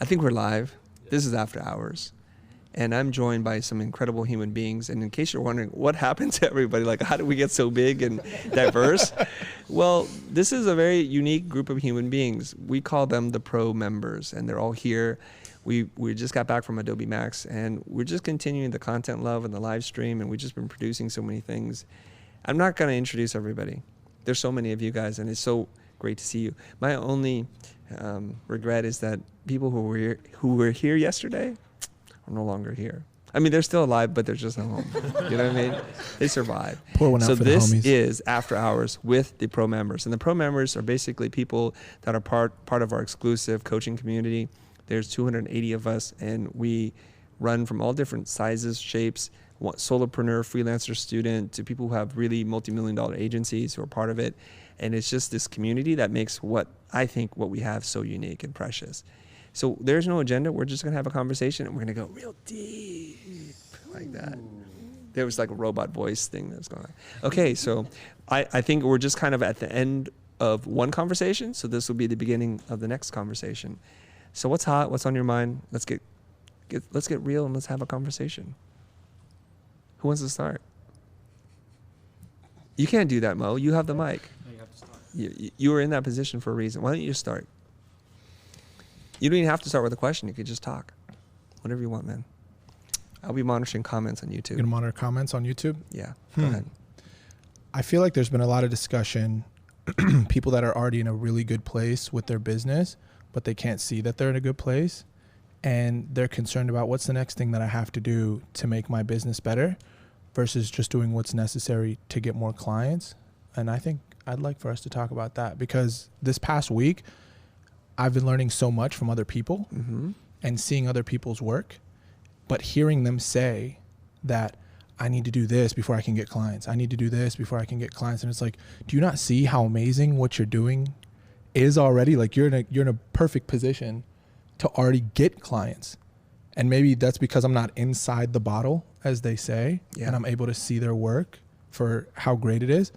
I think we're live. This is After Hours. And I'm joined by some incredible human beings. And in case you're wondering what happened to everybody, like how did we get so big and diverse? Well, this is a very unique group of human beings. We call them the Pro members, and they're all here. We just got back from Adobe MAX, and we're just continuing the content love and the live stream, and we've just been producing so many things. I'm not going to introduce everybody. There's so many of you guys, and it's so great to see you. My only regret is that people who were here yesterday are no longer here. I mean, they're still alive, but they're just at home. You know what I mean? They survived. Pour one out so for the this homies. is After Hours with the Pro members. And the Pro members are basically people that are part of our exclusive coaching community. There's 280 of us, and we run from all different sizes, shapes, solopreneur, freelancer, student, to people who have really multi-million-dollar agencies who are part of it. And it's just this community that makes what we have so unique and precious. So there's no agenda. We're just going to have a conversation, and we're going to go real deep like that. There was like a robot voice thing that was going on. Okay, so I think we're just kind of at the end of one conversation, so this will be the beginning of the next conversation. So what's hot? What's on your mind? Let's get real and let's have a conversation. Who wants to start? You can't do that, Mo. You have the mic. No, you have to start. You were in that position for a reason. Why don't you just start? You don't even have to start with a question. You could just talk. Whatever you want, man. I'll be monitoring comments on YouTube. You're going to monitor comments on YouTube? Yeah. Go ahead. I feel like there's been a lot of discussion, people that are already in a really good place with their business, but they can't see that they're in a good place. And they're concerned about what's the next thing that I have to do to make my business better versus just doing what's necessary to get more clients. And I think I'd like for us to talk about that, because this past week, I've been learning so much from other people and seeing other people's work, but hearing them say that I need to do this before I can get clients. I need to do this before I can get clients. And it's like, do you not see how amazing what you're doing is already? Like you're in a perfect position to already get clients. And maybe that's because I'm not inside the bottle, as they say, and I'm able to see their work for how great it is.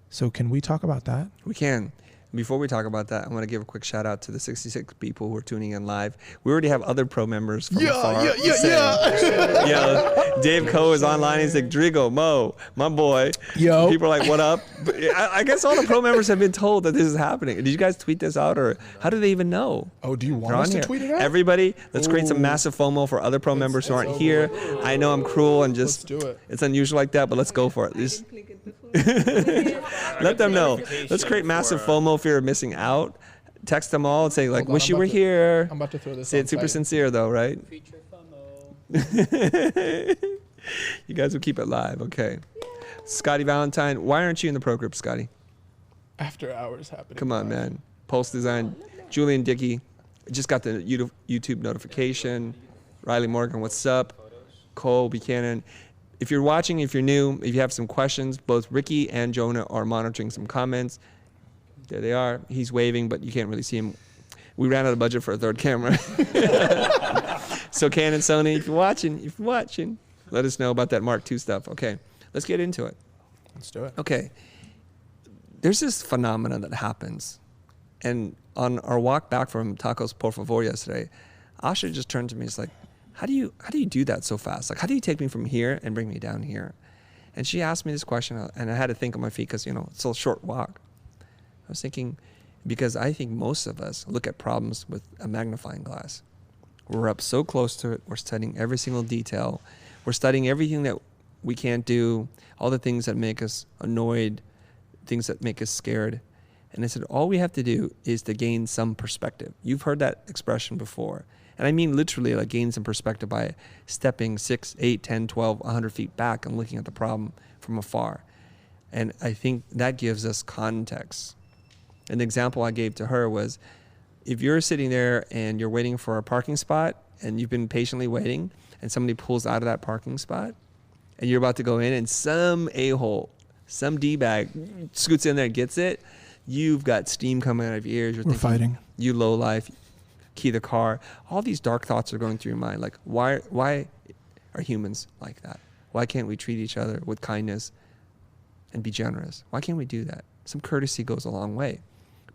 So can we talk about that? We can. Before we talk about that, I want to give a quick shout out to the 66 people who are tuning in live. We already have other Pro members from afar. Yeah. Dave Coe is online. He's like, Drigo, Mo, my boy. Yo. People are like, what up? But I guess all the Pro members have been told that this is happening. Did you guys tweet this out, or how do they even know? Oh, do you want They're us on to here. tweet it out? Everybody, let's create some massive FOMO for other Pro members who aren't here. I know I'm cruel and just, Let's do it. it's unusual like that, but let's go for it. Let them know. Let's create massive FOMO, fear of missing out. Text them all and say, like, Hold on, wish I'm you were about to- here. I'm about to throw this Say on it super site. sincere, though, right? Future FOMO. You guys will keep it live. Okay. Scotty Valentine, why aren't you in the pro group, Scotty? After hours happening. Come on, man. Pulse Design. Julian Dickey, just got the YouTube notification. Riley Morgan, what's up? Cole Buchanan. If you're watching, if you're new, if you have some questions, both Ricky and Jonah are monitoring some comments. There they are. He's waving, but you can't really see him. We ran out of budget for a third camera. So Canon, Sony, if you're watching, let us know about that Mark II stuff. Okay, let's get into it. Let's do it. Okay. There's this phenomenon that happens. And on our walk back from Tacos Por Favor yesterday, Asha just turned to me. It's like, how do you do that so fast? Like, how do you take me from here and bring me down here? And she asked me this question, and I had to think on my feet because, it's a short walk. I was thinking, because I think most of us look at problems with a magnifying glass. We're up so close to it. We're studying every single detail. We're studying everything that we can't do, all the things that make us annoyed, things that make us scared. And I said, all we have to do is to gain some perspective. You've heard that expression before. And I mean literally like gain some perspective by stepping 6, 8, 10, 12, 100 feet back and looking at the problem from afar. And I think that gives us context. An example I gave to her was, if you're sitting there and you're waiting for a parking spot and you've been patiently waiting and somebody pulls out of that parking spot and you're about to go in and some a-hole, some D-bag scoots in there and gets it, you've got steam coming out of your ears. You're thinking, fighting. You low life, key the car. All these dark thoughts are going through your mind. Like, why are humans like that? Why can't we treat each other with kindness and be generous? Why can't we do that? Some courtesy goes a long way.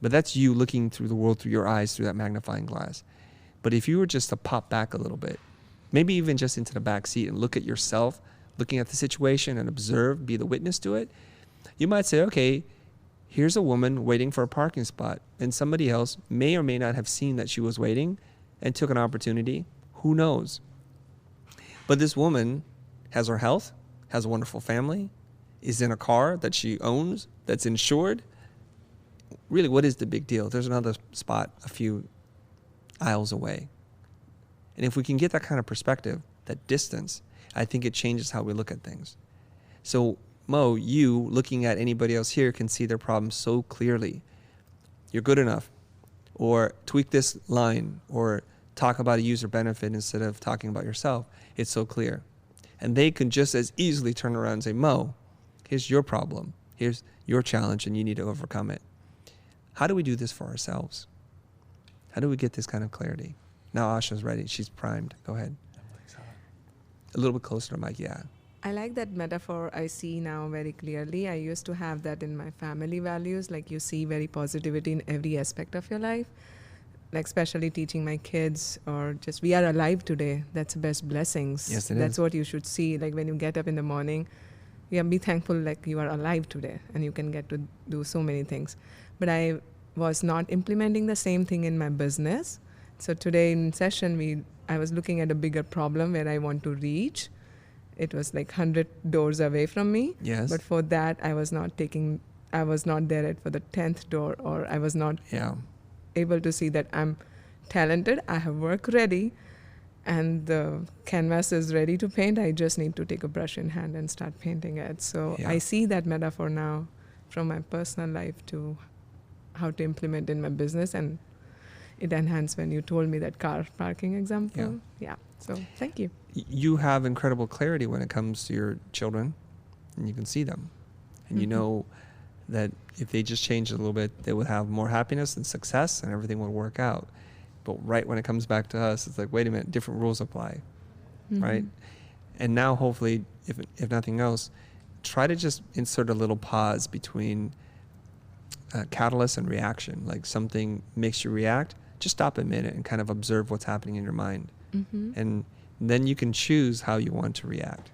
But that's you looking through the world through your eyes, through that magnifying glass. But if you were just to pop back a little bit, maybe even just into the back seat and look at yourself, looking at the situation and observe, be the witness to it, you might say, okay, here's a woman waiting for a parking spot, and somebody else may or may not have seen that she was waiting and took an opportunity. Who knows? But this woman has her health, has a wonderful family, is in a car that she owns, that's insured. Really, what is the big deal? There's another spot a few aisles away. And if we can get that kind of perspective, that distance, I think it changes how we look at things. So Mo, you looking at anybody else here can see their problems so clearly. You're good enough. Or tweak this line, or talk about a user benefit instead of talking about yourself. It's so clear. And they can just as easily turn around and say, Mo, here's your problem. Here's your challenge, and you need to overcome it. How do we do this for ourselves? How do we get this kind of clarity? Now Asha's ready. She's primed. Go ahead. A little bit closer to Mike, yeah. I like that metaphor I see now very clearly. I used to have that in my family values, like you see very positivity in every aspect of your life, like especially teaching my kids, or just we are alive today. That's the best blessings. Yes, it That's is. what you should see. Like when you get up in the morning, be thankful like you are alive today and you can get to do so many things. But I was not implementing the same thing in my business. So today in session, I was looking at a bigger problem where I want to reach. It was like 100 doors away from me. Yes. But for that, I was not there for the 10th door, or I was not able to see that I'm talented, I have work ready, and the canvas is ready to paint. I just need to take a brush in hand and start painting it. So I see that metaphor now from my personal life to how to implement in my business, and it enhanced when you told me that car parking example. Yeah. So thank you. You have incredible clarity when it comes to your children, and you can see them. And you know that if they just change a little bit, they would have more happiness and success, and everything would work out. But right when it comes back to us, it's like, wait a minute, different rules apply, right? And now hopefully, if nothing else, try to just insert a little pause between catalyst and reaction. Like something makes you react, just stop a minute and kind of observe what's happening in your mind. And then you can choose how you want to react.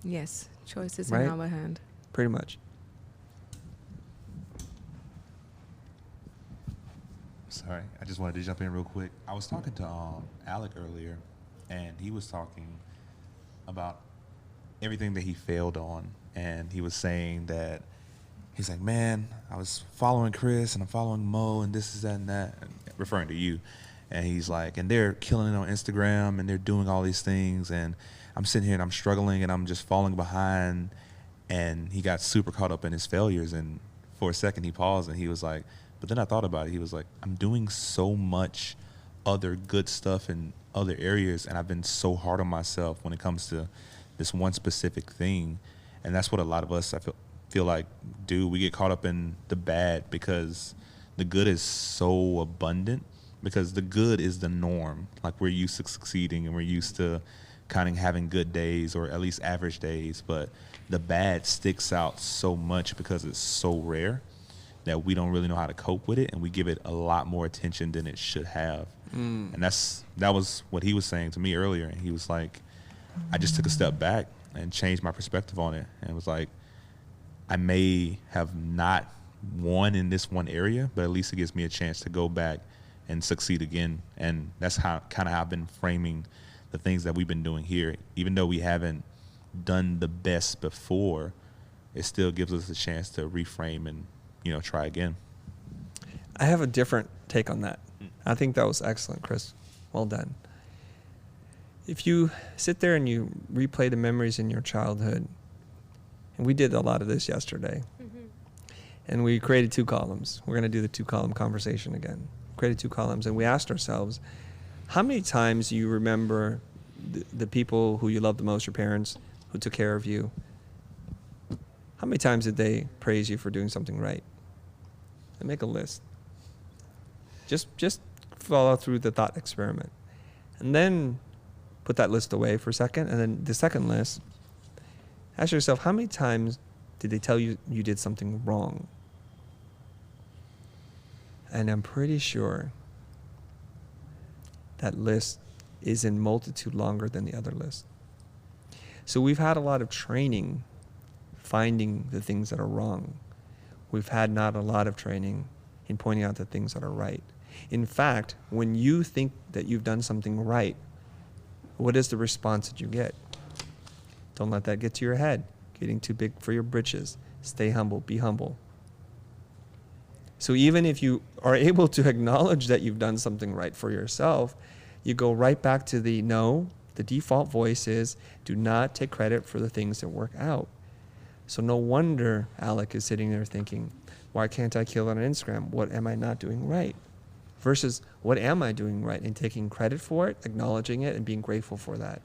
Yes, choice is Right? in our hand. Pretty much. Sorry, I just wanted to jump in real quick. I was talking to Alec earlier, and he was talking about everything that he failed on, and he was saying that he's like, man, I was following Chris and I'm following Mo and this is that and that, and referring to you. And he's like, and they're killing it on Instagram and they're doing all these things, and I'm sitting here and I'm struggling and I'm just falling behind. And he got super caught up in his failures, and for a second he paused and he was like, but then I thought about it. He was like, I'm doing so much other good stuff in other areas, and I've been so hard on myself when it comes to this one specific thing. And that's what a lot of us, I feel like, do. We get caught up in the bad because the good is so abundant, because the good is the norm. Like, we're used to succeeding and we're used to kind of having good days, or at least average days, but the bad sticks out so much because it's so rare that we don't really know how to cope with it, and we give it a lot more attention than it should have. And that was what he was saying to me earlier. And he was like, I just took a step back and changed my perspective on it, and it was like, I may have not won in this one area, but at least it gives me a chance to go back and succeed again. And that's how I've been framing the things that we've been doing here. Even though we haven't done the best before, it still gives us a chance to reframe and, try again. I have a different take on that. I think that was excellent, Chris. Well done. If you sit there and you replay the memories in your childhood, and we did a lot of this yesterday, and we created 2 columns. We're going to do the 2-column conversation again. Created 2 columns, and we asked ourselves, how many times do you remember the people who you loved the most, your parents, who took care of you? How many times did they praise you for doing something right? And make a list. Just follow through the thought experiment. And then put that list away for a second. And then the second list, ask yourself, how many times did they tell you you did something wrong? And I'm pretty sure that list is in multitude longer than the other list. So we've had a lot of training finding the things that are wrong. We've had not a lot of training in pointing out the things that are right. In fact, when you think that you've done something right, what is the response that you get? Don't let that get to your head. Getting too big for your britches. Stay humble. Be humble. So even if you are able to acknowledge that you've done something right for yourself, you go right back to the no. The default voice is do not take credit for the things that work out. So no wonder Alec is sitting there thinking, why can't I kill it on Instagram? What am I not doing right? Versus what am I doing right, and taking credit for it, acknowledging it, and being grateful for that.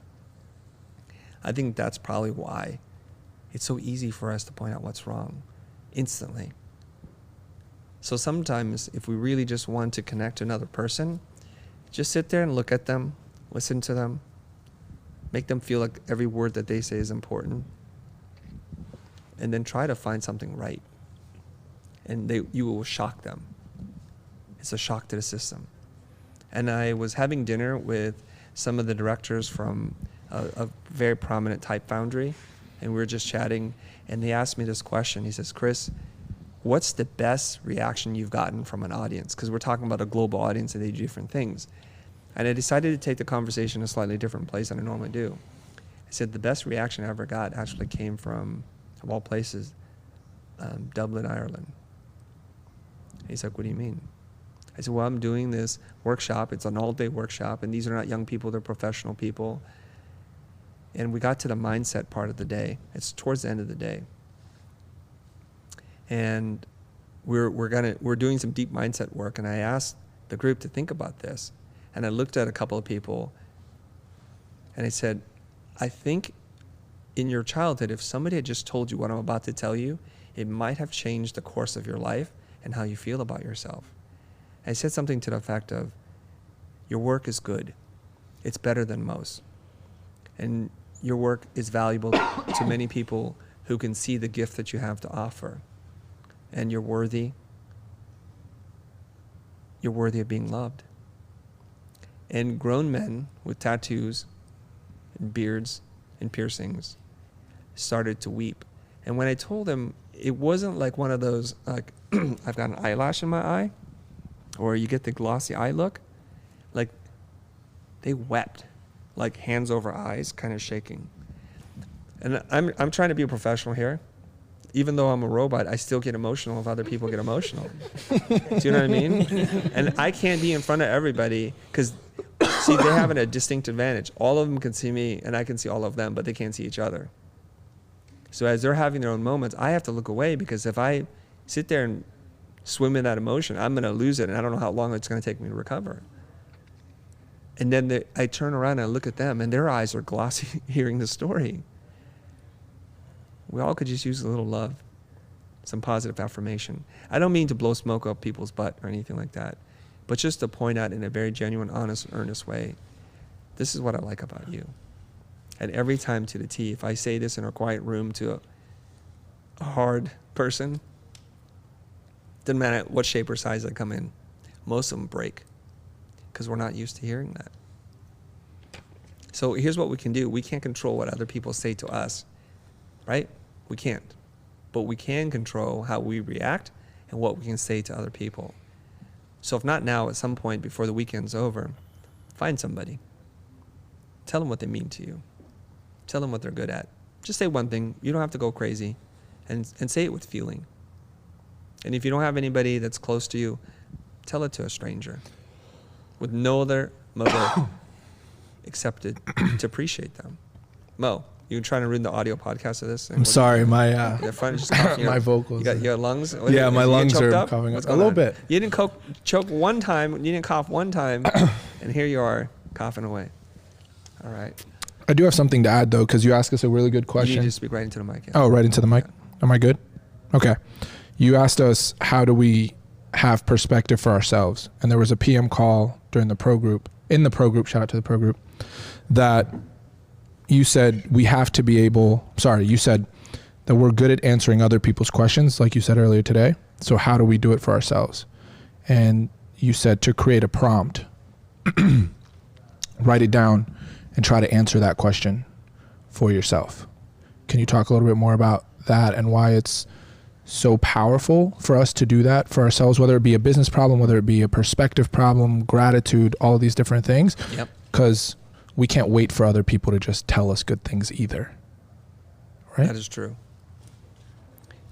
I think that's probably why it's so easy for us to point out what's wrong instantly. So sometimes if we really just want to connect to another person, just sit there and look at them, listen to them, make them feel like every word that they say is important, and then try to find something right. And you will shock them. It's a shock to the system. And I was having dinner with some of the directors from a very prominent type foundry, and we were just chatting, and they asked me this question. He says, Chris, what's the best reaction you've gotten from an audience? Because we're talking about a global audience and they do different things. And I decided to take the conversation a slightly different place than I normally do. I said the best reaction I ever got actually came from, of all places, Dublin, Ireland. He's like, what do you mean? I said, well, I'm doing this workshop. It's an all-day workshop, and these are not young people, they're professional people. And we got to the mindset part of the day. It's towards the end of the day. And we're doing some deep mindset work, and I asked the group to think about this. And I looked at a couple of people, and I said, I think in your childhood, if somebody had just told you what I'm about to tell you, it might have changed the course of your life and how you feel about yourself. I said something to the effect of, your work is good. It's better than most. And your work is valuable to many people who can see the gift that you have to offer. And you're worthy. You're worthy of being loved. And grown men with tattoos and beards and piercings started to weep. And when I told them, it wasn't like one of those, like, I've got an eyelash in my eye, or you get the glossy eye look. Like, they wept, like hands over eyes, kind of shaking. And I'm trying to be a professional here. Even though I'm a robot, I still get emotional if other people get emotional. Do you know what I mean? And I can't be in front of everybody because, see, they have a distinct advantage. All of them can see me, and I can see all of them, but they can't see each other. So as they're having their own moments, I have to look away, because if I sit there and swim in that emotion, I'm going to lose it, and I don't know how long it's going to take me to recover. And then I turn around and I look at them, and their eyes are glossy hearing the story. We all could just use a little love, some positive affirmation. I don't mean to blow smoke up people's butt or anything like that, but just to point out in a very genuine, honest, earnest way, this is what I like about you. And every time to the T, if I say this in a quiet room to a hard person, doesn't matter what shape or size they come in, most of them break because we're not used to hearing that. So here's what we can do. We can't control what other people say to us, right? We can't. But we can control how we react and what we can say to other people. So if not now, at some point before the weekend's over, find somebody. Tell them what they mean to you. Tell them what they're good at. Just say one thing. You don't have to go crazy. And say it with feeling. And if you don't have anybody that's close to you, tell it to a stranger with no other motive except to appreciate them. Mo, you trying to ruin the audio podcast of this? I'm sorry, my my vocals. You got your lungs? Yeah, my lungs are coughing up a little bit. You didn't choke one time. You didn't cough one time, and here you are coughing away. All right. I do have something to add though, because you asked us a really good question. You need to speak right into the mic. Yeah. Oh, right into the mic. Am I good? Okay. You asked us, how do we have perspective for ourselves? And there was a PM call during the pro group, shout out to the pro group, that you said we have to be able, you said that we're good at answering other people's questions, like you said earlier today. So how do we do it for ourselves? And you said to create a prompt. write it down and try to answer that question for yourself. Can you talk a little bit more about that and why it's so powerful for us to do that for ourselves, whether it be a business problem, whether it be a perspective problem, gratitude, all of these different things? Yep. Because we can't wait for other people to just tell us good things either. Right? That is true.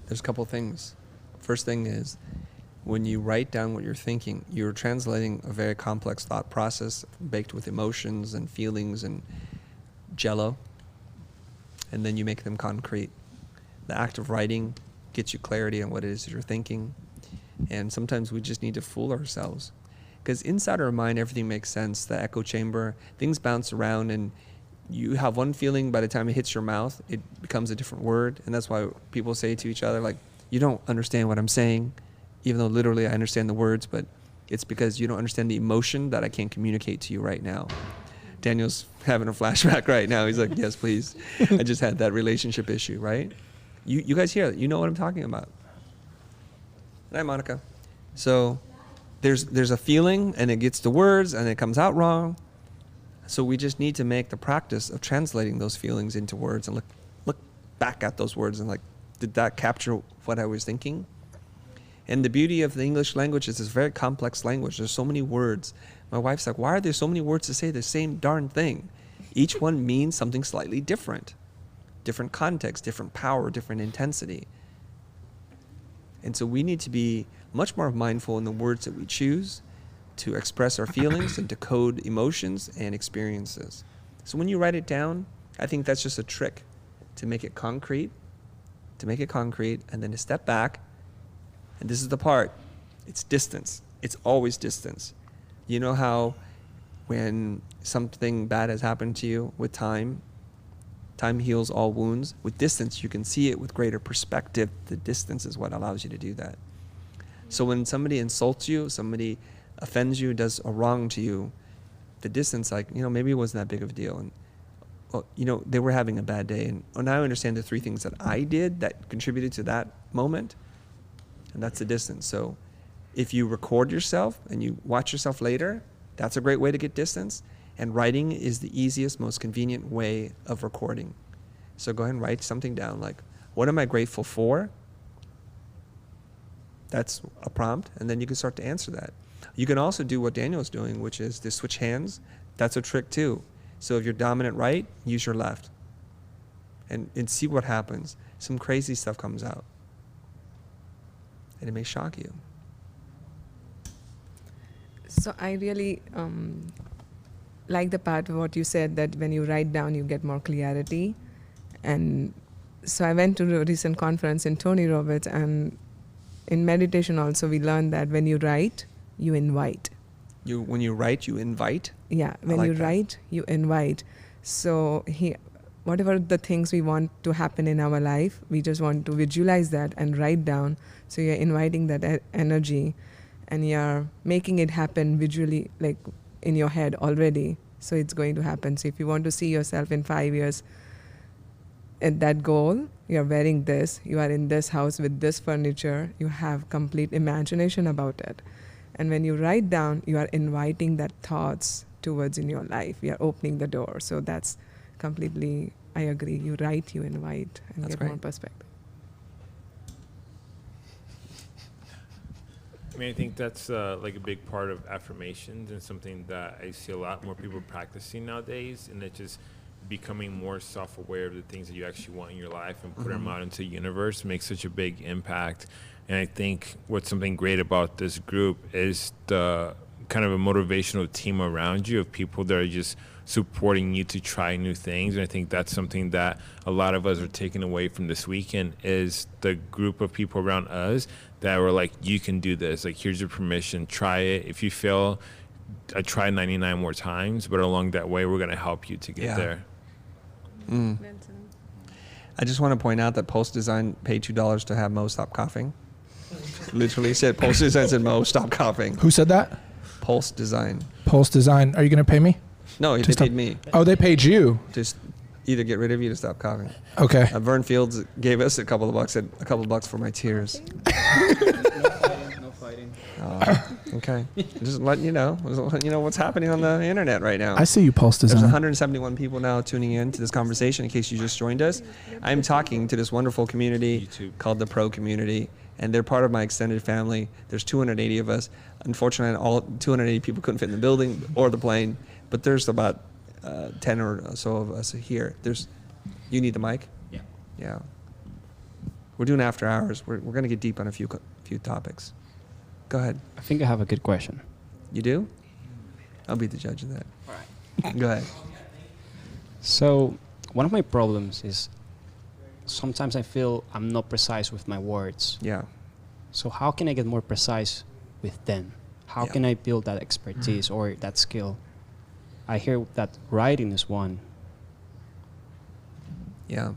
There's a couple things. First thing is, when you write down what you're thinking, you're translating a very complex thought process baked with emotions and feelings and jello, and then you make them concrete. The act of writing gets you clarity on what it is that you're thinking, and sometimes we just need to fool ourselves. Because inside our mind, everything makes sense. The echo chamber, things bounce around, and you have one feeling. By the time it hits your mouth, it becomes a different word. And that's why people say to each other, like, you don't understand what I'm saying, even though literally I understand the words, but it's because you don't understand the emotion that I can't communicate to you right now. Daniel's having a flashback right now. He's like, yes, please. I just had that relationship issue, right? You guys hear that. You know what I'm talking about. Hi, Monica. So there's a feeling, and it gets to words, and it comes out wrong. So we just need to make the practice of translating those feelings into words and look back at those words and like, did that capture what I was thinking? And the beauty of the English language is this very complex language. There's so many words. My wife's like, why are there so many words to say the same darn thing? Each one means something slightly different. Different context, different power, different intensity. And so we need to be much more mindful in the words that we choose to express our feelings and to code emotions and experiences. So when you write it down, I think that's just a trick to make it concrete, and then to step back. And this is the part, it's distance. It's always distance. You know how when something bad has happened to you with time heals all wounds. With distance, you can see it with greater perspective. The distance is what allows you to do that. So when somebody insults you, somebody offends you, does a wrong to you, the distance, like, maybe it wasn't that big of a deal. And, they were having a bad day. And now I understand the 3 things that I did that contributed to that moment. And that's the distance. So if you record yourself and you watch yourself later, that's a great way to get distance. And writing is the easiest, most convenient way of recording. So go ahead and write something down, like, what am I grateful for? That's a prompt, and then you can start to answer that. You can also do what Daniel's doing, which is to switch hands. That's a trick too. So if you're dominant right, use your left. And see what happens. Some crazy stuff comes out. And it may shock you. So I really like the part of what you said, that when you write down, you get more clarity. And so I went to a recent conference in Tony Robbins, and in meditation also we learned that when you write, you invite. When you write, you invite? Yeah, when you write, you invite. So whatever the things we want to happen in our life, we just want to visualize that and write down. So you're inviting that energy, and you're making it happen visually, like in your head already. So it's going to happen. So if you want to see yourself in 5 years at that goal, you're wearing this, you are in this house with this furniture, you have complete imagination about it. And when you write down, you are inviting that thoughts towards in your life. You are opening the door. So that's completely, I agree. You write, you invite, and That's get great. more perspective. I mean, I think that's like a big part of affirmations, and something that I see a lot more people practicing nowadays, and it's just becoming more self-aware of the things that you actually want in your life and put them out into the universe makes such a big impact. And I think what's something great about this group is the kind of a motivational team around you of people that are just supporting you to try new things. And I think that's something that a lot of us are taking away from this weekend, is the group of people around us that were like, you can do this. Like, here's your permission. Try it. If you fail, I try 99 more times, but along that way, we're going to help you to get there. I just want to point out that Post Design paid $2 to have Mo stop coughing. Literally said, Post Design said, Mo, stop coughing. Who said that? Pulse Design. Pulse Design. Are you going to pay me? No, they paid me. Oh, they paid you. Just either get rid of you to stop coughing. Okay. Vern Fields gave us a couple of bucks for my tears. No fighting. Okay. Just letting you know. Just letting you know what's happening on the internet right now. I see you pulse There's design. 171 people now tuning in to this conversation in case you just joined us. I'm talking to this wonderful community called the Pro Community, and they're part of my extended family. There's 280 of us. Unfortunately, all 280 people couldn't fit in the building or the plane, but there's about 10 or so of us here. You need the mic? Yeah. Yeah. We're doing after hours. We're going to get deep on a few topics. Go ahead. I think I have a good question. You do? I'll be the judge of that. All right. Go ahead. So one of my problems is sometimes I feel I'm not precise with my words. Yeah. So how can I get more precise with them? How Yeah. can I build that expertise or that skill? I hear that writing is one. Yeah.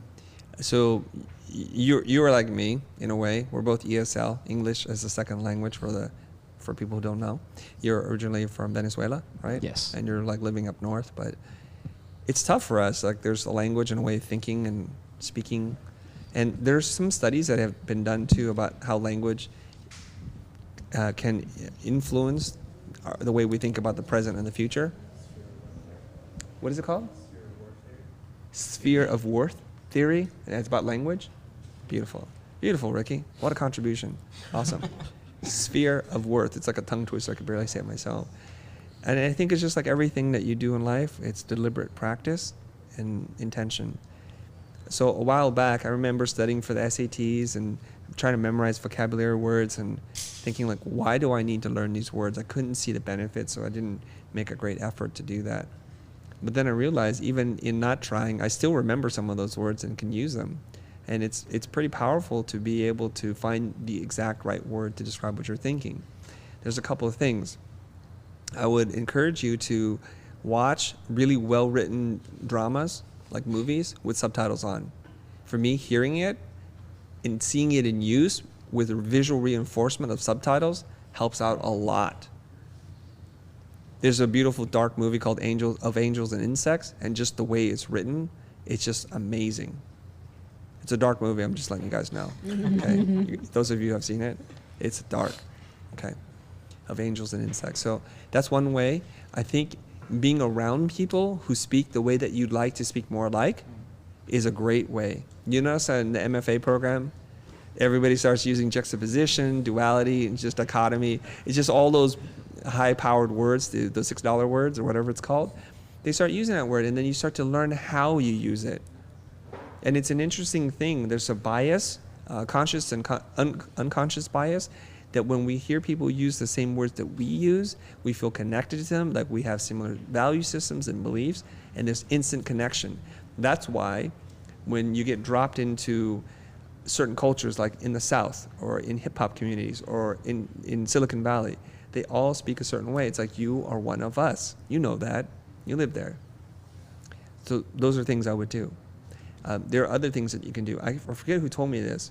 So you are like me in a way. We're both ESL, English as a second language for people who don't know. You're originally from Venezuela, right? Yes. And you're like living up north, but it's tough for us. Like there's a language and a way of thinking and speaking. And there's some studies that have been done too about how language can influence the way we think about the present and the future. What is it called? Sphere of worth theory. And it's about language. Beautiful. Beautiful, Ricky. What a contribution. Awesome. Sphere of worth. It's like a tongue twister. I could barely say it myself. And I think it's just like everything that you do in life. It's deliberate practice and intention. So a while back, I remember studying for the SATs and trying to memorize vocabulary words and thinking like, why do I need to learn these words? I couldn't see the benefits, so I didn't make a great effort to do that. But then I realized even in not trying, I still remember some of those words and can use them. And it's pretty powerful to be able to find the exact right word to describe what you're thinking. There's a couple of things. I would encourage you to watch really well-written dramas, like movies, with subtitles on. For me, hearing it and seeing it in use with visual reinforcement of subtitles helps out a lot. There's a beautiful dark movie called Angels and Insects, and just the way it's written, it's just amazing. It's a dark movie, I'm just letting you guys know. Okay? Those of you who have seen it, it's dark. Okay? Of Angels and Insects. So that's one way. I think being around people who speak the way that you'd like to speak more like is a great way. You notice in the MFA program, everybody starts using juxtaposition, duality, and just dichotomy. It's just all those high-powered words, the $6 words or whatever it's called. They start using that word, and then you start to learn how you use it. And it's an interesting thing. There's a bias, conscious and unconscious bias, that when we hear people use the same words that we use, we feel connected to them, like we have similar value systems and beliefs, and there's instant connection. That's why when you get dropped into certain cultures, like in the South or in hip-hop communities or in Silicon Valley, they all speak a certain way. It's like, you are one of us. You know that. You live there. So those are things I would do. There are other things that you can do. I forget who told me this,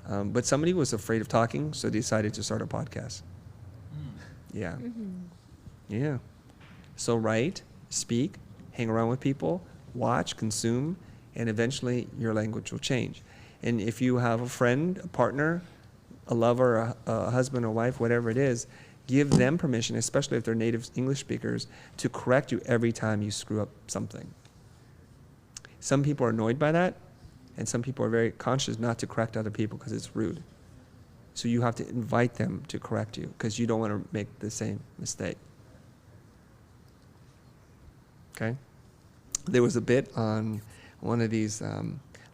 but somebody was afraid of talking, so they decided to start a podcast. Yeah. Yeah. So write, speak, hang around with people, watch, consume, and eventually your language will change. And if you have a friend, a partner, a lover, a husband or wife, whatever it is, give them permission, especially if they're native English speakers, to correct you every time you screw up something. Some people are annoyed by that, and some people are very conscious not to correct other people because it's rude. So you have to invite them to correct you because you don't want to make the same mistake. Okay? There was a bit on one of these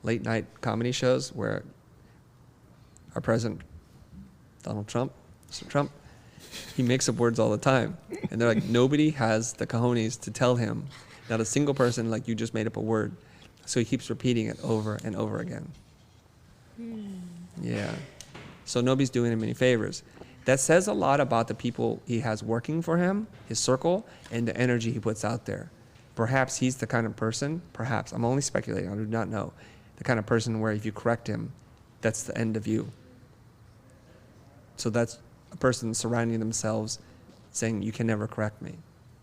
late night comedy shows where our president, Donald Trump, Mr. Trump, he makes up words all the time. And they're like, nobody has the cojones to tell him, not a single person, like, you just made up a word. So he keeps repeating it over and over again. Yeah. So nobody's doing him any favors. That says a lot about the people he has working for him, his circle, and the energy he puts out there. Perhaps he's the kind of person, perhaps, I'm only speculating, I do not know, the kind of person where if you correct him, that's the end of you. So that's a person surrounding themselves saying, you can never correct me.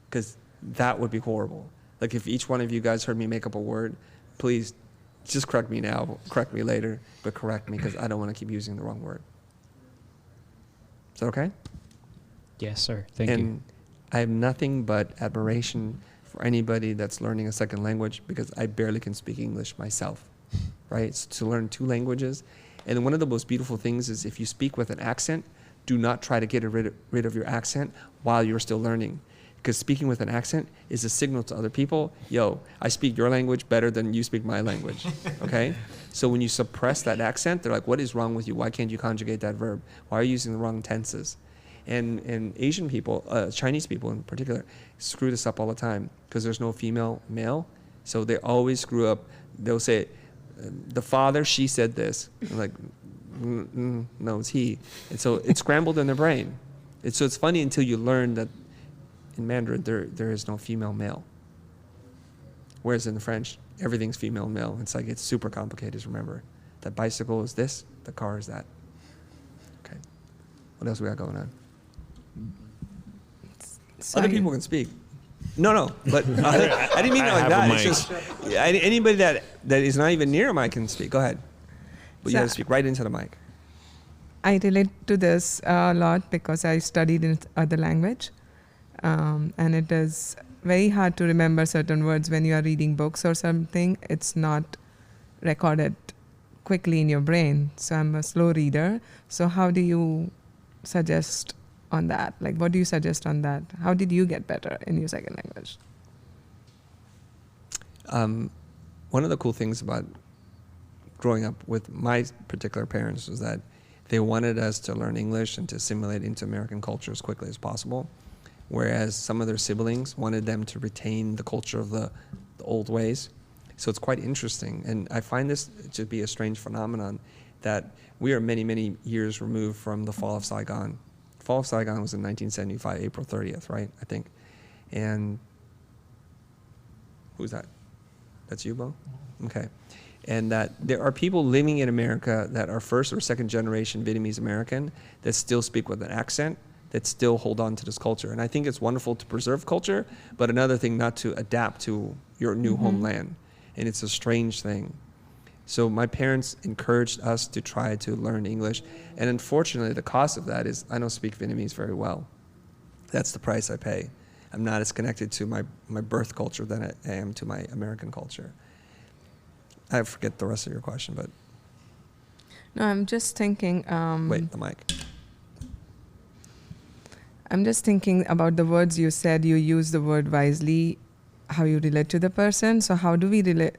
Because that would be horrible. Like if each one of you guys heard me make up a word, please just correct me now, correct me later, but correct me because I don't want to keep using the wrong word. Is that okay? Yes, sir. Thank you. And I have nothing but admiration for anybody that's learning a second language, because I barely can speak English myself, right? So to learn 2 languages. And one of the most beautiful things is if you speak with an accent, do not try to get rid of your accent while you're still learning. Because speaking with an accent is a signal to other people, yo, I speak your language better than you speak my language, okay? So when you suppress that accent, they're like, what is wrong with you? Why can't you conjugate that verb? Why are you using the wrong tenses? And Asian people, Chinese people in particular, screw this up all the time because there's no female male. So they always screw up. They'll say, the father, she said this. I'm like, no, it's he. And so it's scrambled in their brain. So it's funny until you learn that in Mandarin, there is no female male. Whereas in the French, everything's female male. It's like, it's super complicated to remember. That bicycle is this, the car is that. Okay. What else we got going on? Other people can speak. No, but I didn't mean it like that. It's just anybody that is not even near a mic can speak. Go ahead. But you have to speak right into the mic. I relate to this a lot because I studied in other language. And it is very hard to remember certain words when you are reading books or something. It's not recorded quickly in your brain. So I'm a slow reader. So how do you suggest on that? Like, what do you suggest on that? How did you get better in your second language? One of the cool things about growing up with my particular parents was that they wanted us to learn English and to assimilate into American culture as quickly as possible. Whereas some of their siblings wanted them to retain the culture of the old ways. So it's quite interesting. And I find this to be a strange phenomenon that we are many, many years removed from the fall of Saigon. The fall of Saigon was in 1975, April 30th, right? I think. And who's that? That's you, Bo? Okay. And that there are people living in America that are first or second generation Vietnamese American that still speak with an accent, that still hold on to this culture. And I think it's wonderful to preserve culture, but another thing not to adapt to your new homeland. And it's a strange thing. So my parents encouraged us to try to learn English. And unfortunately, the cost of that is I don't speak Vietnamese very well. That's the price I pay. I'm not as connected to my birth culture than I am to my American culture. I forget the rest of your question, but. No, I'm just thinking. Wait, the mic. I'm just thinking about the words you said. You use the word wisely, how you relate to the person. So how do we relate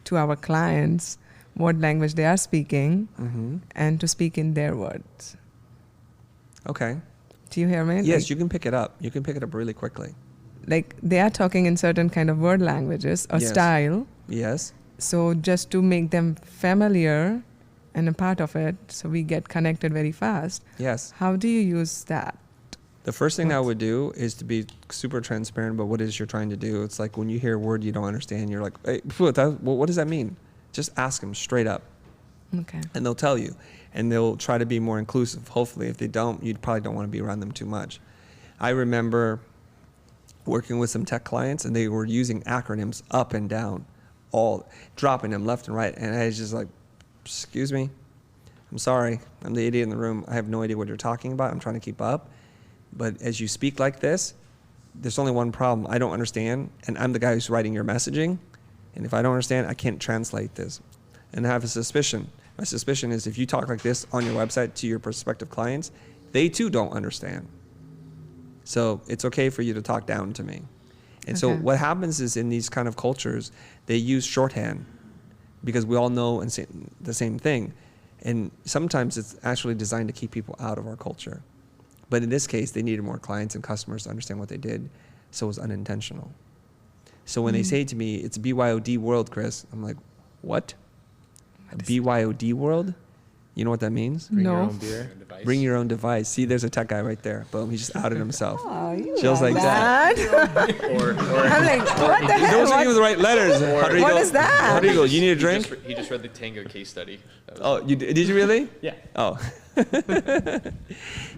to our clients, what language they are speaking, and to speak in their words? Okay. Do you hear me? Yes, like, you can pick it up. You can pick it up really quickly. Like they are talking in certain kind of word languages or style. Yes. So just to make them familiar and a part of it, so we get connected very fast. Yes. How do you use that? The first thing I would do is to be super transparent about what it is you're trying to do. It's like when you hear a word you don't understand, you're like, hey, what does that mean? Just ask them straight up. Okay. And they'll tell you. And they'll try to be more inclusive. Hopefully, if they don't, you probably don't want to be around them too much. I remember working with some tech clients, and they were using acronyms up and down, all dropping them left and right. And I was just like, excuse me, I'm sorry. I'm the idiot in the room. I have no idea what you're talking about. I'm trying to keep up. But as you speak like this, there's only one problem. I don't understand, and I'm the guy who's writing your messaging. And if I don't understand, I can't translate this. And I have a suspicion. My suspicion is if you talk like this on your website to your prospective clients, they too don't understand. So it's okay for you to talk down to me. And so what happens is in these kind of cultures, they use shorthand because we all know the same thing. And sometimes it's actually designed to keep people out of our culture. But in this case, they needed more clients and customers to understand what they did, so it was unintentional. So when they say to me, it's a BYOD world, Chris, I'm like, what? A BYOD world? You know what that means? Bring your own beer. Bring your own device. See, there's a tech guy right there. Boom, he just outed himself. Oh, you Jill's like that. or I'm like, what the hell? Those are even the right letters. Rodrigo, What is that? Rodrigo, you need a drink? He just read the Tango case study. Oh, did you really? Yeah. Oh.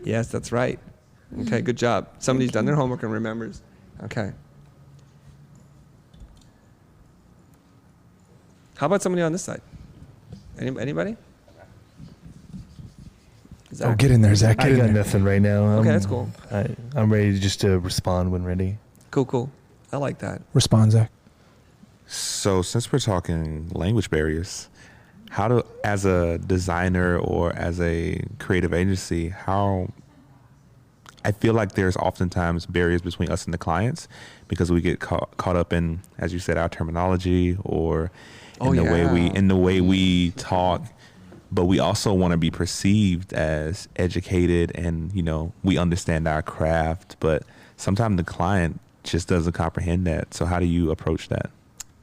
Yes, that's right. Okay, good job. Somebody's done their homework and remembers. Okay. How about somebody on this side? Anybody? Zach. Oh, get in there, Zach. Get I in got there. nothing right now. Okay, that's cool. I'm ready just to respond when ready. Cool. I like that. Respond, Zach. So since we're talking language barriers, as a designer or as a creative agency, I feel like there's oftentimes barriers between us and the clients because we get caught up in, as you said, our terminology or in the way we talk, but we also want to be perceived as educated and, we understand our craft, but sometimes the client just doesn't comprehend that. So how do you approach that?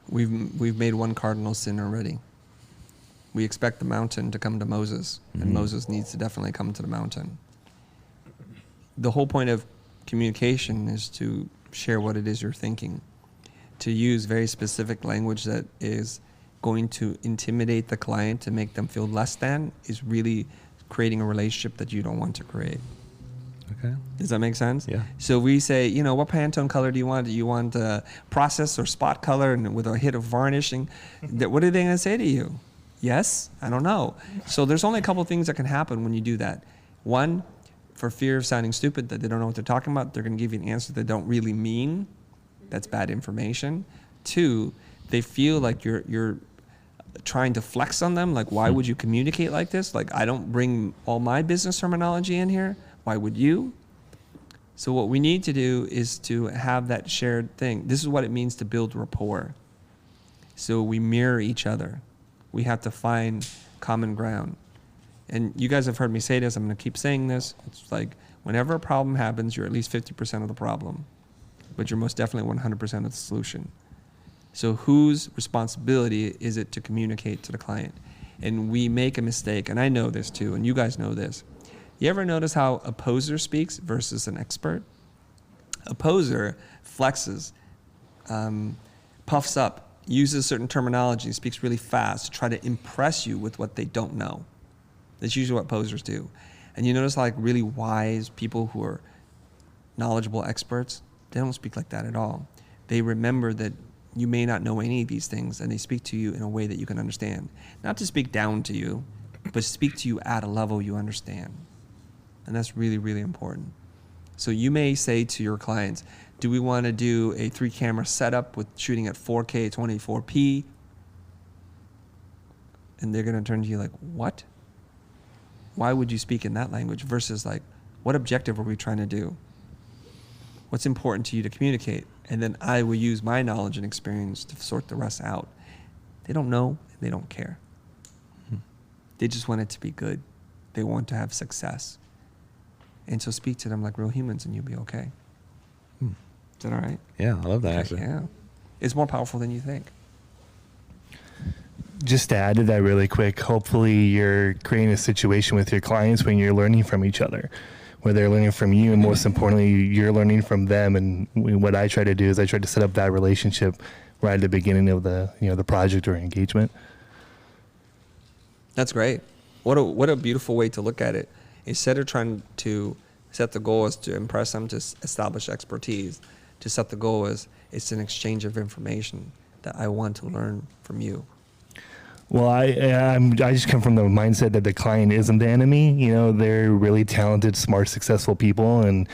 We've made one cardinal sin already. We expect the mountain to come to Moses, and Moses needs to definitely come to the mountain. The whole point of communication is to share what it is you're thinking, to use very specific language that is going to intimidate the client to make them feel less than is really creating a relationship that you don't want to create. Okay. Does that make sense? Yeah. So we say, what Pantone color do you want? Do you want process or spot color and with a hit of varnishing? What are they going to say to you? Yes? I don't know. So there's only a couple of things that can happen when you do that. One, for fear of sounding stupid, that they don't know what they're talking about, they're going to give you an answer they don't really mean. That's bad information. Two, they feel like you're trying to flex on them. Like, why would you communicate like this? Like, I don't bring all my business terminology in here. Why would you? So what we need to do is to have that shared thing. This is what it means to build rapport. So we mirror each other. We have to find common ground. And you guys have heard me say this. I'm going to keep saying this. It's like whenever a problem happens, you're at least 50% of the problem, but you're most definitely 100% of the solution. So whose responsibility is it to communicate to the client? And we make a mistake, and I know this too, and you guys know this. You ever notice how a poser speaks versus an expert? A poser flexes, puffs up, uses certain terminology, speaks really fast to try to impress you with what they don't know. That's usually what posers do. And you notice like really wise people who are knowledgeable experts, they don't speak like that at all. They remember that you may not know any of these things, and they speak to you in a way that you can understand. Not to speak down to you, but speak to you at a level you understand. And that's really, really important. So you may say to your clients, do we want to do a 3-camera setup with shooting at 4K 24p? And they're going to turn to you like, what? Why would you speak in that language versus like, what objective are we trying to do? What's important to you to communicate? And then I will use my knowledge and experience to sort the rest out. They don't know, and they don't care. They just want it to be good. They want to have success. And so speak to them like real humans and you'll be okay. Is that all right? Yeah, I love that Okay, answer. yeah. It's more powerful than you think. Just to add to that really quick, hopefully you're creating a situation with your clients when you're learning from each other, where they're learning from you, and most importantly, you're learning from them. And what I try to do is I try to set up that relationship right at the beginning of the project or engagement. That's great. What a beautiful way to look at it. Instead of trying to set the goal as to impress them, to establish expertise, to set the goal as it's an exchange of information that I want to learn from you. Well, I just come from the mindset that the client isn't the enemy. They're really talented, smart, successful people, and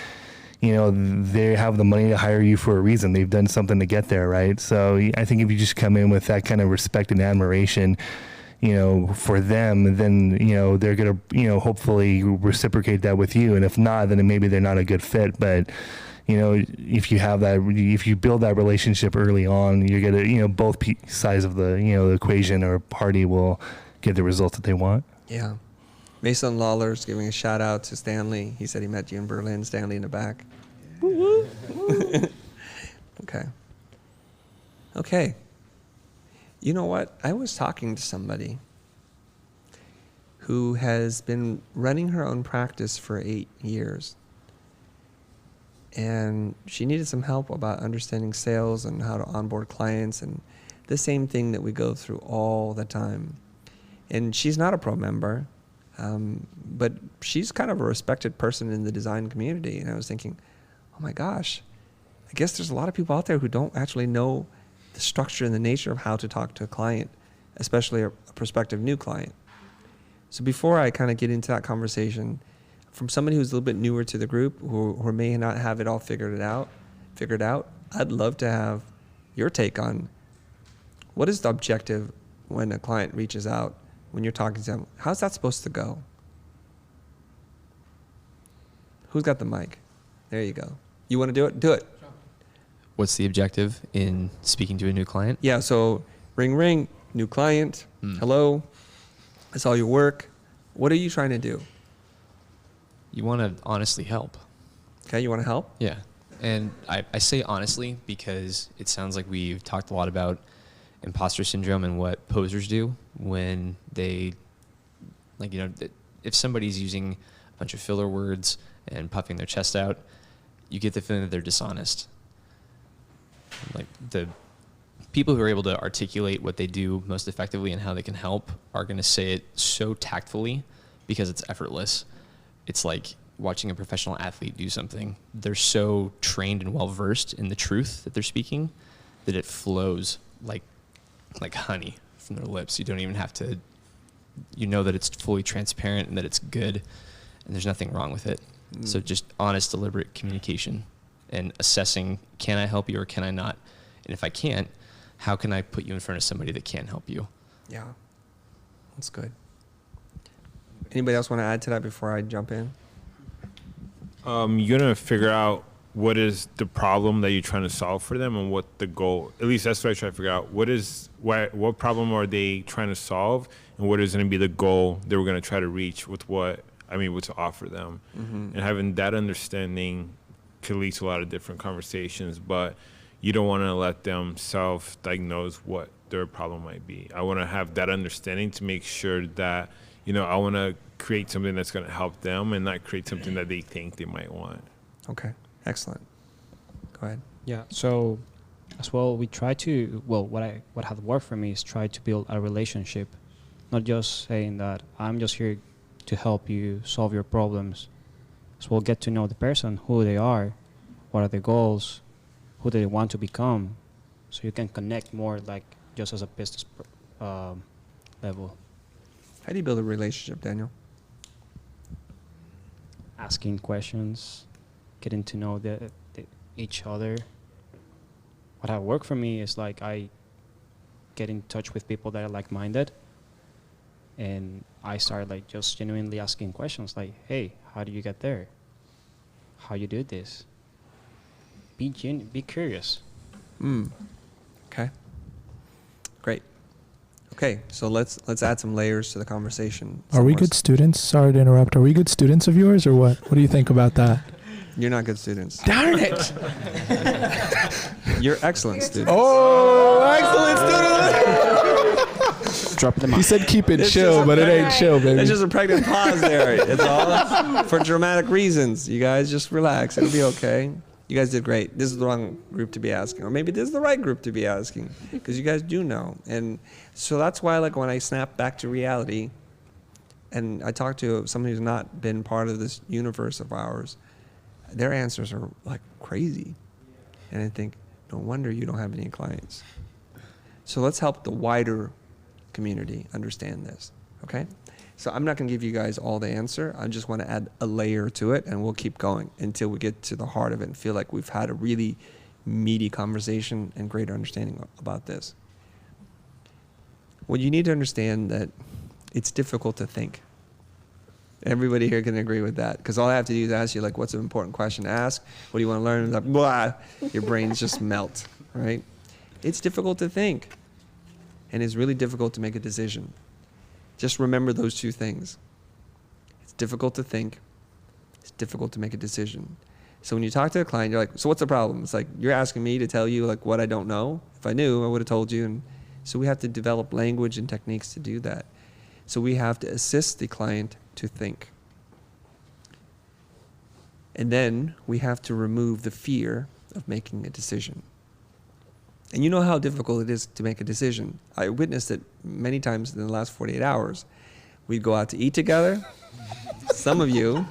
they have the money to hire you for a reason. They've done something to get there, right? So I think if you just come in with that kind of respect and admiration, for them, then they're gonna hopefully reciprocate that with you. And if not, then maybe they're not a good fit. But if you build that relationship early on, you're gonna both sides of the the equation or party will get the result that they want. Yeah. Mason Lawler's giving a shout out to Stanley. He said he met you in Berlin. Stanley in the back. Okay. You know what? I was talking to somebody who has been running her own practice for 8 years. And she needed some help about understanding sales and how to onboard clients and the same thing that we go through all the time. And she's not a pro member, but she's kind of a respected person in the design community. And I was thinking, oh my gosh, I guess there's a lot of people out there who don't actually know the structure and the nature of how to talk to a client, especially a prospective new client. So before I kind of get into that conversation, from somebody who's a little bit newer to the group, who may not have it all figured out, I'd love to have your take on what is the objective when a client reaches out, when you're talking to them. How's that supposed to go? Who's got the mic? There you go. You want to do it? Do it. What's the objective in speaking to a new client? Yeah, so ring, ring, new client. Hello. I saw your work. What are you trying to do? You want to honestly help. Okay, you want to help? Yeah. And I say honestly because it sounds like we've talked a lot about imposter syndrome and what posers do when they, like, you know, if somebody's using a bunch of filler words and puffing their chest out, you get the feeling that they're dishonest. Like, the people who are able to articulate what they do most effectively and how they can help are going to say it so tactfully because it's effortless. It's like watching a professional athlete do something. They're so trained and well versed in the truth that they're speaking that it flows like honey from their lips. You don't even have to, you know that it's fully transparent and that it's good and there's nothing wrong with it. So just honest, deliberate communication and assessing, can I help you or can I not? And if I can't, how can I put you in front of somebody that can help you? Yeah, that's good. Anybody else want to add to that before I jump in? You're gonna figure out what is the problem that you're trying to solve for them and what the goal. At least that's what I try to figure out. What problem are they trying to solve, and what is going to be the goal they were going to try to reach with what to offer them. And having that understanding could lead to a lot of different conversations, but you don't want to let them self-diagnose what their problem might be. I want to have that understanding to make sure that, you know, I want to create something that's going to help them and not create something that they think they might want. Okay, excellent. Go ahead. Yeah, so as well, we try to, what has worked for me is try to build a relationship, not just saying that I'm just here to help you solve your problems. So we'll get to know the person, who they are, what are their goals, who they want to become, so you can connect more like just as a business level. How do you build a relationship, Daniel? Asking questions, getting to know each other. What has worked for me is like I get in touch with people that are like-minded, and I start like just genuinely asking questions like, hey, how do you get there? How you do this? Be curious. Okay. Great. Okay, so let's add some layers to the conversation. Are we good students? Sorry to interrupt. Are we good students of yours or what? What do you think about that? You're not good students. Darn it! You're excellent students. Oh, excellent student! Drop the mic. He said keep it chill, but it ain't chill, baby. It's just a pregnant pause there. It's all for dramatic reasons. You guys just relax. It'll be okay. You guys did great. This is the wrong group to be asking. Or maybe this is the right group to be asking, because you guys do know. And so that's why, like, when I snap back to reality and I talk to someone who's not been part of this universe of ours, their answers are like crazy. And I think, no wonder you don't have any clients. So let's help the wider community understand this, okay? So I'm not going to give you guys all the answer. I just want to add a layer to it, and we'll keep going until we get to the heart of it and feel like we've had a really meaty conversation and greater understanding about this. Well, you need to understand that it's difficult to think. Everybody here can agree with that, because all I have to do is ask you, like, what's an important question to ask? What do you want to learn? Like, blah, your brains just melt, right? It's difficult to think, and it's really difficult to make a decision. Just remember those two things. It's difficult to think. It's difficult to make a decision. So when you talk to a client, you're like, so what's the problem? It's like, you're asking me to tell you like what I don't know. If I knew, I would have told you. And so we have to develop language and techniques to do that. So we have to assist the client to think. And then we have to remove the fear of making a decision. And you know how difficult it is to make a decision. I witnessed it many times in the last 48 hours. We'd go out to eat together. Some of you.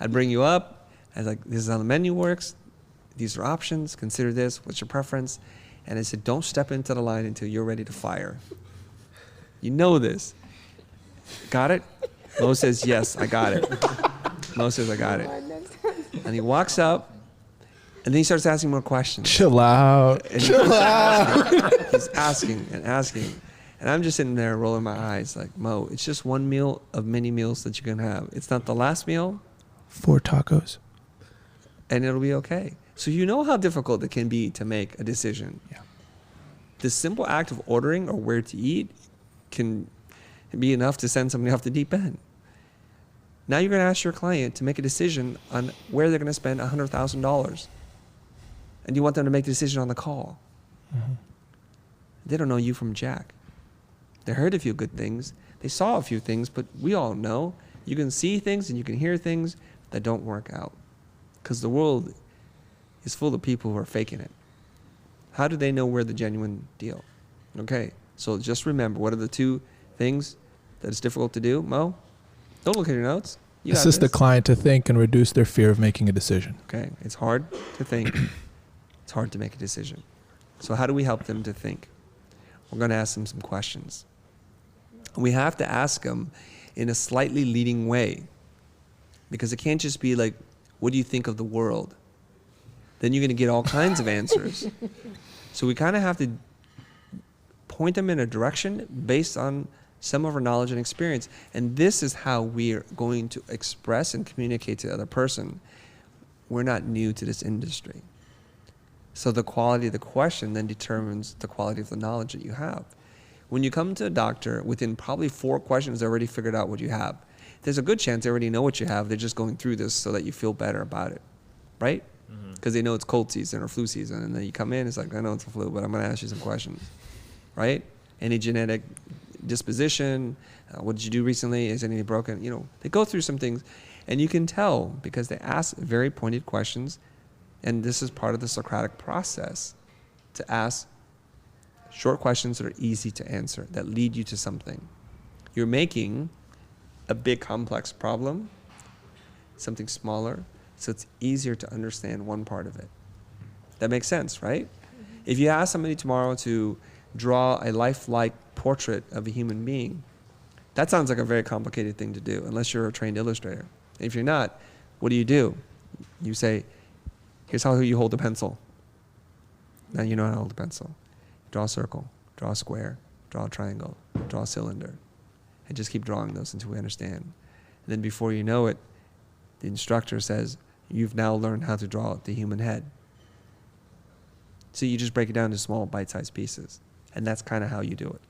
I'd bring you up. I was like, this is how the menu works. These are options. Consider this. What's your preference? And I said, don't step into the line until you're ready to fire. You know this. Got it? Mo says, yes, I got it. Mo says, I got it. And he walks up, and then he starts asking more questions. Chill out. Chill out. He's asking and asking. And I'm just sitting there rolling my eyes like, Mo, it's just one meal of many meals that you can have. It's not the last meal. 4 tacos. And it'll be okay. So you know how difficult it can be to make a decision. Yeah. The simple act of ordering or where to eat can be enough to send somebody off the deep end. Now you're going to ask your client to make a decision on where they're going to spend $100,000. And you want them to make the decision on the call. Mm-hmm. They don't know you from Jack. They heard a few good things. They saw a few things, but we all know you can see things and you can hear things that don't work out. Because the world is full of people who are faking it. How do they know we're the genuine deal? Okay, so just remember, what are the 2 things that it's difficult to do, Mo? Don't look at your notes. Assist the client to think and reduce their fear of making a decision. Okay, it's hard to think. It's hard to make a decision. So how do we help them to think? We're going to ask them some questions. We have to ask them in a slightly leading way, because it can't just be like, what do you think of the world? Then you're going to get all kinds of answers. So we kind of have to point them in a direction based on some of our knowledge and experience. And this is how we are going to express and communicate to the other person. We're not new to this industry. So the quality of the question then determines the quality of the knowledge that you have. When you come to a doctor, within probably 4 questions, they already figured out what you have. There's a good chance they already know what you have. They're just going through this so that you feel better about it, right? Because they know it's cold season or flu season. And then you come in, it's like, I know it's a flu, but I'm going to ask you some questions, right? Any genetic disposition? What did you do recently? Is anything broken? You know, they go through some things. And you can tell because they ask very pointed questions. And this is part of the Socratic process, to ask short questions that are easy to answer, that lead you to something. You're making a big complex problem something smaller, so it's easier to understand one part of it. That makes sense, right? If you ask somebody tomorrow to draw a lifelike portrait of a human being, that sounds like a very complicated thing to do, unless you're a trained illustrator. If you're not, what do? You say, here's how you hold a pencil. Now you know how to hold a pencil. Draw a circle, draw a square, draw a triangle, draw a cylinder, and just keep drawing those until we understand. And then before you know it, the instructor says, you've now learned how to draw the human head. So you just break it down into small bite-sized pieces. And that's kind of how you do it.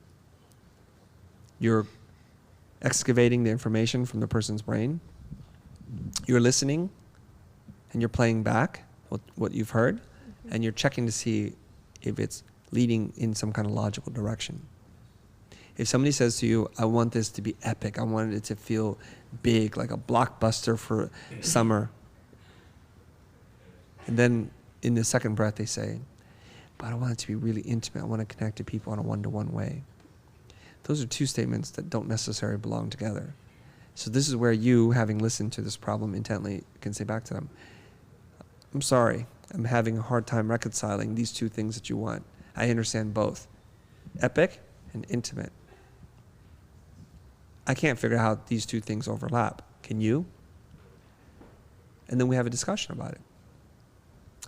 You're excavating the information from the person's brain. You're listening, and you're playing back what you've heard, and you're checking to see if it's leading in some kind of logical direction. If somebody says to you, I want this to be epic, I want it to feel big, like a blockbuster for summer. And then in the second breath they say, but I want it to be really intimate. I want to connect to people in a one-to-one way. Those are 2 statements that don't necessarily belong together. So this is where you, having listened to this problem intently, can say back to them, I'm sorry, I'm having a hard time reconciling these 2 things that you want. I understand both, epic and intimate. I can't figure out how these 2 things overlap. Can you? And then we have a discussion about it.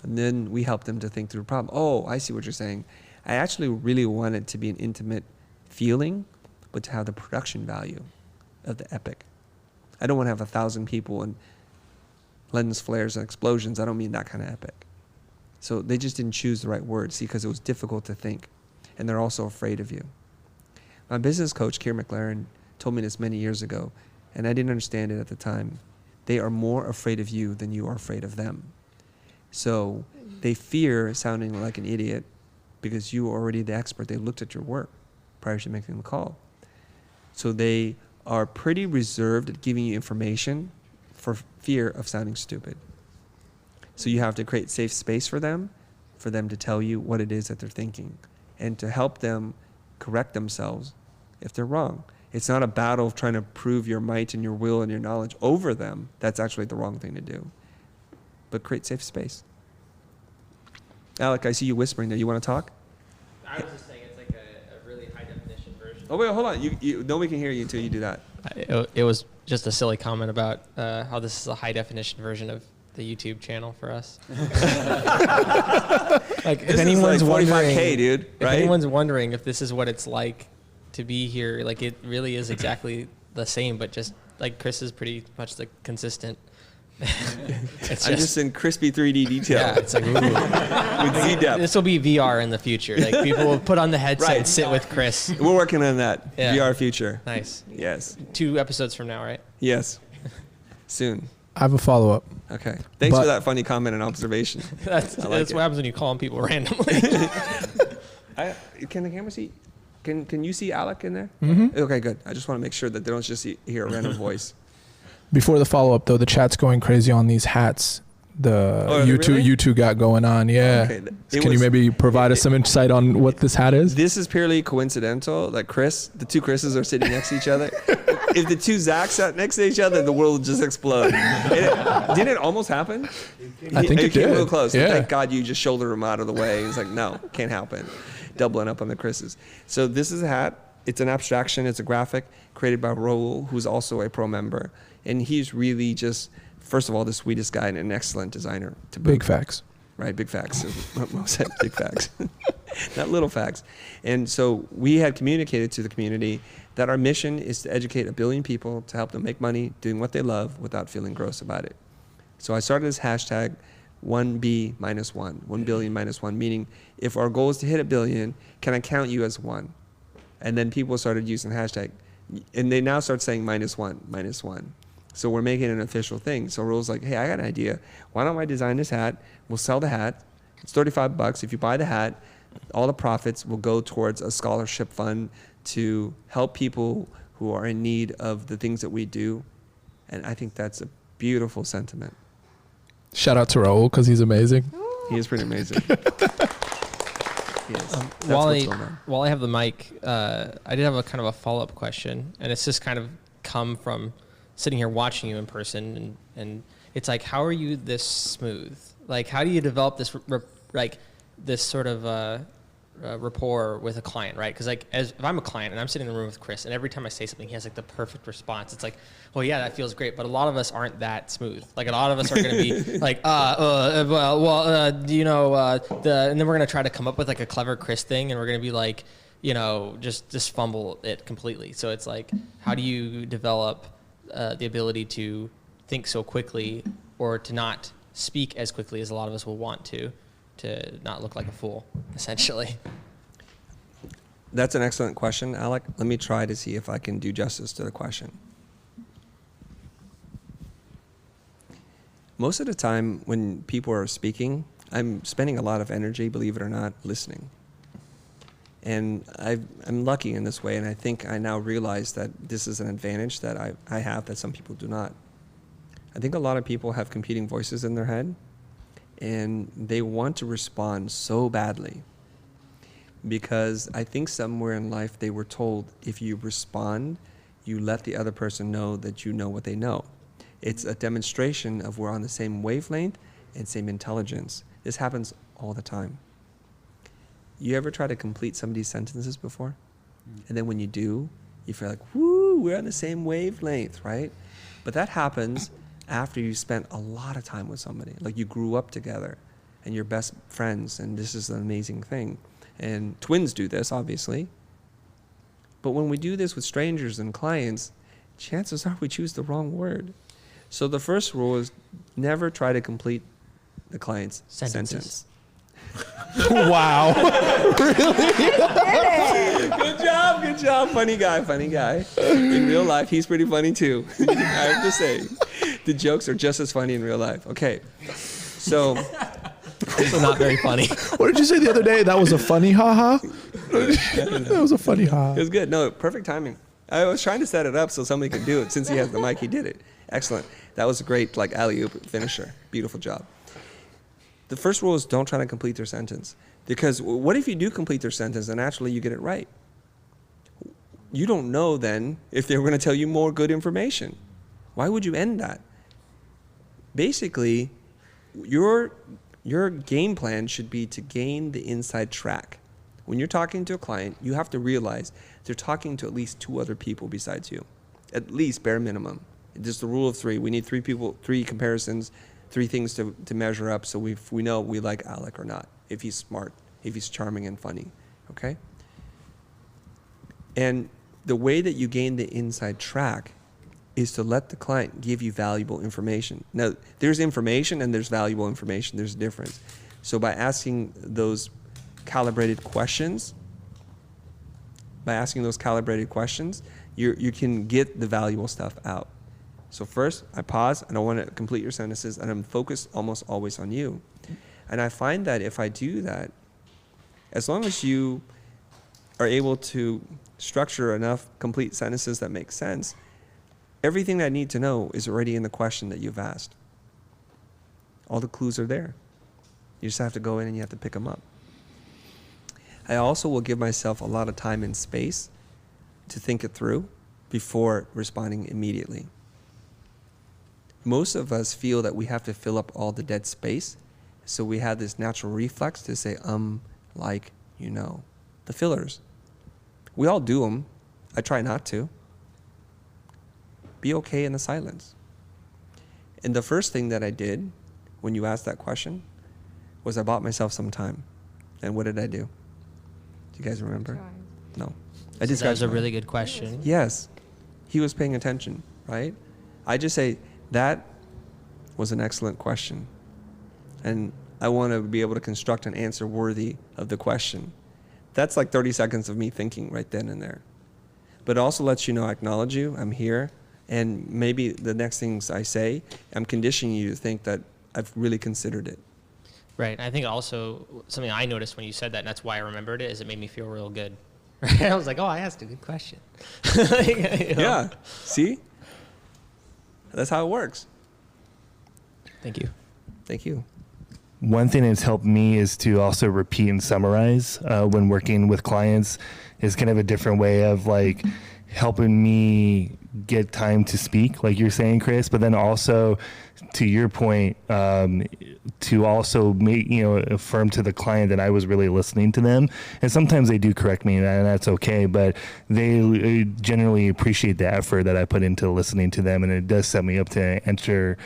And then we help them to think through the problem. Oh, I see what you're saying. I actually really want it to be an intimate feeling, but to have the production value of the epic. I don't want to have 1,000 people and lens flares and explosions. I don't mean that kind of epic. So they just didn't choose the right word, see, because it was difficult to think. And they're also afraid of you. My business coach, Keir McLaren, told me this many years ago, and I didn't understand it at the time. They are more afraid of you than you are afraid of them. So they fear sounding like an idiot because you are already the expert. They looked at your work prior to making the call. So they are pretty reserved at giving you information for fear of sounding stupid. So you have to create safe space for them to tell you what it is that they're thinking and to help them correct themselves if they're wrong. It's not a battle of trying to prove your might and your will and your knowledge over them. That's actually the wrong thing to do. But create safe space. Alec, I see you whispering there. You want to talk? I was just saying it's like a really high definition version. Oh, wait, hold on. Nobody can hear you until you do that. It was just a silly comment about how this is a high definition version of the YouTube channel for us. Like, if anyone's wondering, 45K, dude, if right? anyone's wondering if this is what it's like to be here, like, it really is exactly the same, but just like Chris is pretty much the consistent. I'm just in crispy 3D detail. Yeah, it's like, ooh. With Z-depth. This will be VR in the future. Like, people will put on the headset Right. and sit with Chris. We're working on that. Yeah. VR future. Nice. Yes. 2 episodes from now, right? Yes. Soon. I have a follow-up. Okay. Thanks But- for that funny comment and observation. That's I like what it. happens when you call on people randomly. Can the camera see? Can you see Alec in there? Mm-hmm. Okay, good. I just want to make sure that they don't just hear a random voice. Before the follow-up, though, the chat's going crazy on these hats. Oh, You really? two got going on. Yeah. Okay. Can you maybe provide us some insight on what this hat is? This is purely coincidental. Like the two Chris's are sitting next to each other. If the two Zachs sat next to each other, the world would just explode. Didn't it almost happen? I think it came did. real close. Yeah. Thank God you just shouldered him out of the way. He's like, no, can't happen. Doubling up on the Chris's. So this is a hat. It's an abstraction. It's a graphic created by Raul, who's also a pro member. And he's really just, first of all, the sweetest guy and an excellent designer. To boot. Big facts. Right, big facts. Mo said big facts, not little facts. And so we had communicated to the community that our mission is to educate 1 billion people to help them make money doing what they love without feeling gross about it. So I started this hashtag 1B-1, 1 billion minus 1, meaning if our goal is to hit 1 billion, can I count you as 1? And then people started using the hashtag, and they now start saying -1. So we're making it an official thing. So Raul's like, hey, I got an idea. Why don't I design this hat? We'll sell the hat. It's $35. If you buy the hat, all the profits will go towards a scholarship fund to help people who are in need of the things that we do. And I think that's a beautiful sentiment. Shout out to Raul because he's amazing. He is pretty amazing. Yes. While I have the mic, I did have a kind of a follow-up question, and it's just kind of come from sitting here watching you in person, and it's like, how are you this smooth? Like, how do you develop this this sort of rapport with a client, right? Because like, if I'm a client and I'm sitting in the room with Chris, and every time I say something, he has like the perfect response. It's like, well, yeah, that feels great, but a lot of us aren't that smooth. Like, a lot of us are going to be like, and then we're going to try to come up with like a clever Chris thing, and we're going to be like, just fumble it completely. So it's like, how do you develop the ability to think so quickly, or to not speak as quickly as a lot of us will want to not look like a fool, essentially? That's an excellent question, Alec. Let me try to see if I can do justice to the question. Most of the time when people are speaking, I'm spending a lot of energy, believe it or not, listening. And I'm lucky in this way, and I think I now realize that this is an advantage that I have that some people do not. I think a lot of people have competing voices in their head, and they want to respond so badly because I think somewhere in life they were told if you respond, you let the other person know that you know what they know. It's a demonstration of we're on the same wavelength and same intelligence. This happens all the time. You ever try to complete somebody's sentences before? And then when you do, you feel like, woo, we're on the same wavelength, right? But that happens after you spent a lot of time with somebody. Like, you grew up together and you're best friends, and this is an amazing thing. And twins do this, obviously. But when we do this with strangers and clients, chances are we choose the wrong word. So the first rule is never try to complete the client's sentence. Wow. Good job. Funny guy. In real life, he's pretty funny too. I have to say, the jokes are just as funny in real life. Okay, so Also not very funny. What did you say the other day? That was a funny haha? That was a funny haha. it was good. No, perfect timing. I was trying to set it up so somebody could do it. Since he has the mic, he did it. Excellent. That was a great alley-oop finisher. Beautiful job. The first rule is don't try to complete their sentence. Because what if you do complete their sentence and actually you get it right? You don't know then if they're going to tell you more good information. Why would you end that? Basically, your game plan should be to gain the inside track. When you're talking to a client, you have to realize they're talking to at least 2 other people besides you. At least bare minimum. Just the rule of three. We need three comparisons, three things to measure up so we know we like Alec or not, if he's smart, if he's charming and funny, okay? And the way that you gain the inside track is to let the client give you valuable information. Now, there's information and there's valuable information. There's a difference. So by asking those calibrated questions, you can get the valuable stuff out. So first, I pause. I don't want to complete your sentences, and I'm focused almost always on you. And I find that if I do that, as long as you are able to structure enough complete sentences that make sense, everything I need to know is already in the question that you've asked. All the clues are there. You just have to go in and you have to pick them up. I also will give myself a lot of time and space to think it through before responding immediately. Most of us feel that we have to fill up all the dead space, so we have this natural reflex to say, like, you know, the fillers. We all do them. I try not to. Be okay in the silence. And the first thing that I did when you asked that question was I bought myself some time. And what did I do? Do you guys remember? No. That was a really good question. Yes. He was paying attention, right? I just say, that was an excellent question. And I want to be able to construct an answer worthy of the question. That's like 30 seconds of me thinking right then and there. But it also lets you know I acknowledge you, I'm here, and maybe the next things I say, I'm conditioning you to think that I've really considered it. Right. I think also something I noticed when you said that, and that's why I remembered it, is it made me feel real good. I was like, oh, I asked a good question. You know? Yeah. See? That's how it works. Thank you. Thank you. One thing that's helped me is to also repeat and summarize when working with clients. Is kind of a different way of like helping me get time to speak, like you're saying, Chris, but then also to your point, to also make, affirm to the client that I was really listening to them. And sometimes they do correct me, and that's okay, but they generally appreciate the effort that I put into listening to them, and it does set me up to answer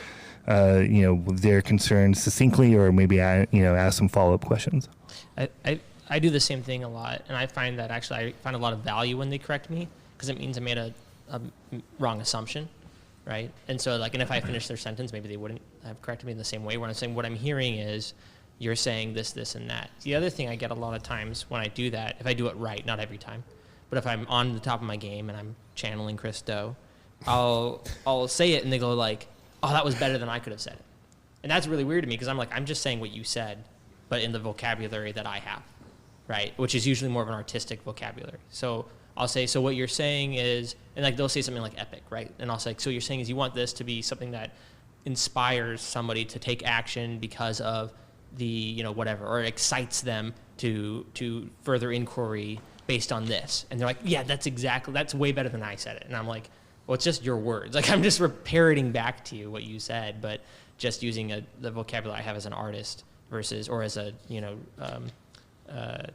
their concerns succinctly, or maybe ask some follow-up questions. I do the same thing a lot, and I find that actually I find a lot of value when they correct me, because it means I made a wrong assumption, right? And so and if I finish their sentence, maybe they wouldn't have corrected me in the same way, where I'm saying what I'm hearing is you're saying this, this, and that. The other thing I get a lot of times when I do that, if I do it right, not every time, but if I'm on the top of my game and I'm channeling Chris Do, I'll say it and they go like, oh, that was better than I could have said it. And that's really weird to me, because I'm like, I'm just saying what you said, but in the vocabulary that I have, right? Which is usually more of an artistic vocabulary. So I'll say, so what you're saying is, and like they'll say something like epic, right? And I'll say, so you're saying is you want this to be something that inspires somebody to take action because of the, whatever, or it excites them to further inquiry based on this. And they're like, yeah, that's way better than I said it. And I'm like, well, it's just your words. Like, I'm just parroting back to you what you said, but just using the vocabulary I have as an artist versus, or as a, a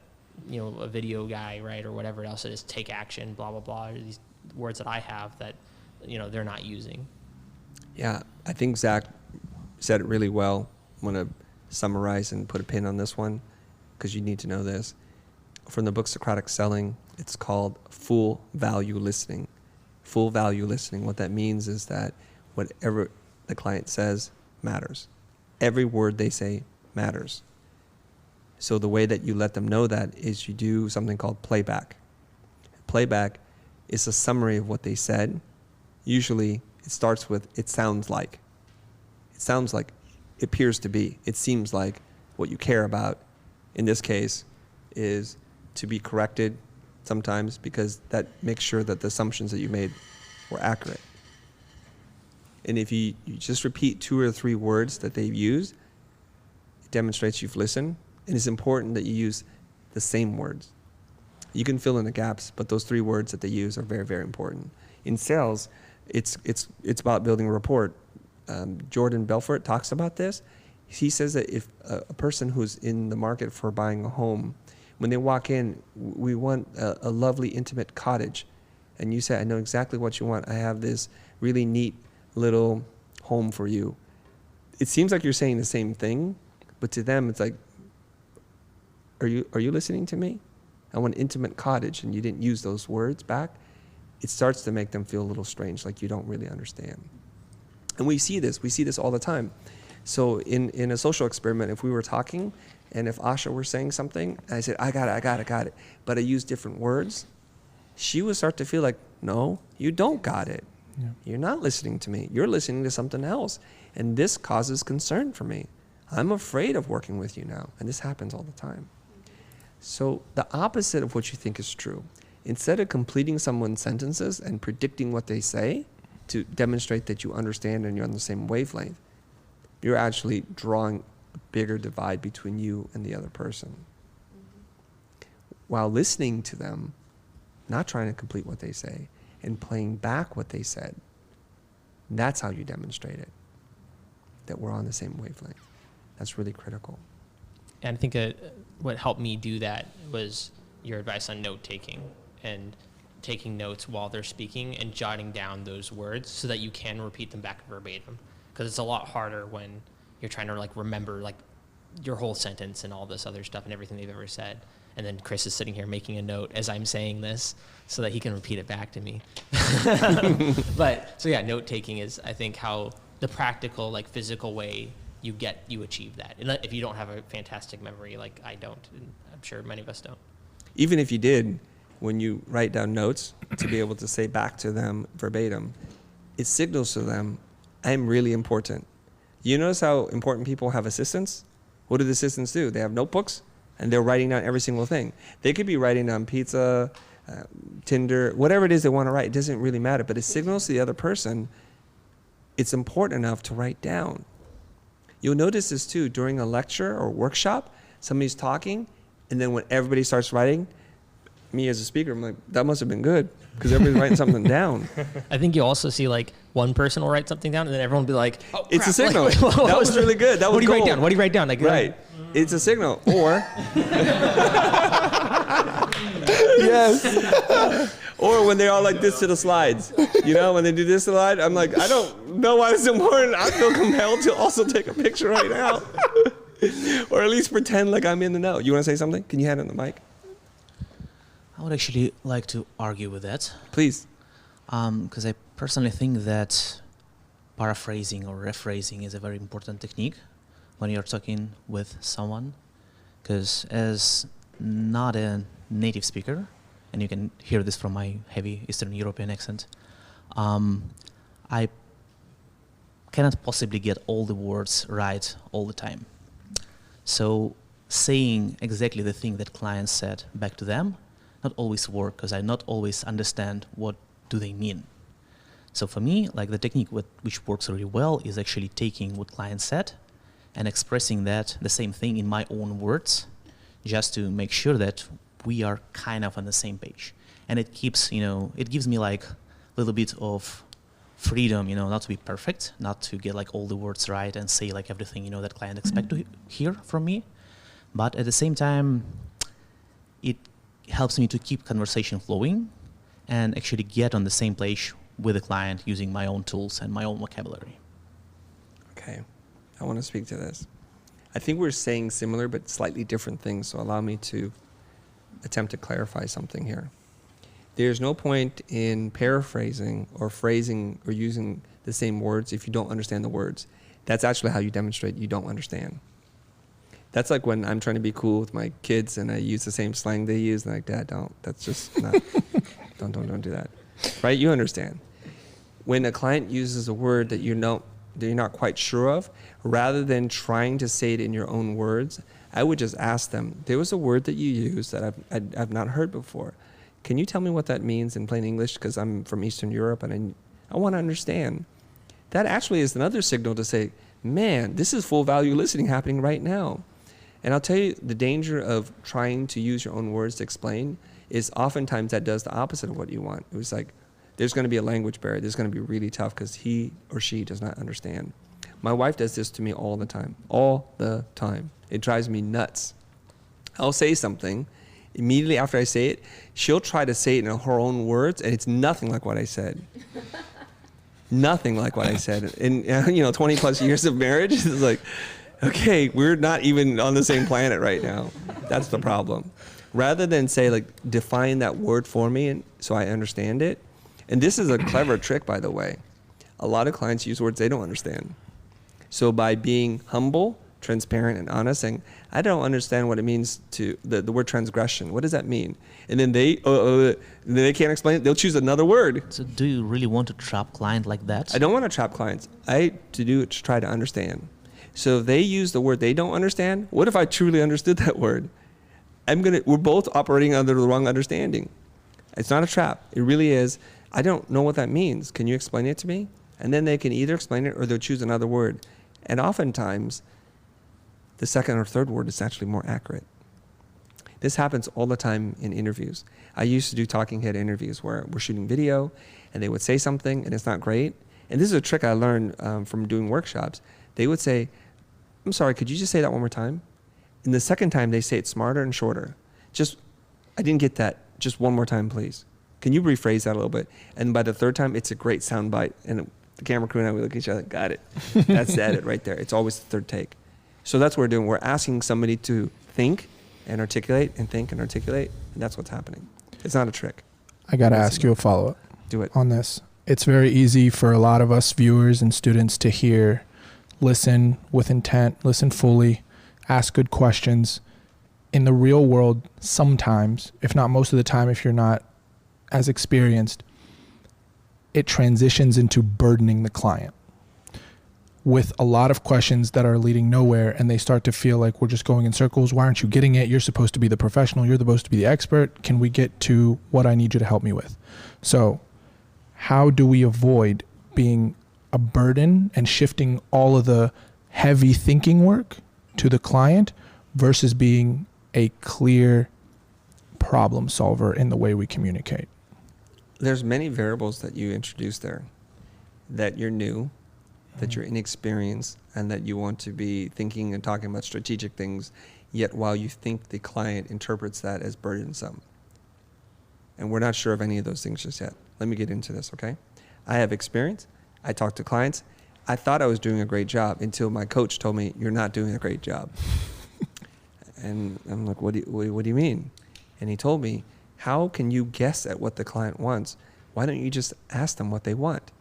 video guy, right, or whatever else it is, take action, blah, blah, blah, these words that I have that, they're not using. Yeah, I think Zach said it really well. I'm going to summarize and put a pin on this one, because you need to know this. From the book Socratic Selling, it's called full value listening. Full value listening, what that means is that whatever the client says matters. Every word they say matters. So the way that you let them know that is you do something called playback. Playback is a summary of what they said. Usually it starts with, it sounds like. It sounds like, it appears to be. It seems like what you care about, in this case, is to be corrected sometimes, because that makes sure that the assumptions that you made were accurate. And if you just repeat 2 or 3 words that they've used, it demonstrates you've listened. And it's important that you use the same words. You can fill in the gaps, but those 3 words that they use are very, very important. In sales, it's about building a rapport. Jordan Belfort talks about this. He says that if a person who's in the market for buying a home, when they walk in, we want a lovely, intimate cottage. And you say, I know exactly what you want. I have this really neat little home for you. It seems like you're saying the same thing, but to them it's like, are you listening to me? I want an intimate cottage, and you didn't use those words back. It starts to make them feel a little strange, like you don't really understand. And we see this all the time. So in a social experiment, if we were talking, and if Asha were saying something, and I said, I got it, but I used different words, she would start to feel like, no, you don't got it. Yeah. You're not listening to me. You're listening to something else. And this causes concern for me. I'm afraid of working with you now. And this happens all the time. So the opposite of what you think is true, instead of completing someone's sentences and predicting what they say to demonstrate that you understand and you're on the same wavelength, you're actually drawing a bigger divide between you and the other person. While listening to them, not trying to complete what they say, and playing back what they said, that's how you demonstrate it, that we're on the same wavelength. That's really critical. And I think what helped me do that was your advice on note-taking and taking notes while they're speaking and jotting down those words so that you can repeat them back verbatim. Because it's a lot harder when you're trying to like remember like your whole sentence and all this other stuff and everything they've ever said. And then Chris is sitting here making a note as I'm saying this so that he can repeat it back to me. But so yeah, note-taking is, I think, how the practical, like physical way you achieve that. And if you don't have a fantastic memory, like I don't, and I'm sure many of us don't. Even if you did, when you write down notes to be able to say back to them verbatim, it signals to them, I'm really important. You notice how important people have assistants? What do the assistants do? They have notebooks and they're writing down every single thing. They could be writing down pizza, Tinder, whatever it is they want to write. It doesn't really matter, but it signals to the other person it's important enough to write down. You'll notice this too during a lecture or workshop. Somebody's talking, and then when everybody starts writing, me as a speaker, I'm like, that must have been good because everybody's writing something down. I think you also see like one person will write something down, and then everyone will be like, "Oh, crap. It's a signal." Like, that was really good. That was What do you write down? What do you write down? Like, right. It's a signal. Or yes. Or when they're all like this to the slides, you know, when they do this slide, I'm like, I don't know why it's important. I feel compelled to also take a picture right now. Or at least pretend like I'm in the know. You want to say something? Can you hand it the mic? I would actually like to argue with that. Please. Because I personally think that paraphrasing or rephrasing is a very important technique when you're talking with someone. Because as not a native speaker, and you can hear this from my heavy Eastern European accent, I cannot possibly get all the words right all the time. So saying exactly the thing that clients said back to them not always work, because I not always understand what do they mean. So for me, like the technique which works really well is actually taking what client said and expressing that the same thing in my own words, just to make sure that we are kind of on the same page. And it keeps, it gives me like a little bit of freedom, not to be perfect, not to get like all the words right and say like everything, that client expect to hear from me. But at the same time, it helps me to keep conversation flowing and actually get on the same page with the client using my own tools and my own vocabulary. Okay, I want to speak to this. I think we're saying similar but slightly different things, so allow me to attempt to clarify something here. There's no point in paraphrasing or phrasing or using the same words if you don't understand the words. That's actually how you demonstrate you don't understand. That's like when I'm trying to be cool with my kids and I use the same slang they use, and like, Dad, don't. That's just not, don't do that. Right? You understand. When a client uses a word that you're not quite sure of, rather than trying to say it in your own words, I would just ask them, there was a word that you used that I've not heard before. Can you tell me what that means in plain English? Because I'm from Eastern Europe and I want to understand. That actually is another signal to say, man, this is full value listening happening right now. And I'll tell you, the danger of trying to use your own words to explain is oftentimes that does the opposite of what you want. It was like, there's going to be a language barrier. There's going to be really tough because he or she does not understand. My wife does this to me all the time. All the time. It drives me nuts. I'll say something. Immediately after I say it, she'll try to say it in her own words, and it's nothing like what I said. nothing like what I said. In 20 plus years of marriage, it's like, okay, we're not even on the same planet right now. That's the problem. Rather than say, like, define that word for me and so I understand it. And this is a clever trick, by the way. A lot of clients use words they don't understand. So by being humble, transparent, and honest, saying, I don't understand what it means to the word transgression. What does that mean? And then they can't explain it. They'll choose another word. So do you really want to trap client like that? I don't want to trap clients. I to try to understand. So if they use the word they don't understand, what if I truly understood that word? We're both operating under the wrong understanding. It's not a trap. It really is. I don't know what that means. Can you explain it to me? And then they can either explain it or they'll choose another word. And oftentimes, the second or third word is actually more accurate. This happens all the time in interviews. I used to do talking head interviews where we're shooting video and they would say something and it's not great. And this is a trick I learned from doing workshops. They would say, I'm sorry, could you just say that one more time? And the second time they say it smarter and shorter. I didn't get that. Just one more time, please. Can you rephrase that a little bit? And by the third time, it's a great sound bite. And the camera crew and I, we look at each other, got it. That's the edit right there. It's always the third take. So that's what we're doing. We're asking somebody to think and articulate and think and articulate. And that's what's happening. It's not a trick. I got to ask you a follow-up. Do it. On this. It's very easy for a lot of us viewers and students to hear, listen with intent, listen fully, ask good questions. In the real world, sometimes, if not most of the time, if you're not as experienced, it transitions into burdening the client with a lot of questions that are leading nowhere, and they start to feel like we're just going in circles. Why aren't you getting it? You're supposed to be the professional. You're supposed to be the expert. Can we get to what I need you to help me with? So how do we avoid being a burden and shifting all of the heavy thinking work to the client versus being a clear problem solver in the way we communicate? There's many variables that you introduced there, that you're new, that you're inexperienced, and that you want to be thinking and talking about strategic things, yet while you think the client interprets that as burdensome. And we're not sure of any of those things just yet. Let me get into this, okay? I have experience. I talk to clients. I thought I was doing a great job until my coach told me, you're not doing a great job. And I'm like, what do you mean? And he told me, how can you guess at what the client wants? Why don't you just ask them what they want?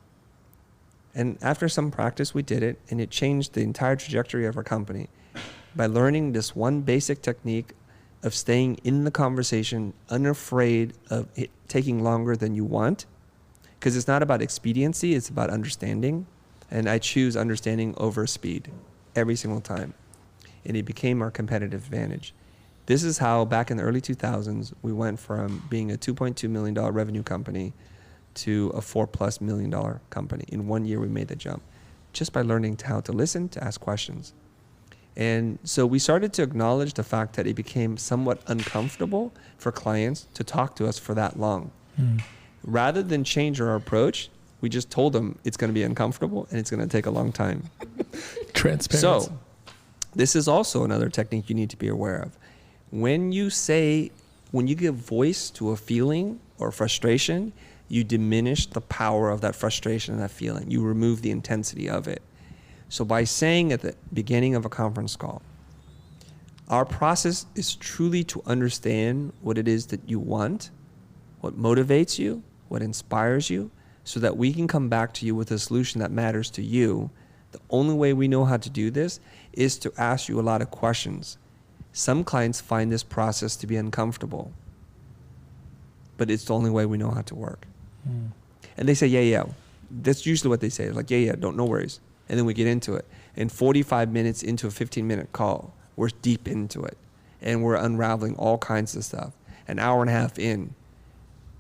And after some practice, we did it, and it changed the entire trajectory of our company by learning this one basic technique of staying in the conversation, unafraid of it taking longer than you want. Because it's not about expediency, it's about understanding. And I choose understanding over speed every single time. And it became our competitive advantage. This is how, back in the early 2000s, we went from being a $2.2 million revenue company to a $4+ million company. In 1 year, we made the jump just by learning how to listen, to ask questions. And so we started to acknowledge the fact that it became somewhat uncomfortable for clients to talk to us for that long. Rather than change our approach, we just told them it's going to be uncomfortable and it's going to take a long time. Transparency. So this is also another technique you need to be aware of. When you give voice to a feeling or frustration, you diminish the power of that frustration and that feeling. You remove the intensity of it. So by saying at the beginning of a conference call, our process is truly to understand what it is that you want, what motivates you, what inspires you, so that we can come back to you with a solution that matters to you. The only way we know how to do this is to ask you a lot of questions. Some clients find this process to be uncomfortable, but it's the only way we know how to work. And they say, yeah. That's usually what they say. Like, yeah, no worries. And then we get into it. And 45 minutes into a 15-minute call, we're deep into it. And we're unraveling all kinds of stuff. An hour and a half in,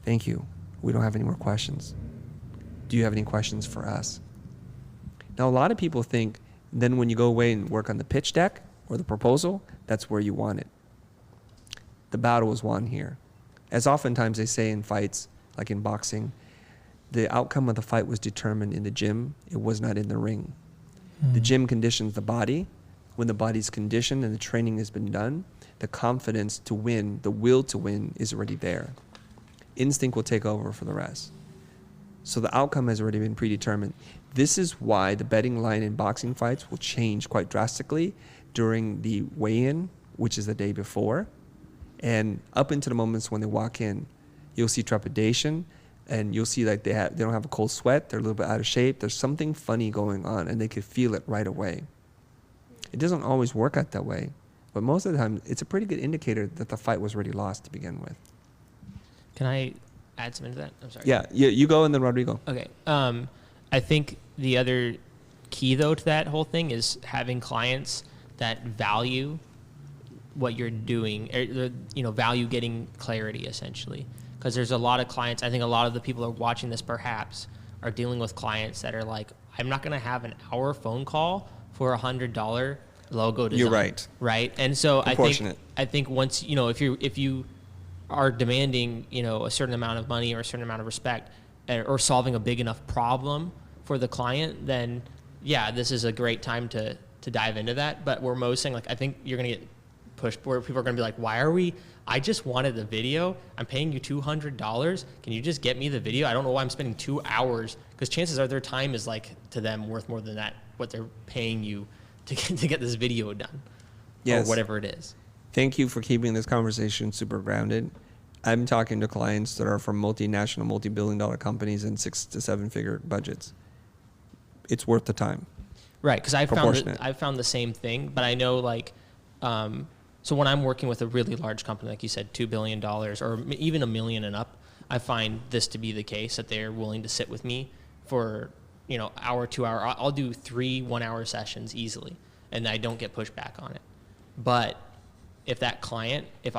thank you. We don't have any more questions. Do you have any questions for us? Now, a lot of people think then when you go away and work on the pitch deck or the proposal, that's where you want it. The battle is won here. As oftentimes they say in fights, like in boxing, the outcome of the fight was determined in the gym. It was not in the ring. The gym conditions the body. When the body's conditioned and the training has been done, the confidence to win, the will to win is already there. Instinct will take over for the rest. So the outcome has already been predetermined. This is why the betting line in boxing fights will change quite drastically during the weigh-in, which is the day before. And up into the moments when they walk in, you'll see trepidation, and you'll see like they don't have a cold sweat, they're a little bit out of shape, there's something funny going on, and they could feel it right away. It doesn't always work out that way, but most of the time, it's a pretty good indicator that the fight was already lost to begin with. Can I add something to that? I'm sorry. Yeah, you go and then Rodrigo. Okay. I think the other key, though, to that whole thing is having clients that value what you're doing, or, value getting clarity, essentially. Because there's a lot of clients, I think a lot of the people who are watching this perhaps are dealing with clients that are like, I'm not going to have an hour phone call for $100 logo design. You're right. Right? And so I think once, if you are demanding, a certain amount of money or a certain amount of respect or solving a big enough problem for the client, then yeah, this is a great time to dive into that. But we're most saying, like, I think you're going to get pushed where people are going to be like, why are we, I just wanted the video. I'm paying you $200. Can you just get me the video? I don't know why I'm spending 2 hours, because chances are their time is like to them worth more than that, what they're paying you to get this video done. Yes. Or whatever it is. Thank you for keeping this conversation super grounded. I'm talking to clients that are from multinational, multi-billion-dollar companies and 6 to 7 figure budgets. It's worth the time. Right, because I found the same thing, but I know so when I'm working with a really large company, like you said, $2 billion or even $1 million and up, I find this to be the case, that they're willing to sit with me for hour, 2 hour. I'll do 3 1-hour sessions easily, and I don't get pushback on it. But if that client, if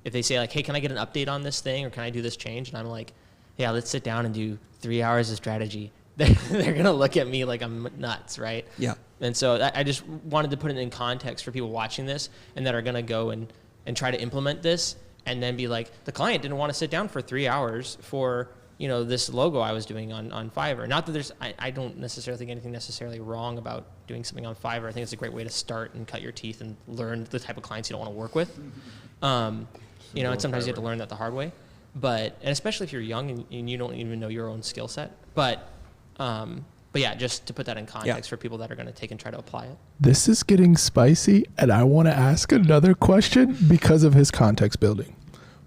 they say like, hey, can I get an update on this thing, or can I do this change? And I'm like, yeah, let's sit down and do 3 hours of strategy. They're going to look at me like I'm nuts, right? Yeah. And so I just wanted to put it in context for people watching this and that are going to go and try to implement this, and then be like, the client didn't want to sit down for 3 hours for, this logo I was doing on Fiverr. Not that I don't necessarily think anything necessarily wrong about doing something on Fiverr. I think it's a great way to start and cut your teeth and learn the type of clients you don't want to work with. And sometimes you have to learn that the hard way. And especially if you're young and you don't even know your own skill set. But yeah, just to put that in context for people that are going to take and try to apply it. This is getting spicy, and I want to ask another question because of his context building,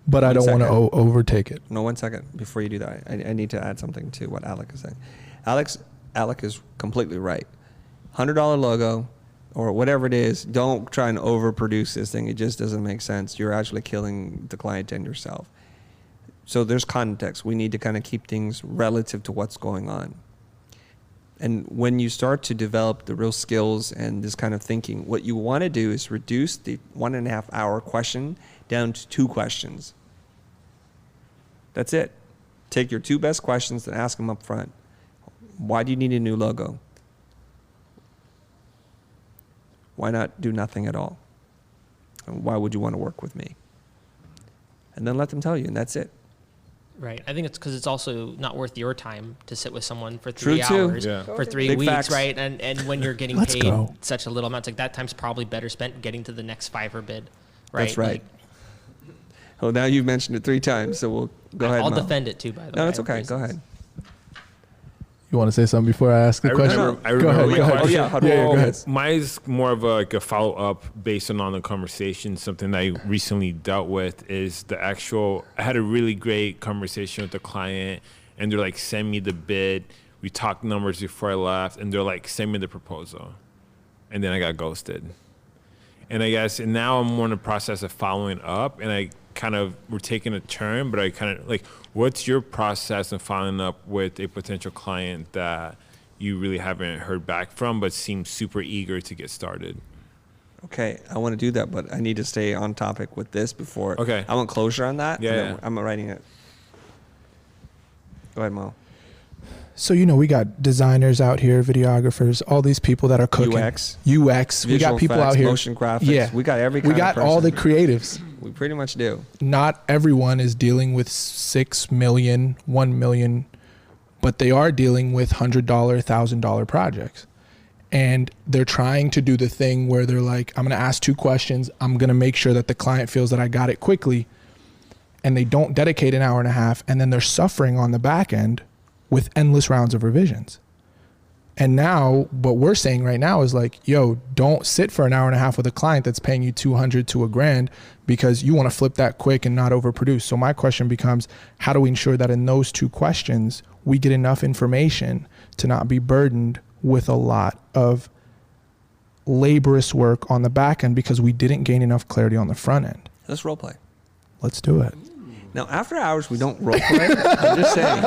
but I don't want to overtake it. No, 1 second before you do that. I need to add something to what Alec is saying. Alec is completely right. $100 logo or whatever it is, don't try and overproduce this thing. It just doesn't make sense. You're actually killing the client and yourself. So there's context. We need to kind of keep things relative to what's going on. And when you start to develop the real skills and this kind of thinking, what you want to do is reduce the 1.5 hour question down to 2 questions. That's it. Take your 2 best questions and ask them up front. Why do you need a new logo? Why not do nothing at all? And why would you want to work with me? And then let them tell you, and that's it. Right. I think it's because it's also not worth your time to sit with someone for 3 hours, for 3 Big weeks, facts. right? And when you're getting paid such a little amount, it's like that time's probably better spent getting to the next Fiverr bid, right? That's right. Well, now you've mentioned it 3 times, so we'll go ahead. I'll defend it too, by the way. No, it's okay. Go ahead. You want to say something before I ask the question? I remember go ahead. Oh, yeah. Go ahead. Mine's more of a follow-up based on the conversation. Something I recently dealt with is I had a really great conversation with the client, and they're like, send me the bid. We talked numbers before I left, and they're like, send me the proposal. And then I got ghosted. And I guess, and now I'm more in the process of following up, and we're taking a turn, but I kind of like, what's your process in following up with a potential client that you really haven't heard back from, but seems super eager to get started? Okay, I want to do that, but I need to stay on topic with this before. Okay. I want closure on that. Yeah. I'm writing it. Go ahead, Mo. So, we got designers out here, videographers, all these people that are cooking. UX. We got people effects, out here. Motion graphics. Yeah. We got every kind We got of person. all the creatives. We pretty much do. Not everyone is dealing with 6 million, 1 million, but they are dealing with $100, $1,000 projects. And they're trying to do the thing where they're like, I'm going to ask 2 questions. I'm going to make sure that the client feels that I got it quickly. And they don't dedicate an hour and a half. And then they're suffering on the back end with endless rounds of revisions. And now what we're saying right now is like, yo, don't sit for an hour and a half with a client that's paying you $200 to $1,000 because you want to flip that quick and not overproduce. So my question becomes, how do we ensure that in those two questions, we get enough information to not be burdened with a lot of laborious work on the back end because we didn't gain enough clarity on the front end? Let's role play. Let's do it. Now, after hours, we don't role play. I'm just saying,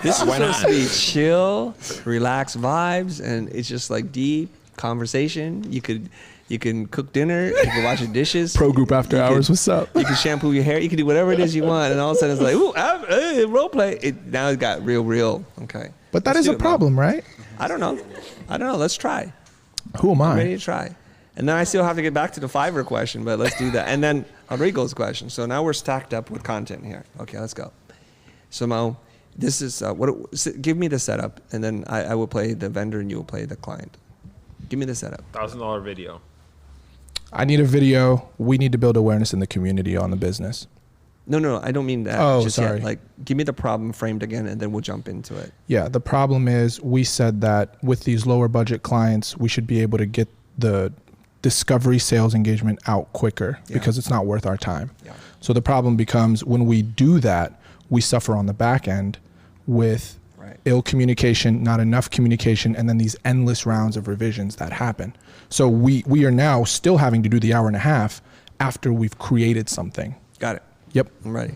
this is supposed to be chill, relaxed vibes, and it's just like deep conversation. You can cook dinner, you can wash your dishes. Pro group after hours, what's up? You can shampoo your hair, you can do whatever it is you want, and all of a sudden it's like, ooh, role play. Now it got real. Okay. But that is a problem, right? I don't know. Let's try. Who am I? I'm ready to try. And then I still have to get back to the Fiverr question, but let's do that. And then Enrico's question. So now we're stacked up with content here. Okay, let's go. So Mo, this is give me the setup, and then I will play the vendor and you will play the client. Give me the setup. $1,000 video. I need a video. We need to build awareness in the community on the business. No, I don't mean that. Oh, just sorry. Yet. Like, give me the problem framed again, and then we'll jump into it. Yeah, the problem is we said that with these lower budget clients, we should be able to get the discovery sales engagement out quicker because it's not worth our time. Yeah. So the problem becomes when we do that, we suffer on the back end with ill communication, not enough communication, and then these endless rounds of revisions that happen. So we are now still having to do the hour and a half after we've created something. Got it. Yep. I'm ready.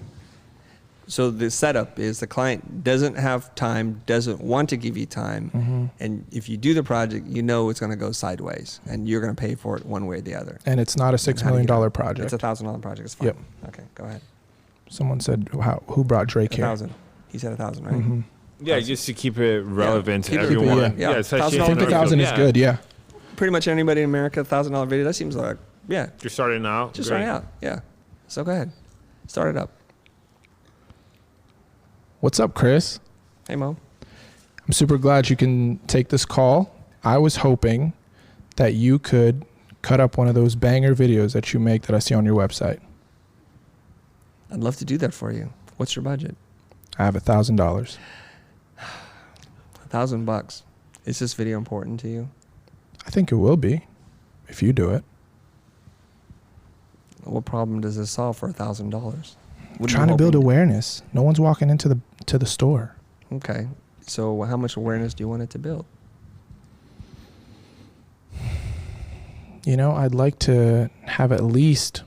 So the setup is the client doesn't have time, doesn't want to give you time. And if you do the project, you know it's going to go sideways and you're going to pay for it one way or the other. And it's not a $6 million project. It's $1,000 project. It's fine. Yep. Okay, go ahead. Someone said, who brought Drake here? 1,000. He said 1,000, right? Yeah, just to keep it relevant to Keep it- everyone. yeah. I think 1,000 is good, yeah. Pretty much anybody in America, $1,000 video, that seems like, yeah. You're starting out. Just great. starting out, yeah. So go ahead. Start it up. What's up, Chris? Hey, Mo. I'm super glad you can take this call. I was hoping that you could cut up one of those banger videos that you make that I see on your website. I'd love to do that for you. What's your budget? I have $1,000. $1,000. Is this video important to you? I think it will be if you do it. What problem does this solve for $1,000? Trying to build awareness. No one's walking into the store. Okay. So how much awareness do you want it to build? You know, I'd like to have at least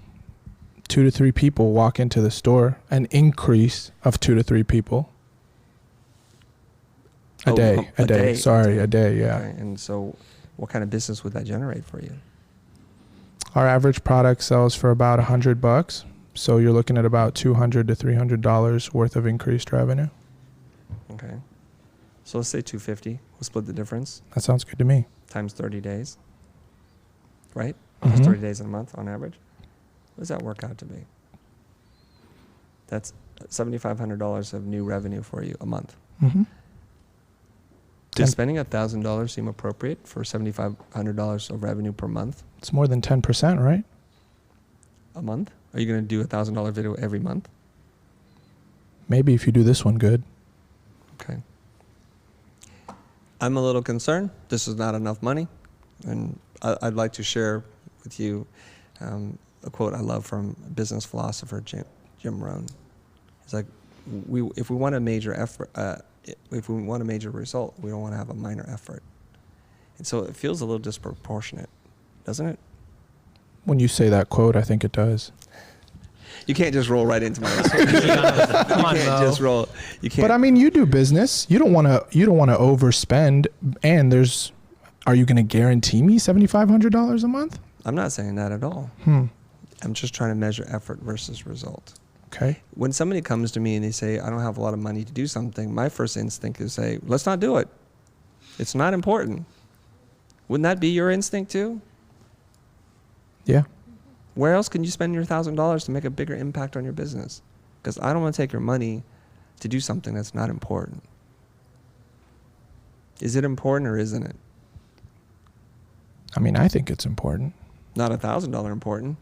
2 to 3 people walk into the store, an increase of 2 to 3 people. A day. Sorry, a day, yeah. Okay. And so what kind of business would that generate for you? Our average product sells for about $100. So you're looking at about $200 to $300 worth of increased revenue. Okay. So let's say 250. We'll split the difference. That sounds good to me. Times 30 days. Right? Mhm. That's 30 days in a month on average. What does that work out to be? That's $7,500 of new revenue for you a month. Mm-hmm. Does spending $1,000 seem appropriate for $7,500 of revenue per month? It's more than 10%, right? A month? Are you going to do a $1,000 video every month? Maybe if you do this one good. Okay. I'm a little concerned. This is not enough money. And I'd like to share with you a quote I love from business philosopher Jim Rohn. It's like, if we want a major effort, if we want a major result, we don't want to have a minor effort. And so it feels a little disproportionate, doesn't it? When you say that quote, I think it does. You can't just roll right into my response. Come on, you can't Mo. just roll. You can't. But I mean, you do business. You don't want to overspend. And are you going to guarantee me $7,500 a month? I'm not saying that at all. I'm just trying to measure effort versus result. Okay. When somebody comes to me and they say, I don't have a lot of money to do something, my first instinct is say, let's not do it. It's not important. Wouldn't that be your instinct too? Yeah. Where else can you spend your $1,000 to make a bigger impact on your business? Because I don't want to take your money to do something that's not important. Is it important or isn't it? I mean, I think it's important. Not $1,000 important.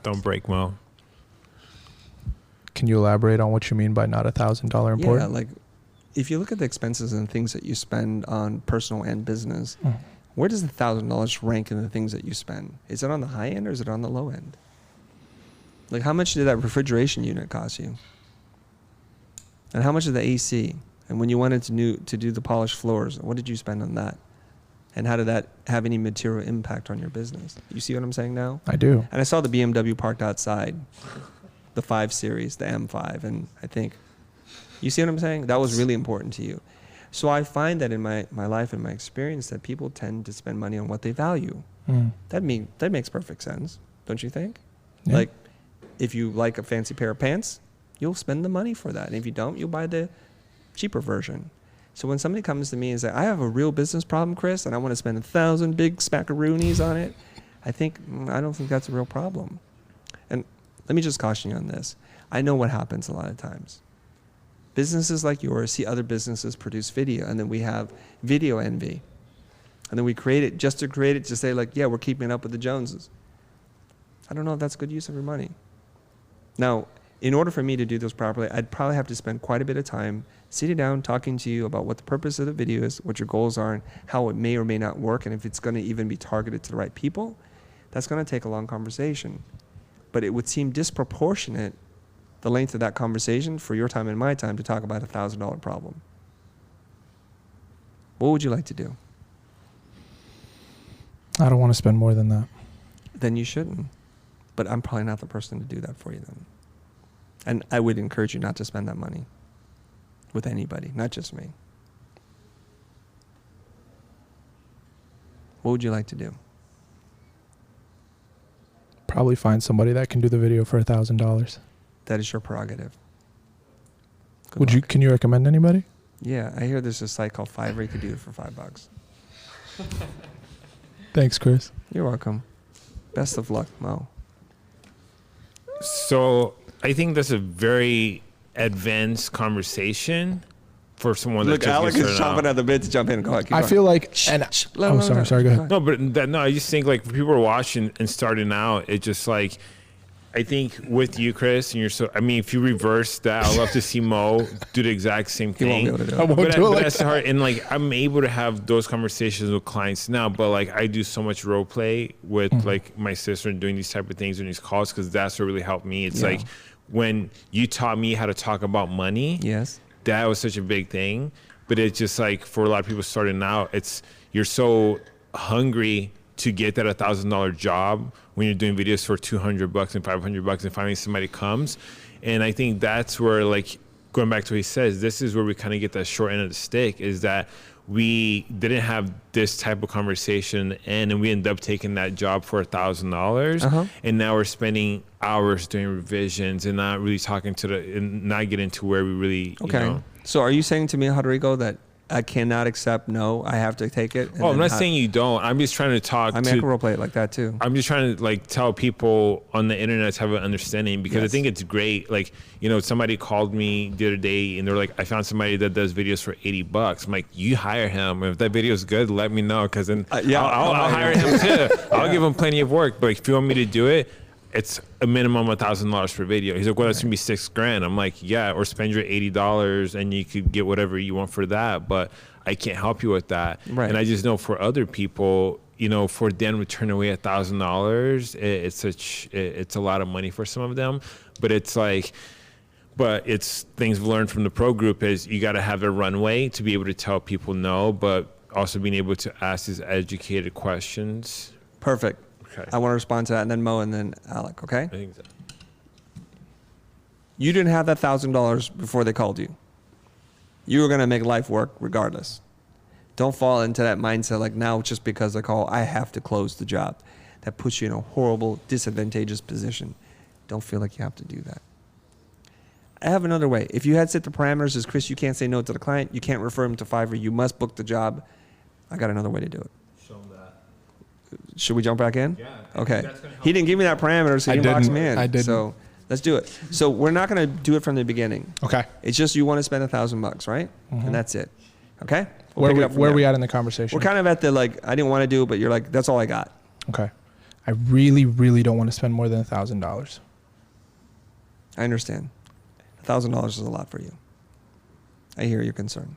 Don't break, Mo. Can you elaborate on what you mean by not $1,000 important? Yeah, like if you look at the expenses and things that you spend on personal and business, where does the $1,000 rank in the things that you spend? Is it on the high end or is it on the low end? Like how much did that refrigeration unit cost you? And how much is the AC? And when you wanted to do the polished floors, what did you spend on that? And how did that have any material impact on your business? You see what I'm saying now? I do. And I saw the BMW parked outside, the 5 Series, the M5, and I think, you see what I'm saying? That was really important to you. So I find that in my life and my experience that people tend to spend money on what they value. That makes perfect sense, don't you think? Yeah. Like, if you like a fancy pair of pants, you'll spend the money for that. And if you don't, you'll buy the cheaper version. So when somebody comes to me and says, I have a real business problem, Chris, and I want to spend 1,000 big smackaroonies on it, I don't think that's a real problem. And let me just caution you on this. I know what happens a lot of times. Businesses like yours see other businesses produce video, and then we have video envy. And then we create it just to say like, yeah, we're keeping up with the Joneses. I don't know if that's good use of your money. Now, in order for me to do this properly, I'd probably have to spend quite a bit of time sitting down, talking to you about what the purpose of the video is, what your goals are, and how it may or may not work, and if it's going to even be targeted to the right people. That's going to take a long conversation. But it would seem disproportionate, the length of that conversation, for your time and my time to talk about a $1,000 problem. What would you like to do? I don't want to spend more than that. Then you shouldn't. But I'm probably not the person to do that for you then. And I would encourage you not to spend that money with anybody, not just me. What would you like to do? Probably find somebody that can do the video for $1,000. That is your prerogative. Can you recommend anybody? Yeah, I hear there's a site called Fiverr. You could do it for $5. Thanks, Chris. You're welcome. Best of luck, Mo. So I think that's a very advanced conversation for someone that Look, Alec is chomping at the bit to jump in and go ahead. I feel like, sorry, go ahead. No, but I just think like for people who are watching and starting out, it's just like, I think with you, Chris, and if you reverse that, I'd love to see Mo do the exact same thing. He won't be able to do it. I won't do it like that's that. hard. And like, I'm able to have those conversations with clients now, but like I do so much role play with like my sister and doing these type of things in these calls, because that's what really helped me. It's like when you taught me how to talk about money. Yes. That was such a big thing. But it's just like for a lot of people starting out, you're so hungry to get that $1,000 job when you're doing videos for $200 and $500 and finally somebody comes. And I think that's where, like, going back to what he says, this is where we kind of get that short end of the stick, is that we didn't have this type of conversation and we ended up taking that job for $1,000. And now we're spending hours doing revisions and not really talking and not getting to where we really, So are you saying to me, Rodrigo, that I cannot accept no, I have to take it? I'm not saying you don't. I'm just trying to talk I can role play it like that too. I'm just trying to like tell people on the internet to have an understanding, because I think it's great. Like, somebody called me the other day and they're like, I found somebody that does videos for $80. I'm like, you hire him. If that video is good, let me know, because then I'll hire him too. I'll give him plenty of work. But if you want me to do it, it's a minimum of $1,000 per video. He's like, well, that's gonna be $6,000. I'm like, yeah, or spend your $80 and you could get whatever you want for that. But I can't help you with that. Right. And I just know for other people, for them to turn away $1,000, it's a lot of money for some of them. But it's things we've learned from the pro group is you got to have a runway to be able to tell people no, but also being able to ask these educated questions. Perfect. Okay. I want to respond to that, and then Mo, and then Alec, okay? I think so. You didn't have that $1,000 before they called you. You were going to make life work regardless. Don't fall into that mindset like now just because they call, I have to close the job. That puts you in a horrible, disadvantageous position. Don't feel like you have to do that. I have another way. If you had set the parameters as, Chris, you can't say no to the client, you can't refer him to Fiverr, you must book the job, I got another way to do it. Should we jump back in? Yeah. Okay. He didn't give me that parameter, so he boxed me in. I didn't. So let's do it. So we're not going to do it from the beginning. Okay. It's just you want to spend $1,000, right? And that's it. Okay. Where are we at in the conversation? We're kind of at the I didn't want to do it, but you're like, that's all I got. Okay. I really, really don't want to spend more than $1,000. I understand. $1,000 is a lot for you. I hear your concern.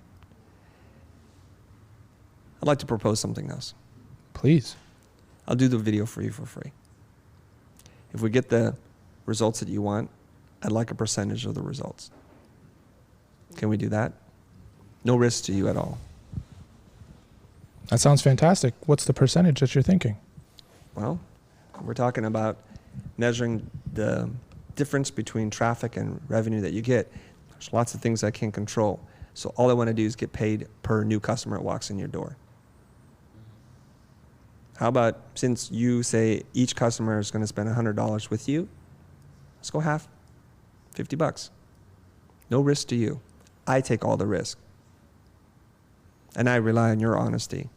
I'd like to propose something else. Please. I'll do the video for you for free. If we get the results that you want, I'd like a percentage of the results. Can we do that? No risk to you at all. That sounds fantastic. What's the percentage that you're thinking? Well, we're talking about measuring the difference between traffic and revenue that you get. There's lots of things I can't control. So all I want to do is get paid per new customer that walks in your door. How about, since you say each customer is going to spend $100 with you, let's go half, $50. No risk to you. I take all the risk. And I rely on your honesty.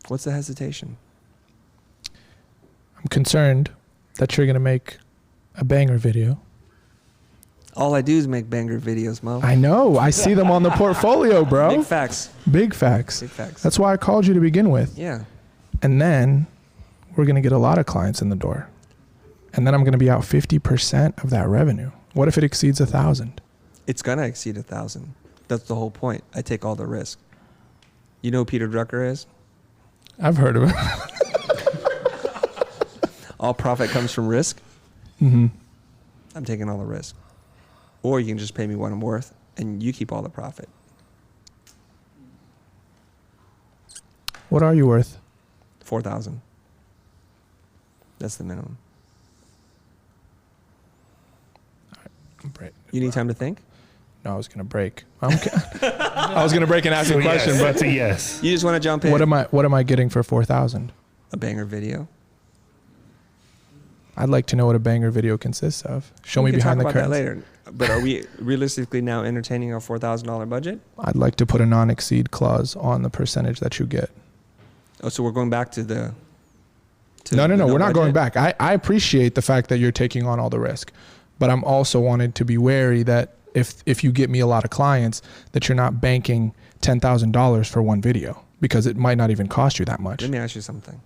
What's the hesitation? I'm concerned that you're going to make a banger video. All I do is make banger videos, Mo. I know. I see them on the portfolio, bro. Big facts. Big facts. Big facts. That's why I called you to begin with. Yeah. And then we're going to get a lot of clients in the door. And then I'm going to be out 50% of that revenue. What if it exceeds 1,000? It's going to exceed 1,000. That's the whole point. I take all the risk. You know who Peter Drucker is? I've heard of it. All profit comes from risk. Mm-hmm. I'm taking all the risk. Or you can just pay me what I'm worth and you keep all the profit. What are you worth? 4,000. That's the minimum. Break. You need time to think? No, I was going to break. I was going to break and ask you a question, but that's a yes. You just want to jump in? What am I getting for 4,000? A banger video. I'd like to know what a banger video consists of. Show me behind the curtains. We can talk about that later. But are we realistically now entertaining our $4,000 budget? I'd like to put a non-exceed clause on the percentage that you get. Oh, so we're going back to the... No, we're not going back. I appreciate the fact that you're taking on all the risk. But I'm also wanted to be wary that if you get me a lot of clients, that you're not banking $10,000 for one video, because it might not even cost you that much. Let me ask you something.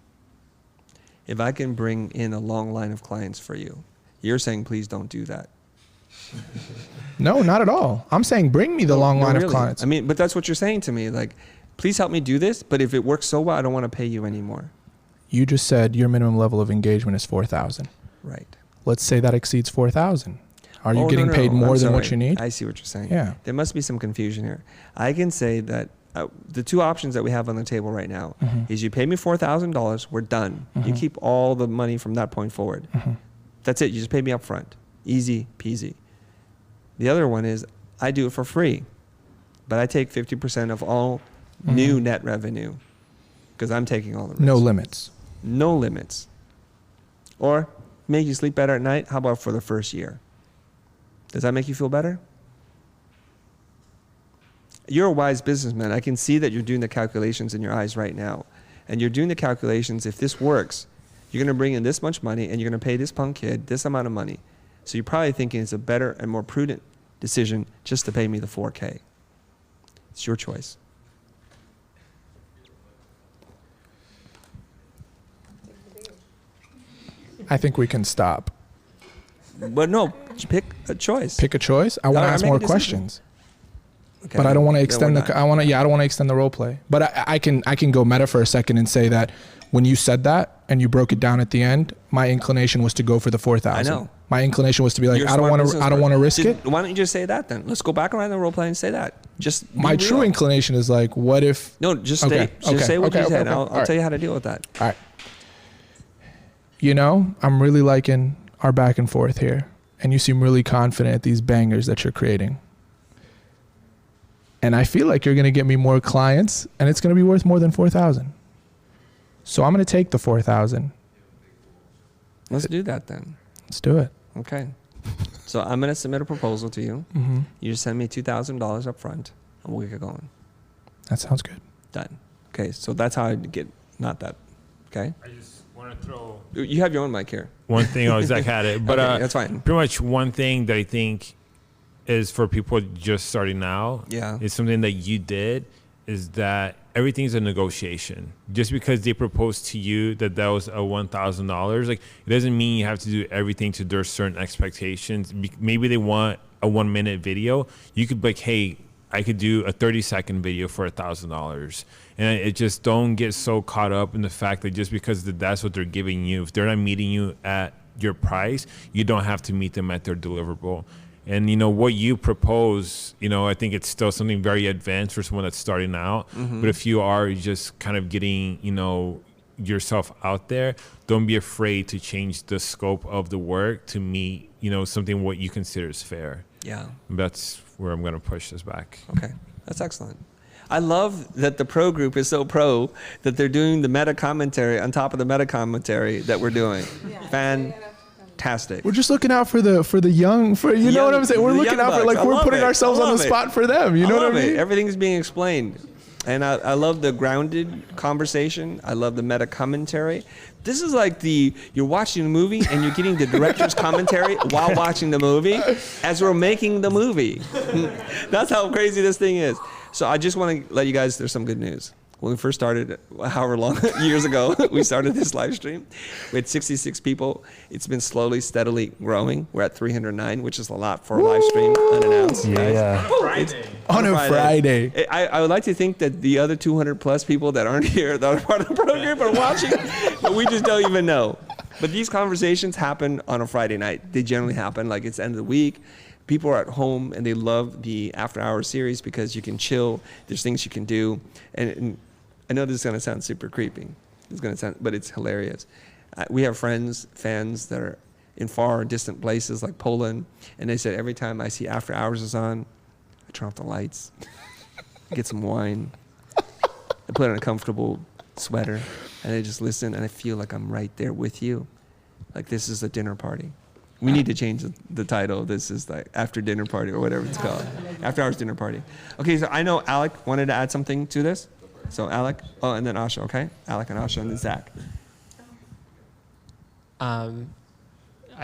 If I can bring in a long line of clients for you, you're saying please don't do that. No, not at all. I'm saying bring me the long line really. of clients. I mean, but that's what you're saying to me. Like, please help me do this, but if it works so well, I don't want to pay you anymore. You just said your minimum level of engagement is 4,000. Right. Let's say that exceeds 4,000. Are you getting paid more than what you need? I see what you're saying. Yeah. There must be some confusion here. I can say that the two options that we have on the table right now is you pay me $4,000, we're done. You keep all the money from that point forward. That's it. You just pay me up front. Easy peasy. The other one is I do it for free, but I take 50% of all new net revenue because I'm taking all the risk. No limits. No limits. Or make you sleep better at night. How about for the first year? Does that make you feel better? You're a wise businessman. I can see that you're doing the calculations in your eyes right now. And you're doing the calculations. If this works, you're going to bring in this much money and you're going to pay this punk kid this amount of money. So you're probably thinking it's a better and more prudent decision just to pay me the $4,000. It's your choice. I think we can stop. But no, pick a choice. Pick a choice. I want to ask more questions. Okay, but I don't want to extend the. I don't want to extend the role play. But I can go meta for a second and say that when you said that and you broke it down at the end, my inclination was to go for the 4,000. I know. My inclination was to be like, I don't want to risk it. Why don't you just say that then? Let's go back around the role play and say that. Just my true inclination is like, what if? No, just say what you said. I'll tell you how to deal with that. All right. You know, I'm really liking our back and forth here, and you seem really confident at these bangers that you're creating. And I feel like you're going to get me more clients, and it's going to be worth more than 4,000. So I'm going to take the 4,000. Let's do that then. Let's do it. Okay. So I'm going to submit a proposal to you. You just send me $2,000 up front, and we'll get going. That sounds good. Done. Okay, so that's how I get, not that. Okay? I just want to throw... You have your own mic here. One thing, Zach had it. But okay, that's fine. Pretty much one thing that I think is for people just starting out. Yeah. Is something that you did. is that everything's a negotiation. Just because they propose to you that was a $1,000, like it doesn't mean you have to do everything to their certain expectations. Maybe they want a 1 minute video. You could be like, hey, I could do a 30-second video for $1,000. And it just don't get so caught up in the fact that just because that's what they're giving you, if they're not meeting you at your price, you don't have to meet them at their deliverable. And, you know, what you propose, you know, I think it's still something very advanced for someone that's starting out. Mm-hmm. But if you are just kind of getting, you know, yourself out there, don't be afraid to change the scope of the work to meet, you know, something what you consider is fair. Yeah. That's where I'm going to push this back. Okay. That's excellent. I love that the pro group is so pro that they're doing the meta commentary on top of the meta commentary that we're doing. Yeah. Fantastic. We're just looking out for the young, you know what I'm saying? We're looking out for, like, we're putting ourselves on the spot for them. You know what I mean? Everything's being explained. And I love the grounded conversation. I love the meta commentary. This is like you're watching a movie and you're getting the director's commentary while watching the movie as we're making the movie. That's how crazy this thing is. So I just want to let you guys, there's some good news. When we first started, however long years ago, we started this live stream. We had 66 people. It's been slowly, steadily growing. We're at 309, which is a lot for a live stream, unannounced. Yeah. On a Friday. I would like to think that the other 200 plus people that aren't here, that are part of the program, are watching, but we just don't even know. But these conversations happen on a Friday night. They generally happen like it's the end of the week. People are at home and they love the after hours series because you can chill. There's things you can do. And I know this is going to sound super creepy. But it's hilarious. We have fans that are in far distant places like Poland. And they said every time I see after hours is on, I turn off the lights, get some wine, I put on a comfortable sweater, and I just listen and I feel like I'm right there with you. Like this is a dinner party. We need to change the title. This is like after dinner party or whatever it's called. After hours dinner party. Okay, so I know Alec wanted to add something to this. So Alec, and then Asha, okay? Alec and Asha and then Zach. I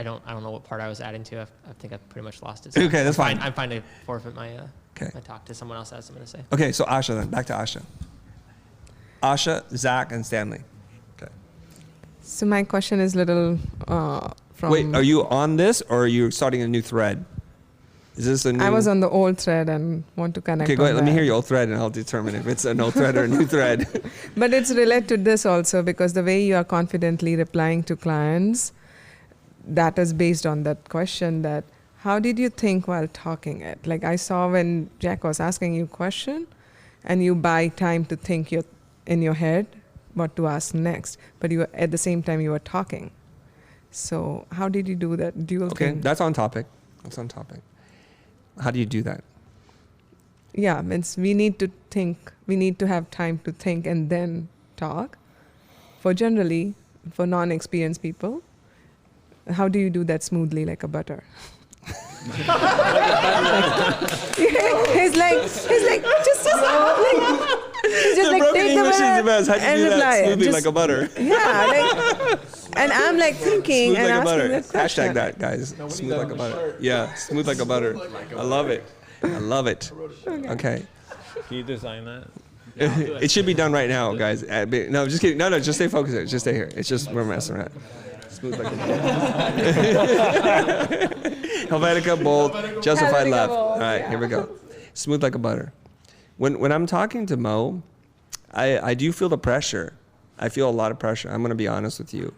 don't know what part I was adding to. I think I pretty much lost it. So okay, that's fine. I'm fine to forfeit my talk to someone else that has something to say. Okay, so Asha then, back to Asha. Asha, Zach, and Stanley. Okay. So my question is little Wait, are you on this or are you starting a new thread? Is this a new... I was on the old thread and want to connect. Okay, go ahead. Let me hear your old thread and I'll determine if it's an old thread or a new thread. But it's related to this also because the way you are confidently replying to clients, that is based on that question that how did you think while talking it? Like I saw when Jack was asking you a question and you buy time to think in your head what to ask next, but you at the same time you were talking. So how did you do that dual thing? Okay, that's on topic. How do you do that? Yeah, means we need to think. We need to have time to think and then talk. For non-experienced people, how do you do that smoothly like a butter? He's like, just like take the butter and reply. Smoothly like a butter. Yeah, and I'm like thinking smooth and like asking a butter. that question. Hashtag that, guys. Smooth like a butter. Yeah, smooth like a butter. I love it. Okay. Can you design that? It should be done right now, guys. No, just kidding. No, just stay focused here. Just stay here. It's just we're messing around. Smooth like a butter. Helvetica, bold, justified left. All right, here we go. Smooth like a butter. When I'm talking to Mo, I do feel the pressure. I feel a lot of pressure. I'm going to be honest with you.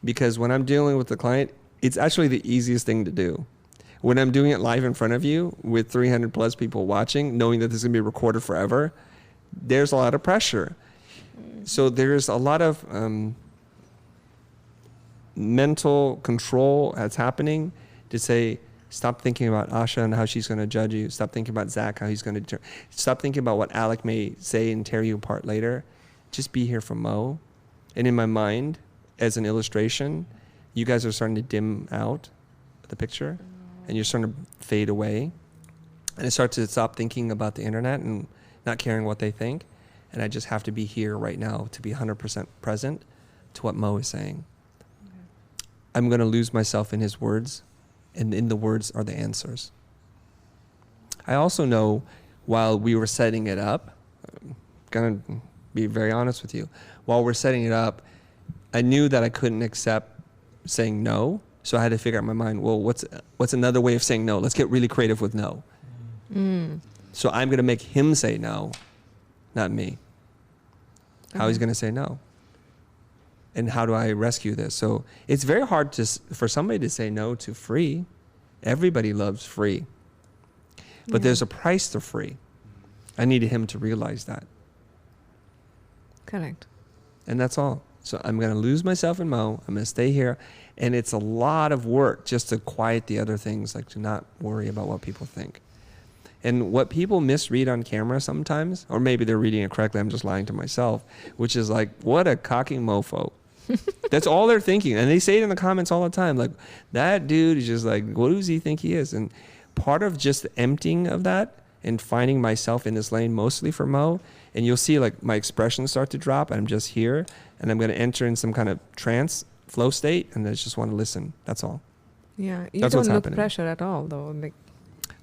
Because when I'm dealing with the client, it's actually the easiest thing to do. When I'm doing it live in front of you with 300 plus people watching, knowing that this is going to be recorded forever, there's a lot of pressure. So there's a lot of mental control that's happening to say, stop thinking about Asha and how she's going to judge you. Stop thinking about Zach, how he's going to stop thinking about what Alec may say and tear you apart later. Just be here for Mo. And in my mind, as an illustration, you guys are starting to dim out the picture and you're starting to fade away. And I start to stop thinking about the internet and not caring what they think. And I just have to be here right now to be 100% present to what Mo is saying. I'm going to lose myself in his words, and in the words are the answers. I also know while we were setting it up, gonna be very honest with you. While we're setting it up, I knew that I couldn't accept saying no, so I had to figure out in my mind, well, what's another way of saying no? Let's get really creative with no. So I'm gonna make him say no, not me. How he's gonna say no, and how do I rescue this? So it's very hard for somebody to say no to free. Everybody loves free, but there's a price to free. I needed him to realize that. Correct. And that's all. So I'm going to lose myself in Mo. I'm going to stay here. And it's a lot of work just to quiet the other things, like to not worry about what people think. And what people misread on camera sometimes, or maybe they're reading it correctly, I'm just lying to myself, which is like, what a cocky mofo. That's all they're thinking. And they say it in the comments all the time. Like, that dude is just like, what does he think he is? And part of just the emptying of that and finding myself in this lane, mostly for Mo, and you'll see like my expressions start to drop. I'm just here, and I'm going to enter in some kind of trance flow state, and I just want to listen. That's all. Yeah, you That's don't what's look happening. pressure at all, though. Like,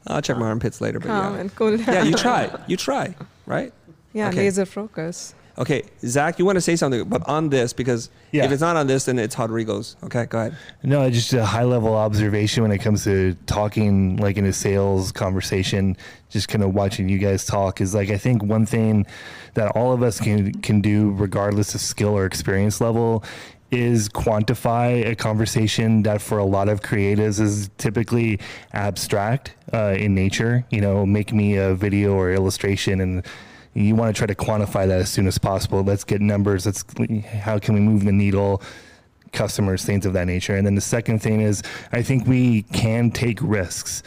I'll check my armpits later, but calm yeah. and cool down. Yeah, you try, right? Yeah, Okay. laser focus. Okay, Zach, you want to say something, but on this, because if it's not on this, then it's Rodrigo's. Okay, go ahead. No, just a high level observation when it comes to talking, like in a sales conversation, just kind of watching you guys talk is like, I think one thing that all of us can do regardless of skill or experience level is quantify a conversation that for a lot of creatives is typically abstract in nature. You know, make me a video or illustration, and you want to try to quantify that as soon as possible. Let's get numbers. How can we move the needle? Customers, things of that nature. And then the second thing is, I think we can take risks.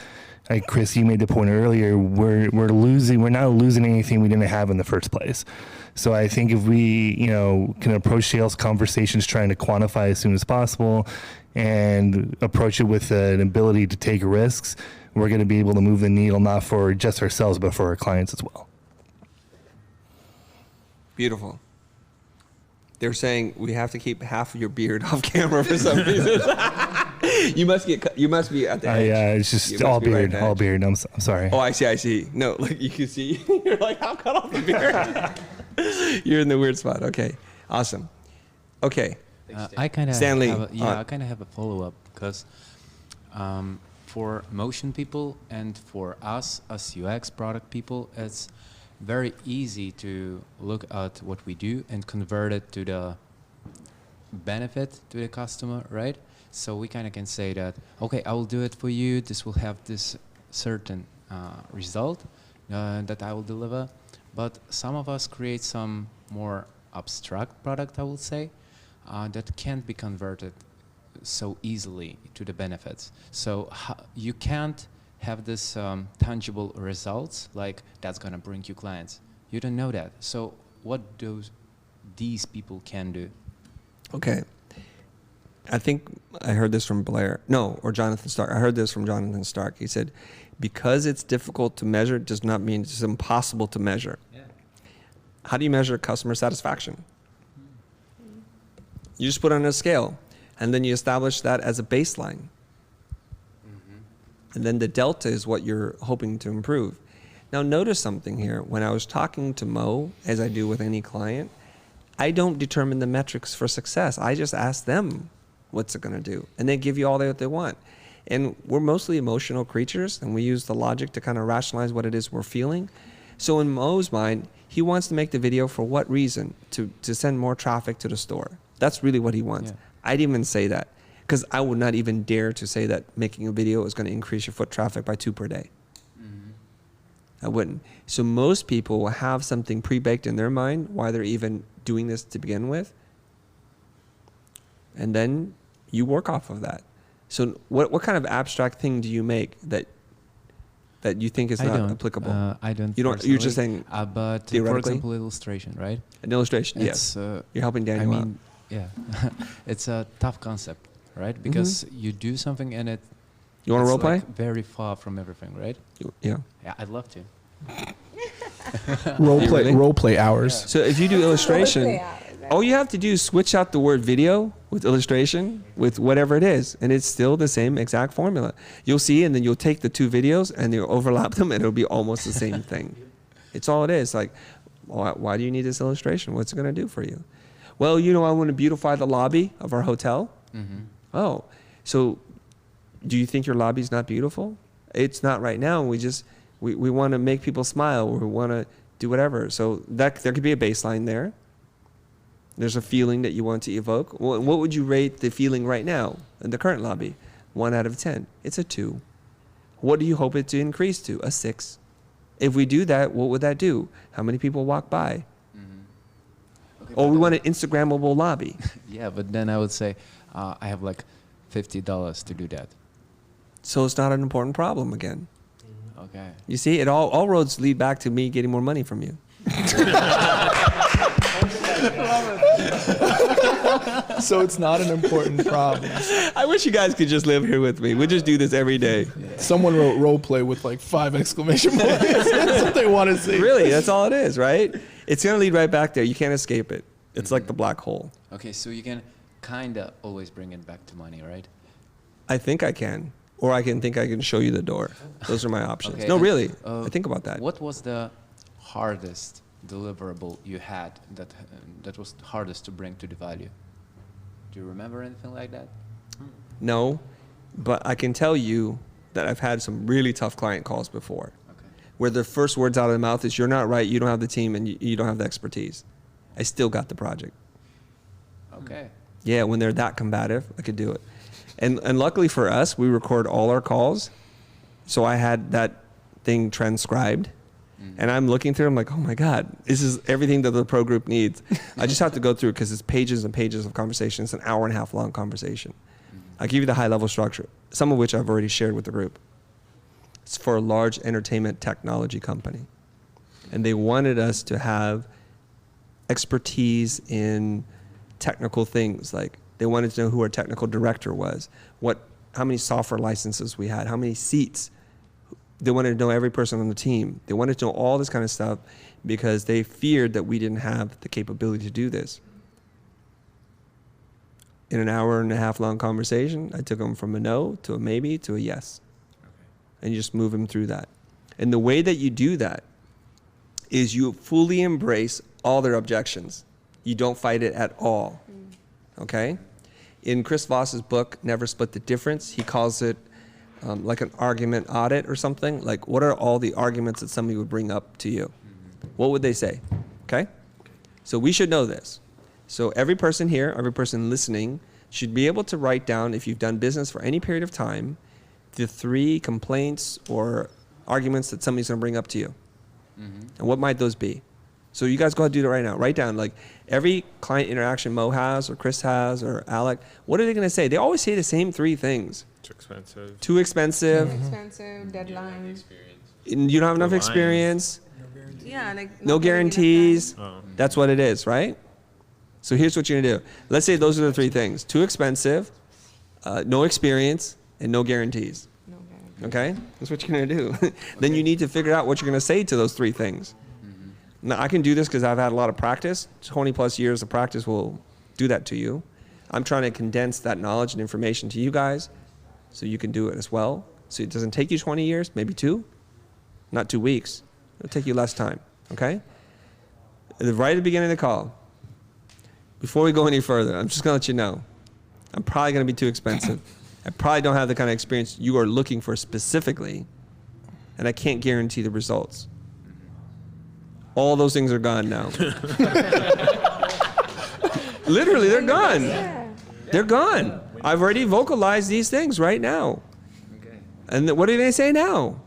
Like Chris, you made the point earlier, we're not losing anything we didn't have in the first place. So I think if we, can approach sales conversations trying to quantify as soon as possible and approach it with an ability to take risks, we're going to be able to move the needle, not for just ourselves, but for our clients as well. Beautiful. They're saying we have to keep half of your beard off camera for some reason. You must be at the edge. Yeah, it's just all beard, all beard. I'm sorry. Oh, I see. No, like you can see. You're like, I'll cut off the beard. You're in the weird spot. Okay, awesome. Okay. I kind of Stanley. have a follow-up because for motion people and for us as UX product people, it's very easy to look at what we do and convert it to the benefit to the customer, right? So we kind of can say that, okay, I will do it for you. This will have this certain result that I will deliver. But some of us create some more abstract product, I will say, that can't be converted so easily to the benefits. So you can't have this tangible results, like that's gonna bring you clients. You don't know that. So what these people can do? Okay. I think I heard this from Jonathan Stark. I heard this from Jonathan Stark. He said, because it's difficult to measure does not mean it's impossible to measure. Yeah. How do you measure customer satisfaction? You just put it on a scale, and then you establish that as a baseline. And then the delta is what you're hoping to improve. Now notice something here. When I was talking to Mo, as I do with any client, I don't determine the metrics for success. I just ask them, what's it gonna do? And they give you all that they want. And we're mostly emotional creatures, and we use the logic to kind of rationalize what it is we're feeling. So in Mo's mind, he wants to make the video for what reason? To send more traffic to the store. That's really what he wants. Yeah. I didn't even say that, because I would not even dare to say that making a video is going to increase your foot traffic by 2 per day. I wouldn't. So most people will have something pre-baked in their mind why they're even doing this to begin with. And then you work off of that. So what kind of abstract thing do you make that you think is not applicable? I don't. You're just saying but theoretically? For example, illustration, right? An illustration, yes. You're helping Daniel out. Yeah. It's a tough concept, right? Because you do something and you want to role play? Like very far from everything, right? Yeah, I'd love to. Role play hours. Yeah. So if you do illustration, all you have to do is switch out the word video with illustration with whatever it is, and it's still the same exact formula. You'll see, and then you'll take the 2 videos and you'll overlap them, and it'll be almost the same thing. It's all it is. Like Why do you need this illustration? What's it going to do for you? Well, I want to beautify the lobby of our hotel. Mm-hmm. Oh, so do you think your lobby's not beautiful? It's not right now. We want to make people smile. We want to do whatever. So there could be a baseline there. There's a feeling that you want to evoke. What would you rate the feeling right now in the current lobby? 1 out of 10. It's a 2. What do you hope it to increase to? A 6. If we do that, what would that do? How many people walk by? Mm-hmm. Okay, We want an Instagrammable lobby. Yeah, but then I would say I have like $50 to do that. So it's not an important problem again. Okay. You see, all roads lead back to me getting more money from you. So it's not an important problem. I wish you guys could just live here with me. We just do this every day. Someone wrote role play with like 5 exclamation points. That's what they want to see. Really, that's all it is, right? It's going to lead right back there. You can't escape it. It's like the black hole. Okay, so you can kind of always bring it back to money, right? I think I can. Or I can think I can show you the door. Those are my options. Okay, No, and, really. I think about that. What was the hardest deliverable you had that was hardest to bring to the value? Do you remember anything like that? No, but I can tell you that I've had some really tough client calls before. Okay. Where the first words out of the mouth is, you're not right, you don't have the team, and you don't have the expertise. I still got the project. Okay. Yeah, when they're that combative, I could do it. And luckily for us, we record all our calls. So I had that thing transcribed. And I'm looking through, I'm like, oh my God, this is everything that the pro group needs. I just have to go through it because it's pages and pages of conversation. It's an hour-and-a-half long conversation. I'll give you the high-level structure, some of which I've already shared with the group. It's for a large entertainment technology company. And they wanted us to have expertise in technical things. Like they wanted to know who our technical director was, how many software licenses we had, how many seats. They wanted to know every person on the team. They wanted to know all this kind of stuff because they feared that we didn't have the capability to do this. In an hour-and-a-half long conversation, I took them from a no to a maybe to a yes. Okay. And you just move them through that. And the way that you do that is you fully embrace all their objections. You don't fight it at all. Okay? In Chris Voss's book, Never Split the Difference, he calls it like an argument audit or something. Like, what are all the arguments that somebody would bring up to you? What would they say? Okay? So we should know this. So every person here, every person listening, should be able to write down, if you've done business for any period of time, the 3 complaints or arguments that somebody's going to bring up to you. And what might those be? So you guys go ahead and do that right now. Write down, like, every client interaction Mo has or Chris has or Alec, what are they going to say? They always say the same 3 things. Too expensive. Too expensive. Too expensive, deadlines. You don't have enough experience. Yeah, like No guarantees. Oh. That's what it is, right? So here's what you're going to do. Let's say those are the 3 things. Too expensive, no experience, and no guarantees. No guarantees. Okay? That's what you're going to do. Then you need to figure out what you're going to say to those 3 things. Now, I can do this because I've had a lot of practice. 20 plus years of practice will do that to you. I'm trying to condense that knowledge and information to you guys so you can do it as well. So it doesn't take you 20 years, maybe 2, not 2 weeks. It'll take you less time, okay? Right at the beginning of the call, before we go any further, I'm just going to let you know, I'm probably going to be too expensive. I probably don't have the kind of experience you are looking for specifically, and I can't guarantee the results. All those things are gone now. Literally, they're gone. They're gone. I've already vocalized these things right now. And what are they going to say now?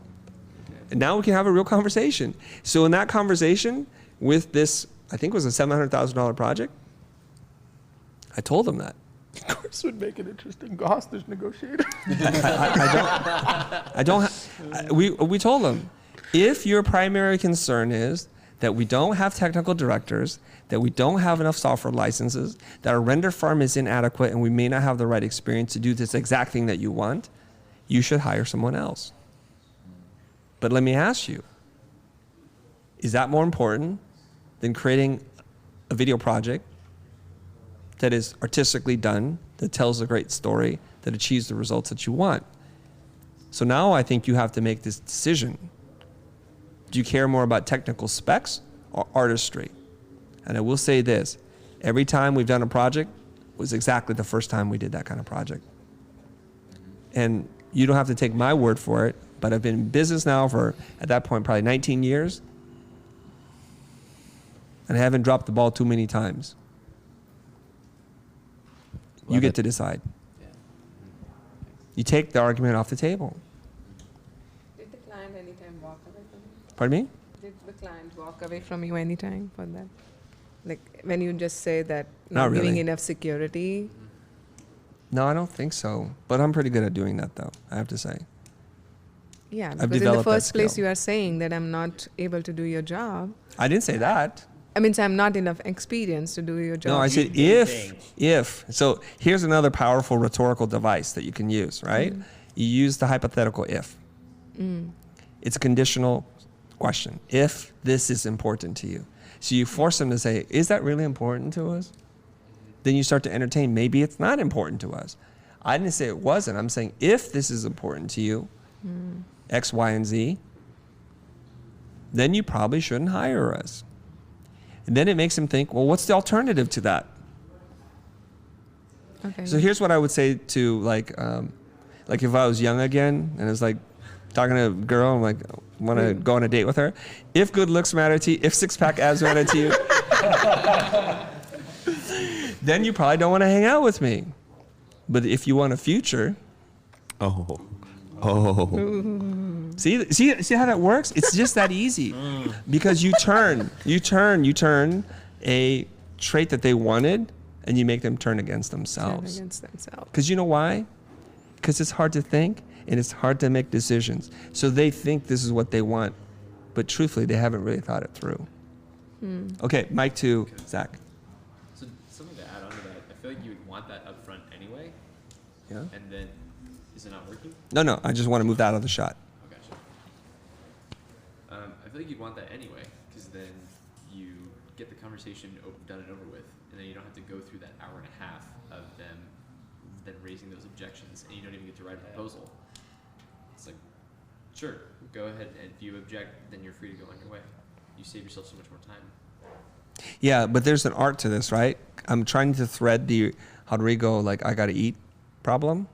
And now we can have a real conversation. So in that conversation with this, I think it was a $700,000 project, I told them that. Of course, would make an interesting hostage negotiator. We told them, if your primary concern is that we don't have technical directors, that we don't have enough software licenses, that our render farm is inadequate and we may not have the right experience to do this exact thing that you want, you should hire someone else. But let me ask you, is that more important than creating a video project that is artistically done, that tells a great story, that achieves the results that you want? So now I think you have to make this decision. Do you care more about technical specs artistry. And I will say this, every time we've done a project was exactly the first time we did that kind of project. And you don't have to take my word for it, but I've been in business now for, at that point, probably 19 years. And I haven't dropped the ball too many times. You get to decide. You take the argument off the table. Did the client anytime walk away from you? Pardon me? Did the client walk away from you anytime for that? Like when you just say that Not giving really. enough security? No, I don't think so. But I'm pretty good at doing that, though, I have to say. Yeah, I've because in the developed that first place skill. you are saying that I'm not able to do your job. I didn't say that. I mean, so I'm not enough experience to do your job. No, I said if. So here's another powerful rhetorical device that you can use, right? You use the hypothetical if. It's a conditional question. If this is important to you. So you force them to say, is that really important to us? Then you start to entertain, maybe it's not important to us. I didn't say it wasn't. I'm saying if this is important to you, X, Y, and Z, then you probably shouldn't hire us. And then it makes them think, well, what's the alternative to that? Okay. So here's what I would say to like if I was young again and it's like talking to a girl, I'm like, want to go on a date with her. If good looks matter to you, if six-pack abs matter to you, then you probably don't want to hang out with me. But if you want a future, see how that works? It's just that easy. Because you turn a trait that they wanted and you make them turn against themselves. Because you know why? Because it's hard to think and it's hard to make decisions. So they think this is what they want, but truthfully, they haven't really thought it through. Okay, mic to Zach. So something to add on to that, I feel like you would want that up front anyway. Yeah. And then, is it not working? No, I just want to move that out of the shot. Oh, gotcha. I feel like you'd want that anyway, because then you get the conversation done and over with, and then you don't have to go through that hour and a half of them then raising those objections, and you don't even get to write a proposal. It's like, sure, go ahead, and if you object, then you're free to go on your way. You save yourself so much more time. Yeah, but there's an art to this, right? I'm trying to thread the Rodrigo, like, I got to eat problem.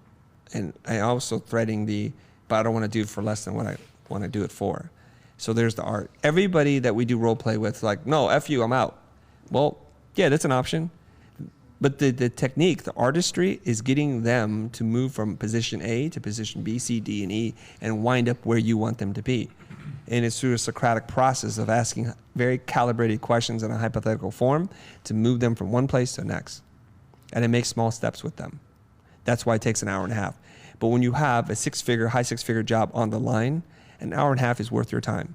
And I also threading the, but I don't want to do it for less than what I want to do it for. So there's the art. Everybody that we do role play with, like, no, F you, I'm out. Well, yeah, that's an option. But the technique, the artistry is getting them to move from position A to position B, C, D, and E and wind up where you want them to be. And it's through a Socratic process of asking very calibrated questions in a hypothetical form to move them from one place to the next. And it makes small steps with them. That's why it takes an hour and a half. But when you have a high six-figure job on the line, an hour and a half is worth your time.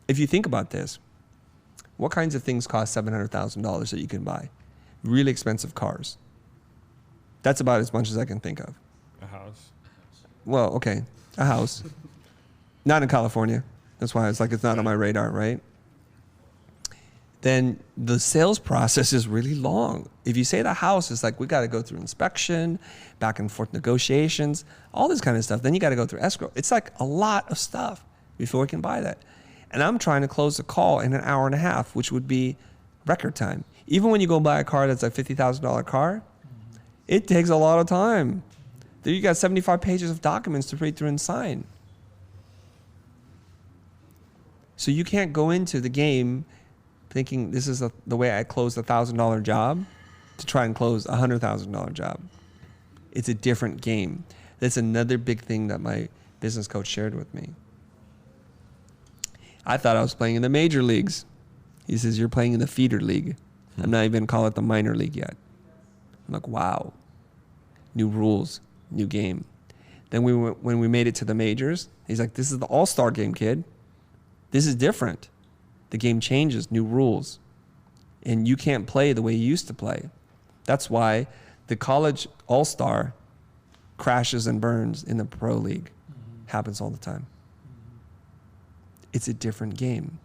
If you think about this, what kinds of things cost $700,000 that you can buy? Really expensive cars. That's about as much as I can think of. A house. Well, okay, a house. Not in California. That's why it's like it's not on my radar, right? Then the sales process is really long. If you say the house is like, we got to go through inspection, back and forth negotiations, all this kind of stuff. Then you got to go through escrow. It's like a lot of stuff before we can buy that. And I'm trying to close the call in an hour and a half, which would be record time. Even when you go buy a car that's a $50,000 car, it takes a lot of time. Then you got 75 pages of documents to read through and sign. So you can't go into the game thinking this is the way I close a $1,000 job to try and close a $100,000 job. It's a different game. That's another big thing that my business coach shared with me. I thought I was playing in the major leagues. He says, you're playing in the feeder league. I'm not even call it the minor league yet. I'm like, wow. New rules, new game. Then when we made it to the majors, he's like, this is the all-star game, kid. This is different. The game changes, new rules. And you can't play the way you used to play. That's why the college all-star crashes and burns in the pro league. Happens all the time. It's a different game.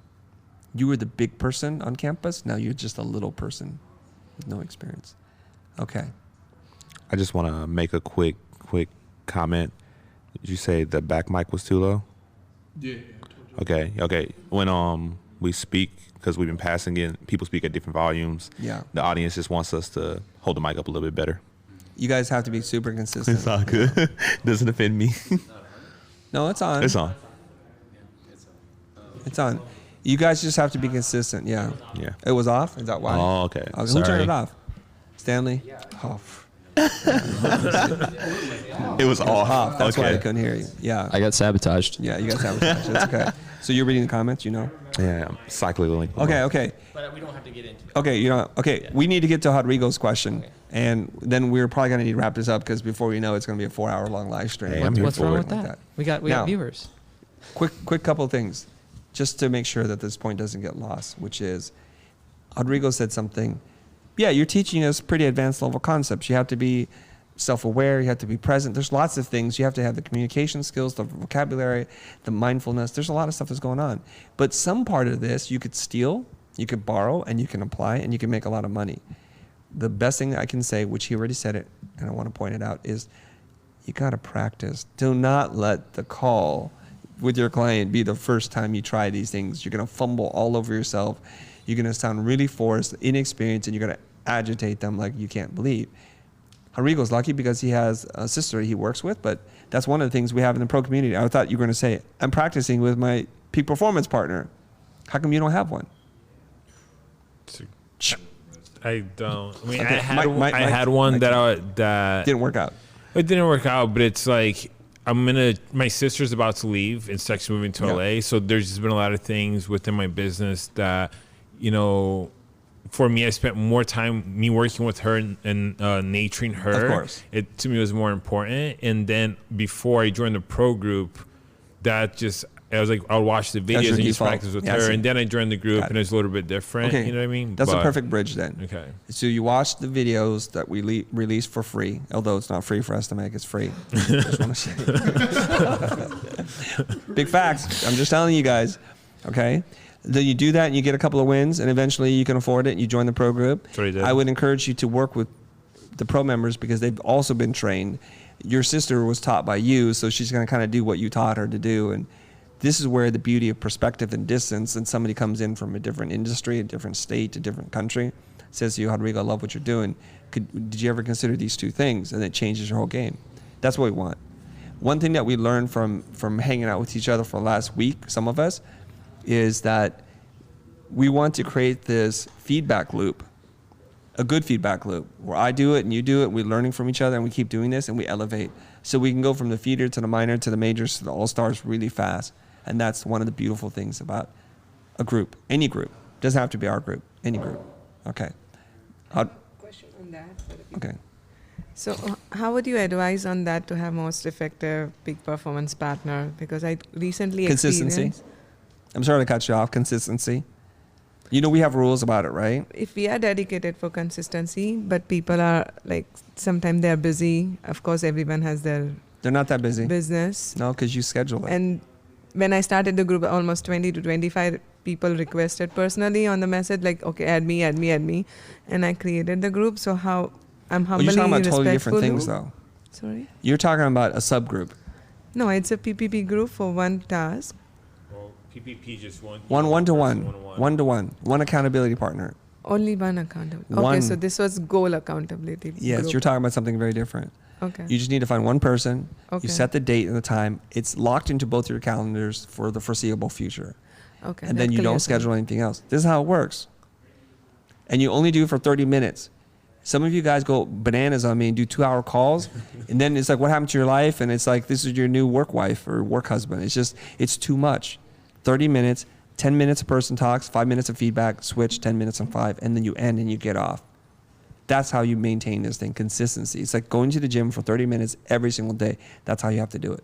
You were the big person on campus. Now you're just a little person with no experience. Okay. I just want to make a quick comment. Did you say the back mic was too low? Yeah. Okay. When we speak because we've been passing it. People speak at different volumes. Yeah. The audience just wants us to hold the mic up a little bit better. You guys have to be super consistent. It's all good. Doesn't offend me. No, it's on. It's on. It's on. You guys just have to be consistent. Yeah. Yeah. It was off? Is that why? Oh, okay. Who Sorry. turned it off? Stanley? Oh. It was off. That's why I couldn't hear you. Yeah. I got sabotaged. Yeah, you guys sabotaged. That's okay. So you're reading the comments, you know? Yeah, I'm cycling. Okay. But we don't have to get into it. Okay, we need to get to Rodrigo's question. And then we're probably going to need to wrap this up because before we know it's going to be a 4-hour-long live stream. Hey, I'm here What's for wrong it. with that? Like We got Now, viewers. Quick couple of things, just to make sure that this point doesn't get lost, which is, Rodrigo said something. Yeah, you're teaching us pretty advanced level concepts. You have to be self-aware. You have to be present. There's lots of things. You have to have the communication skills, the vocabulary, the mindfulness. There's a lot of stuff that's going on. But some part of this you could steal, you could borrow, and you can apply, and you can make a lot of money. The best thing I can say, which he already said it, and I want to point it out, is you got to practice. Do not let the call with your client be the first time you try these things. You're going to fumble all over yourself. You're going to sound really forced, inexperienced, and you're going to agitate them like you can't believe. Rodrigo's lucky because he has a sister he works with, but that's one of the things we have in the pro community. I thought you were going to say, I'm practicing with my peak performance partner. How come you don't have one? I don't. I mean, Okay, I had one that didn't work out. It didn't work out, but it's like my sister's about to leave. It's actually moving to LA, so there's just been a lot of things within my business that, for me, I spent more time working with her and nurturing her. Of course. It to me was more important. And then before I joined the pro group, I was like, I'll watch the videos and just practice with her. And then I joined the group, and it's a little bit different. Okay. You know what I mean? That's a perfect bridge then. Okay. So you watch the videos that we release for free, although it's not free for us to make. It's free. Just want to say. Big facts. I'm just telling you guys. Okay. Then you do that, and you get a couple of wins, and eventually you can afford it, and you join the pro group. That's what I did. I would encourage you to work with the pro members because they've also been trained. Your sister was taught by you, so she's going to kind of do what you taught her to do. And this is where the beauty of perspective and distance, and somebody comes in from a different industry, a different state, a different country, says to you, Rodrigo, I love what you're doing. Did you ever consider these two things? And it changes your whole game. That's what we want. One thing that we learned from hanging out with each other for the last week, some of us, is that we want to create this feedback loop, a good feedback loop, where I do it and you do it, we're learning from each other, and we keep doing this, and we elevate. So we can go from the feeder to the minor to the majors to the all-stars really fast. And that's one of the beautiful things about a group, any group. Doesn't have to be our group, any group. Okay. Question on that. Okay. So how would you advise on that to have most effective peak performance partner? Because I recently Consistency. I'm sorry to cut you off. Consistency. We have rules about it, right? If we are dedicated for consistency, but people are like, sometimes they're busy. Of course, everyone has their They're not that busy. business. No, because you schedule it. And when I started the group, almost 20 to 25 people requested personally on the message, like, okay, add me. And I created the group. So I'm humbly you're talking about totally respectful. different things, though. Sorry? You're talking about a subgroup. No, it's a PPP group for one task. Well, PPP just one. One accountability partner. Only one accountability. One. Okay, so this was goal accountability. Yes, group. you're talking about something very different. Okay. You just need to find one person. Okay. You set the date and the time. It's locked into both your calendars for the foreseeable future. Okay. And then you don't schedule anything else. This is how it works. And you only do it for 30 minutes. Some of you guys go bananas on me and do 2-hour calls. And then it's like, what happened to your life? And it's like, this is your new work wife or work husband. It's too much. 30 minutes, 10 minutes a person talks, 5 minutes of feedback, switch, 10 minutes and 5, and then you end and you get off. That's how you maintain this thing, consistency. It's like going to the gym for 30 minutes every single day. That's how you have to do it.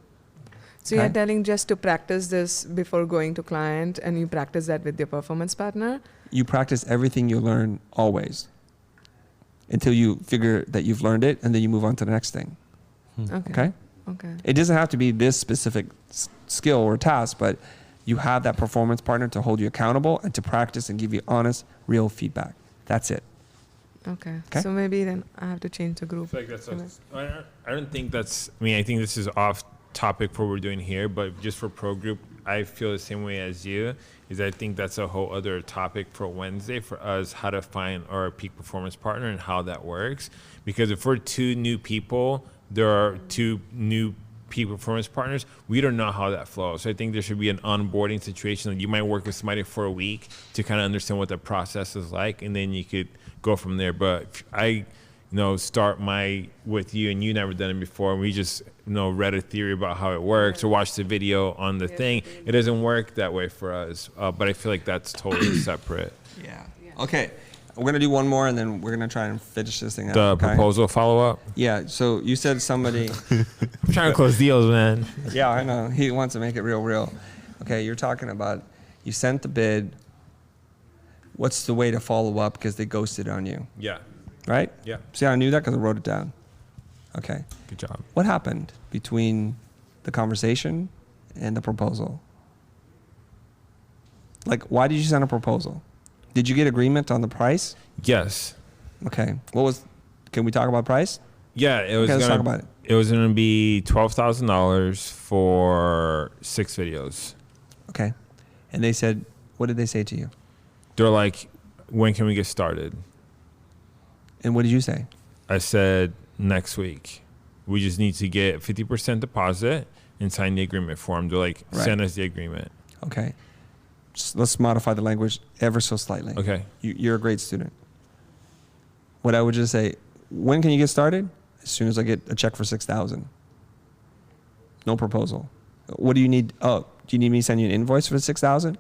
So you're telling just to practice this before going to client, and you practice that with your performance partner? You practice everything you learn always until you figure that you've learned it, and then you move on to the next thing. Okay? Okay. It doesn't have to be this specific skill or task, but you have that performance partner to hold you accountable and to practice and give you honest, real feedback. That's it. Okay. Okay. So maybe then I have to change the group. I feel like I don't think that's. I mean, I think this is off topic for what we're doing here, but just for Pro Group, I feel the same way as you. Is I think that's a whole other topic for Wednesday for us, how to find our peak performance partner and how that works. Because if we're 2 new people, there are 2 new peak performance partners, we don't know how that flows. So I think there should be an onboarding situation. Like you might work with somebody for a week to kind of understand what the process is like, and then you could go from there. But I start with you, and you never done it before, and we just read a theory about how it works or watched the video on the thing. It doesn't work that way for us, but I feel like that's totally separate. Yeah. Okay. We're going to do one more, and then we're going to try and finish this thing up. The proposal follow-up? Yeah. So you said somebody... I'm trying to close deals, man. Yeah, I know. He wants to make it real. Okay, you're talking about you sent the bid. What's the way to follow up because they ghosted on you? Yeah. Right? Yeah. See how I knew that? Because I wrote it down. Okay. Good job. What happened between the conversation and the proposal? Like, why did you send a proposal? Did you get agreement on the price? Yes. Okay. Can we talk about price? Yeah, Let's talk about it. It was going to be $12,000 for 6 videos. Okay. And they said, what did they say to you? They're like, when can we get started? And what did you say? I said, next week. We just need to get 50% deposit and sign the agreement form. They're like, send us the agreement. Okay. Let's modify the language ever so slightly. Okay. You're a great student. What I would just say, when can you get started? As soon as I get a check for $6,000. No proposal. What do you need? Oh, do you need me to send you an invoice for $6,000?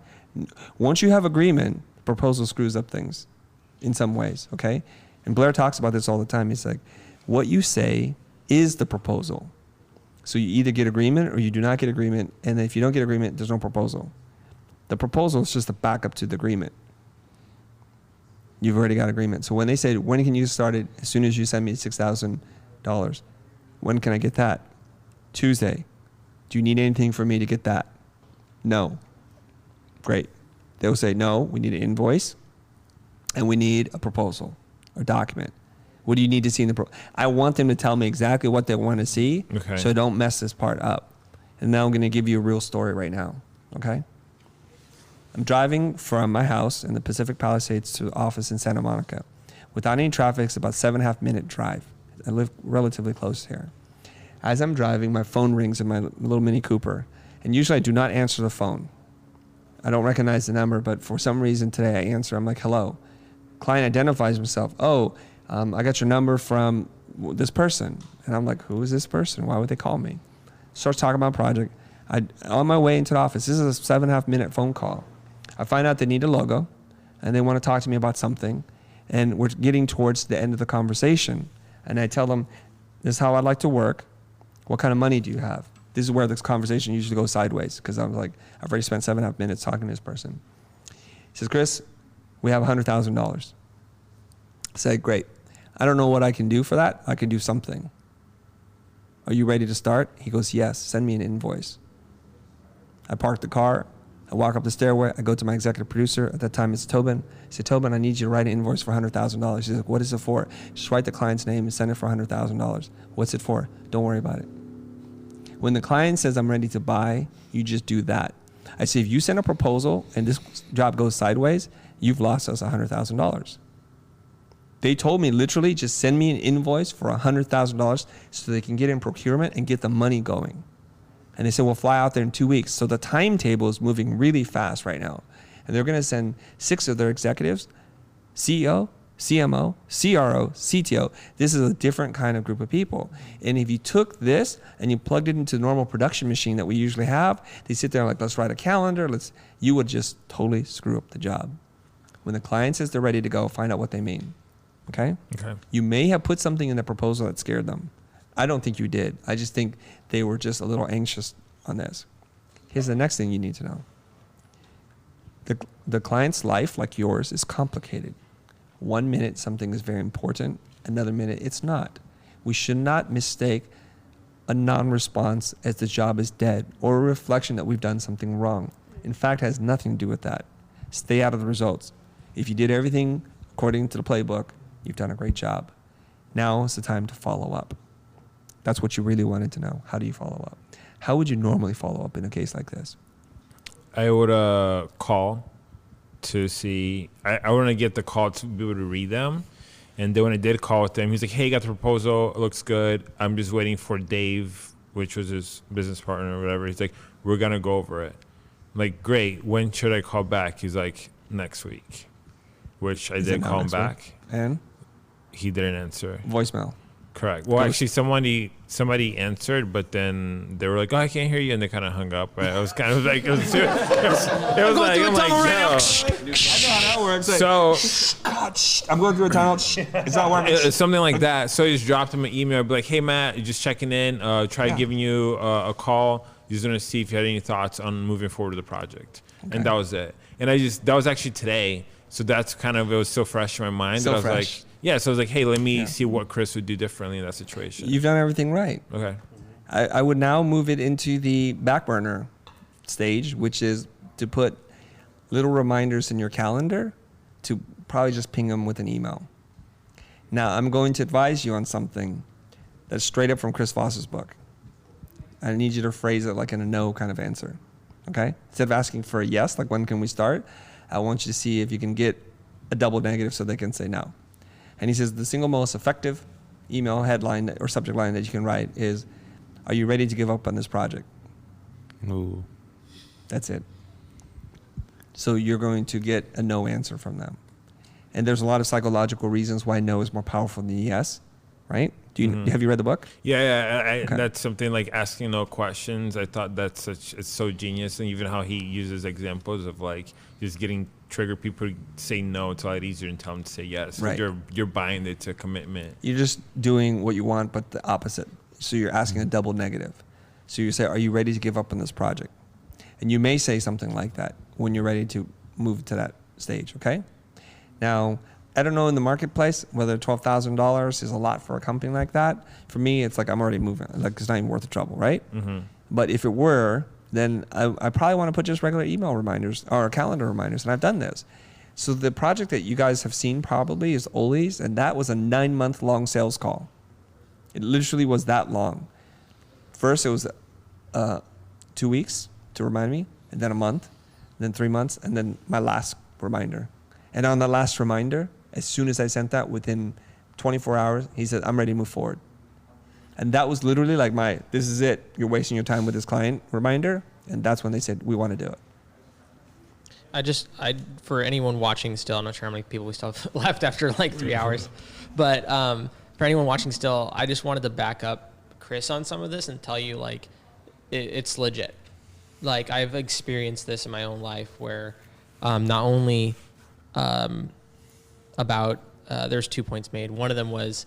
Once you have agreement, proposal screws up things in some ways, okay? And Blair talks about this all the time. He's like, what you say is the proposal. So you either get agreement or you do not get agreement. And if you don't get agreement, there's no proposal. The proposal is just a backup to the agreement. You've already got agreement. So when they say, when can you get started? As soon as you send me $6,000. When can I get that? Tuesday. Do you need anything from me to get that? No. Great. They'll say, no, we need an invoice and we need a proposal or document. What do you need to see in the I want them to tell me exactly what they want to see, so don't mess this part up. And now I'm going to give you a real story right now, okay? I'm driving from my house in the Pacific Palisades to the office in Santa Monica. Without any traffic, it's about 7.5 minute drive. I live relatively close here. As I'm driving, my phone rings in my little Mini Cooper, and usually I do not answer the phone. I don't recognize the number, but for some reason today I answer. I'm like, hello. Client identifies himself. Oh, I got your number from this person. And I'm like, who is this person? Why would they call me? Starts talking about a project. On my way into the office, this is a 7.5 minute phone call. I find out they need a logo and they want to talk to me about something. And we're getting towards the end of the conversation. And I tell them, this is how I'd like to work. What kind of money do you have? This is where this conversation usually goes sideways because I'm like, I've already spent 7.5 minutes talking to this person. He says, Chris, we have $100,000. I say, great. I don't know what I can do for that. I can do something. Are you ready to start? He goes, yes, send me an invoice. I park the car. I walk up the stairway. I go to my executive producer. At that time, it's Tobin. I say, Tobin, I need you to write an invoice for $100,000. He's like, what is it for? Just write the client's name and send it for $100,000. What's it for? Don't worry about it. When the client says, I'm ready to buy, you just do that. I say, if you send a proposal and this job goes sideways, you've lost us $100,000. They told me literally just send me an invoice for $100,000 so they can get in procurement and get the money going. And they said, we'll fly out there in 2 weeks. So the timetable is moving really fast right now. And they're going to send 6 of their executives, CEO, CMO, CRO, CTO. This is a different kind of group of people. And if you took this and you plugged it into the normal production machine that we usually have, they sit there like, let's write a calendar. You would just totally screw up the job. When the client says they're ready to go, find out what they mean. Okay? You may have put something in the proposal that scared them. I don't think you did. I just think they were just a little anxious on this. Here's the next thing you need to know. The client's life, like yours, is complicated. 1 minute something is very important, another minute it's not. We should not mistake a non-response as the job is dead or a reflection that we've done something wrong. In fact, it has nothing to do with that. Stay out of the results. If you did everything according to the playbook, you've done a great job. Now is the time to follow up. That's what you really wanted to know. How do you follow up? how would you normally follow up in a case like this? I would call to see. I want to get the call to be able to read them. And then when I did call with him, he's like, hey, got the proposal. It looks good. I'm just waiting for Dave, which was his business partner or whatever. He's like, we're going to go over it. I'm like, great. When should I call back? He's like, next week, which I did call him back. And? He didn't answer. Voicemail. Correct. Well, actually, somebody answered, but then they were like, "Oh, I can't hear you," and they kind of hung up. I was kind of like, it was like, I'm like, no. I know how that works. So, I'm going through a tunnel. It's not working. Something like that. So I just dropped him an email. I'd be like, "Hey, Matt, just checking in. Tried giving you a call. Just going to see if you had any thoughts on moving forward with the project." Okay. And that was it. And that was actually today. So that's kind of, it was so fresh in my mind that I was like, yeah, so I was like, hey, let me see what Chris would do differently in that situation. You've done everything right. Okay. I would now move it into the back burner stage, which is to put little reminders in your calendar to probably just ping them with an email. Now, I'm going to advise you on something that's straight up from Chris Voss's book. I need you to phrase it like in a no kind of answer, okay? Instead of asking for a yes, like when can we start, I want you to see if you can get a double negative so they can say no. And he says the single most effective email headline or subject line that you can write is, are you ready to give up on this project? Ooh. That's it. So you're going to get a no answer from them. And there's a lot of psychological reasons why no is more powerful than yes, right? Have you read the book? Yeah. Okay. That's something like asking no questions. I thought it's so genius. And even how he uses examples of like just getting trigger people to say no. It's a lot easier than tell them to say yes. Right. You're buying it to commitment. You're just doing what you want, but the opposite. So you're asking a double negative. So you say, are you ready to give up on this project? And you may say something like that when you're ready to move to that stage, okay? Now, I don't know in the marketplace whether $12,000 is a lot for a company like that. For me, it's like I'm already moving. Like it's not even worth the trouble, right? Mm-hmm. But if it were, then I probably want to put just regular email reminders or calendar reminders, and I've done this. So the project that you guys have seen probably is Oli's, and that was a 9-month-long sales call. It literally was that long. First, it was 2 weeks to remind me, and then a month, then 3 months, and then my last reminder. And on the last reminder, as soon as I sent that, within 24 hours, he said, I'm ready to move forward. And that was literally like this is it. You're wasting your time with this client reminder. And that's when they said, we want to do it. For anyone watching still, I'm not sure how many people we still have left after like 3 hours. But for anyone watching still, I just wanted to back up Chris on some of this and tell you like it's legit. Like I've experienced this in my own life where not only there's 2 points made. One of them was,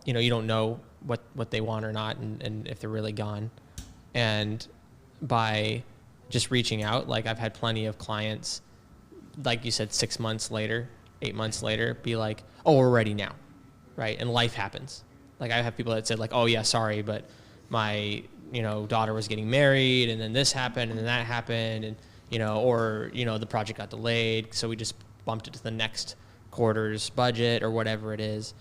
you don't know what they want or not, and if they're really gone. And by just reaching out, like I've had plenty of clients, like you said, 6 months later, 8 months later, be like, oh, we're ready now, right? And life happens. Like I have people that said like, oh yeah, sorry, but my daughter was getting married, and then this happened, and then that happened, and the project got delayed, so we just bumped it to the next quarter's budget or whatever it is.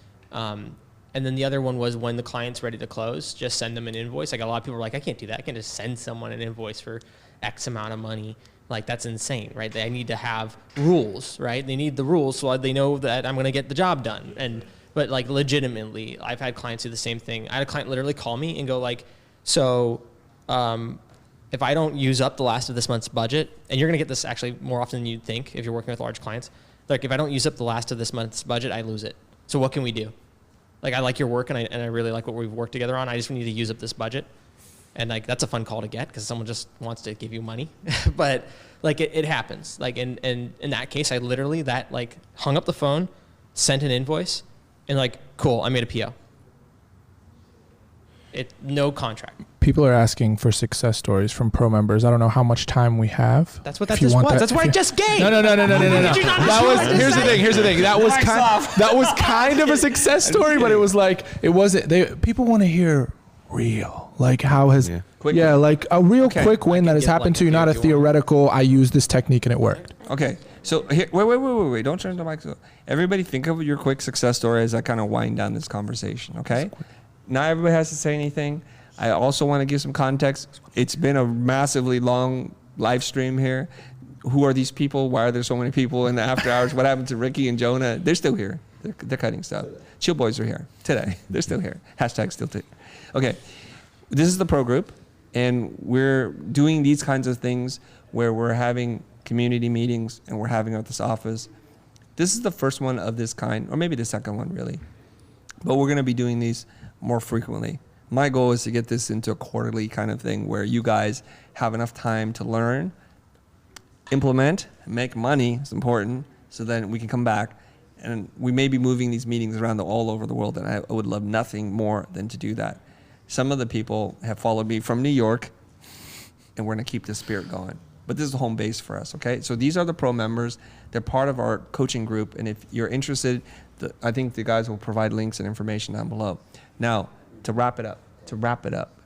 And then the other one was when the client's ready to close, just send them an invoice. Like a lot of people are like, I can't do that. I can't just send someone an invoice for X amount of money. Like that's insane, right? They need to have rules, right? They need the rules so they know that I'm going to get the job done. But like legitimately, I've had clients do the same thing. I had a client literally call me and go like, so if I don't use up the last of this month's budget, and you're going to get this actually more often than you'd think if you're working with large clients, like if I don't use up the last of this month's budget, I lose it. So what can we do? Like I like your work and I really like what we've worked together on. I just need to use up this budget. And like that's a fun call to get because someone just wants to give you money. But like it happens. Like in that case, I literally hung up the phone, sent an invoice, and like, cool, I made a PO. No contract. People are asking for success stories from pro members. I don't know how much time we have. That's what that just was. That's what I just gave. No. Here's the thing. That was kind of a success story, but it wasn't. People want to hear real. Like how has like a real quick win that has happened to you, not a theoretical. I used this technique and it worked. Okay. So here, wait. Don't turn the mic. Everybody think of your quick success story as I kind of wind down this conversation. Okay. Not everybody has to say anything. I also want to give some context. It's been a massively long live stream here. Who are these people? Why are there so many people in the after hours? What happened to Ricky and Jonah? They're still here. They're cutting stuff. Chill Boys are here today. They're still here. Hashtag still here. Okay. This is the pro group, and we're doing these kinds of things where we're having community meetings and we're having at this office. This is the first one of this kind, or maybe the second one really. But we're going to be doing these more frequently. My goal is to get this into a quarterly kind of thing where you guys have enough time to learn, implement, make money is important, so then we can come back. And we may be moving these meetings around all over the world, and I would love nothing more than to do that. Some of the people have followed me from New York, and we're going to keep this spirit going. But this is the home base for us, okay? So these are the pro members. They're part of our coaching group, and if you're interested, I think the guys will provide links and information down below. Now, to wrap it up,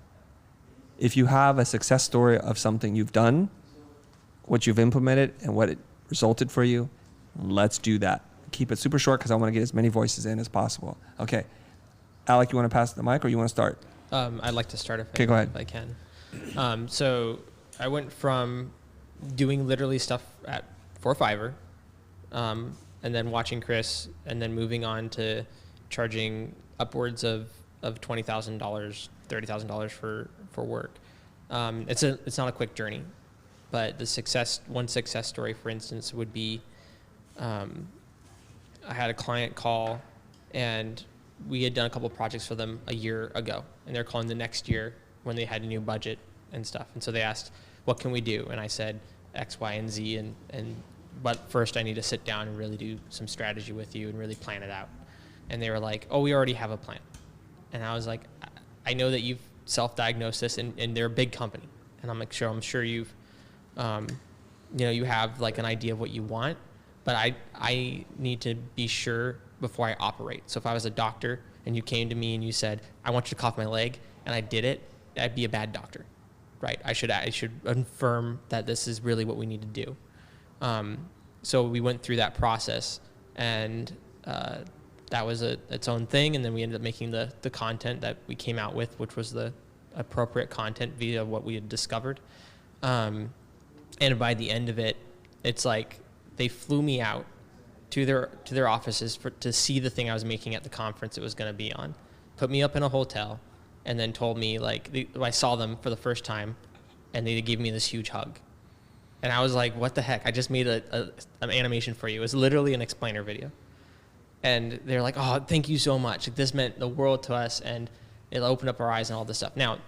if you have a success story of something you've done, what you've implemented, and what it resulted for you, let's do that. Keep it super short because I want to get as many voices in as possible. Okay. Alec, you want to pass the mic or you want to start? I'd like to start go ahead. if I can. So I went from doing literally stuff for Fiverr, and then watching Chris, and then moving on to charging upwards of $20,000, $30,000 for work. It's not a quick journey, but one success story, for instance, would be I had a client call, and we had done a couple projects for them a year ago, and they're calling the next year when they had a new budget and stuff. And so they asked, what can we do? And I said X, Y, and Z, but first I need to sit down and really do some strategy with you and really plan it out. And they were like, oh, we already have a plan. And I was like, I know that you've self-diagnosed this, and they're a big company. And I'm sure you've, you have like an idea of what you want, but I need to be sure before I operate. So if I was a doctor and you came to me and you said, I want you to cough my leg, and I did it, I'd be a bad doctor, right? I should affirm that this is really what we need to do. So we went through that process, and that was its own thing. And then we ended up making the content that we came out with, which was the appropriate content via what we had discovered. And by the end of it, it's like they flew me out to their offices to see the thing I was making at the conference it was going to be on, put me up in a hotel, and then told me, I saw them for the first time, and they gave me this huge hug. And I was like, what the heck? I just made an animation for you. It was literally an explainer video. And they're like, oh, thank you so much. This meant the world to us, and it opened up our eyes and all this stuff. Now,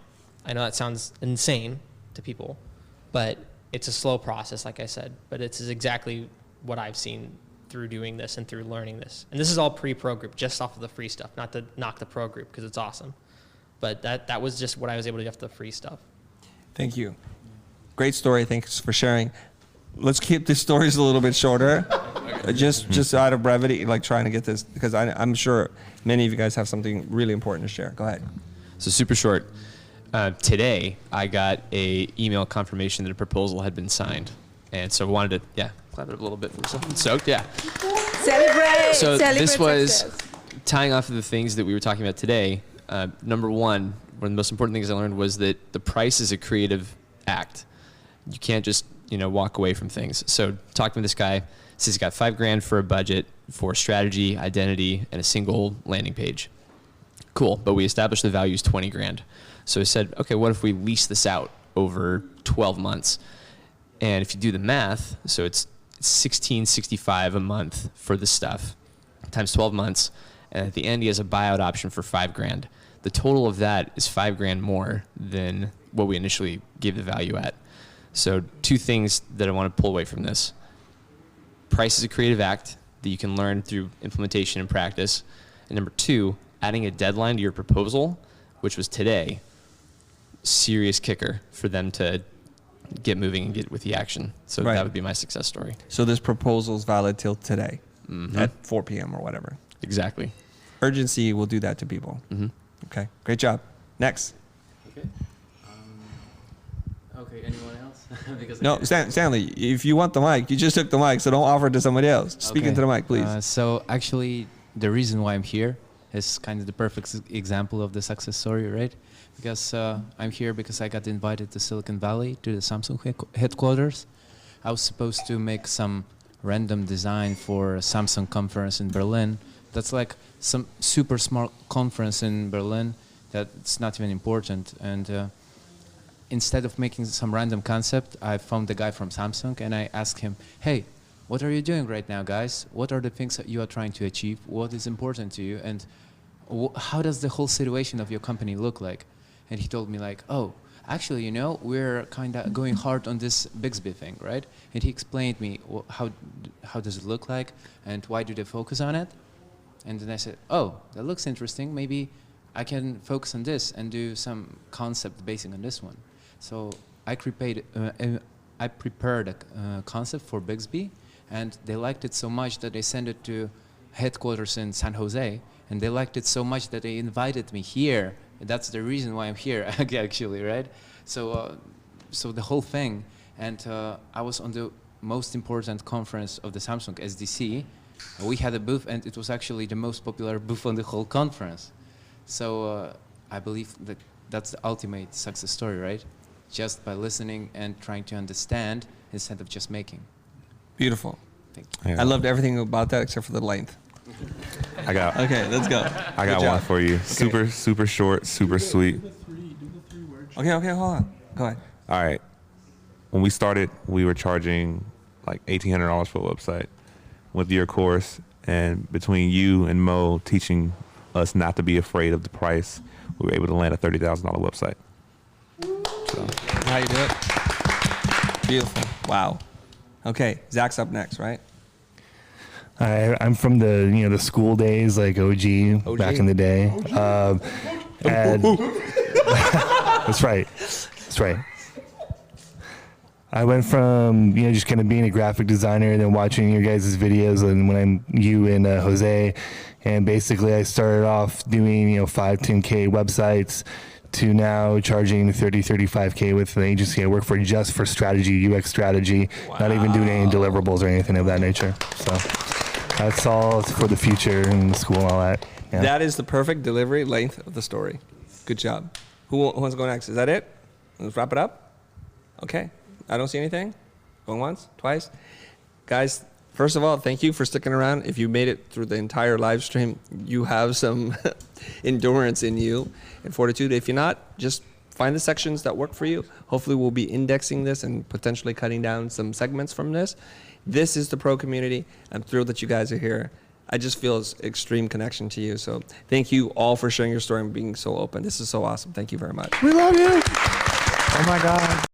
I know that sounds insane to people, but it's a slow process, like I said. But it's exactly what I've seen through doing this and through learning this. And this is all pre-pro group, just off of the free stuff, not to knock the pro group because it's awesome. But that was just what I was able to do off the free stuff. Thank you. Great story. Thanks for sharing. Let's keep the stories a little bit shorter. Just out of brevity, trying to get this, because I'm sure many of you guys have something really important to share. Go ahead. So super short. Today, I got a email confirmation that a proposal had been signed. And so I wanted to, clap it up a little bit for something soaked, Celebrate! So this was success. tying off of the things that we were talking about today. Number one of the most important things I learned was that the price is a creative act. You can't just, walk away from things. So talking to this guy, says he's got $5,000 for a budget for strategy, identity, and a single landing page. Cool, but we established the value is $20,000. So I said, okay, what if we lease this out over 12 months? And if you do the math, so it's $1,665 a month for the stuff times 12 months. And at the end, he has a buyout option for $5,000. The total of that is $5,000 more than what we initially gave the value at. So two things that I want to pull away from this. Price is a creative act that you can learn through implementation and practice. And number two, adding a deadline to your proposal, which was today, serious kicker for them to get moving and get with the action. So that would be my success story. So this proposal is valid till today at 4 p.m. or whatever. Exactly. Urgency will do that to people. Mm-hmm. Okay, great job. Next. Okay. Okay, anyone else? Because No, Stanley, if you want the mic, you just took the mic, so don't offer it to somebody else. Speak into the mic, please. So actually, the reason why I'm here is kind of the perfect example of the success story, right? Because I'm here because I got invited to Silicon Valley to the Samsung headquarters. I was supposed to make some random design for a Samsung conference in Berlin. That's like some super smart conference in Berlin that's not even important. And instead of making some random concept, I found the guy from Samsung and I asked him, hey, what are you doing right now, guys? What are the things that you are trying to achieve? What is important to you? And how does the whole situation of your company look like? And he told me like, oh, actually, you know, we're kind of going hard on this Bixby thing, right? And he explained me how does it look like and why do they focus on it? And then I said, oh, that looks interesting. Maybe I can focus on this and do some concept basing on this one. So I prepared a concept for Bixby, and they liked it so much that they sent it to headquarters in San Jose, and they liked it so much that they invited me here. That's the reason why I'm here, actually, right? So, so the whole thing, and I was on the most important conference of the Samsung SDC. We had a booth, and it was actually the most popular booth on the whole conference. So I believe that that's the ultimate success story, right? Just by listening and trying to understand instead of just making. Beautiful. Thank you. I loved everything about that except for the length. Okay, let's go. I got one for you. Okay. Super short, super sweet. Okay, hold on. Go ahead. All right. When we started, we were charging like $1,800 for a website. With your course, and between you and Mo teaching us not to be afraid of the price, we were able to land a $30,000 website. So. How you do it? Beautiful. Wow. Okay, Zach's up next, right? I'm from the school days, like OG. Back in the day. And that's right. That's right. I went from just kind of being a graphic designer and then watching your guys' videos, and when I'm you and Jose, and basically I started off doing 5, 10K websites to now charging 30, 35K with the agency I work for, just for strategy, UX strategy. Wow. Not even doing any deliverables or anything of that nature. So that's all for the future and school and all that. Yeah. That is the perfect delivery length of the story. Good job. Who wants to go next? Is that it? Let's wrap it up. Okay. I don't see anything. Going once, twice. Guys, first of all, thank you for sticking around. If you made it through the entire live stream, you have some endurance in you and fortitude. If you're not, just find the sections that work for you. Hopefully we'll be indexing this and potentially cutting down some segments from this. This is the pro community. I'm thrilled that you guys are here. I just feel an extreme connection to you. So thank you all for sharing your story and being so open. This is so awesome. Thank you very much. We love you. Oh my God.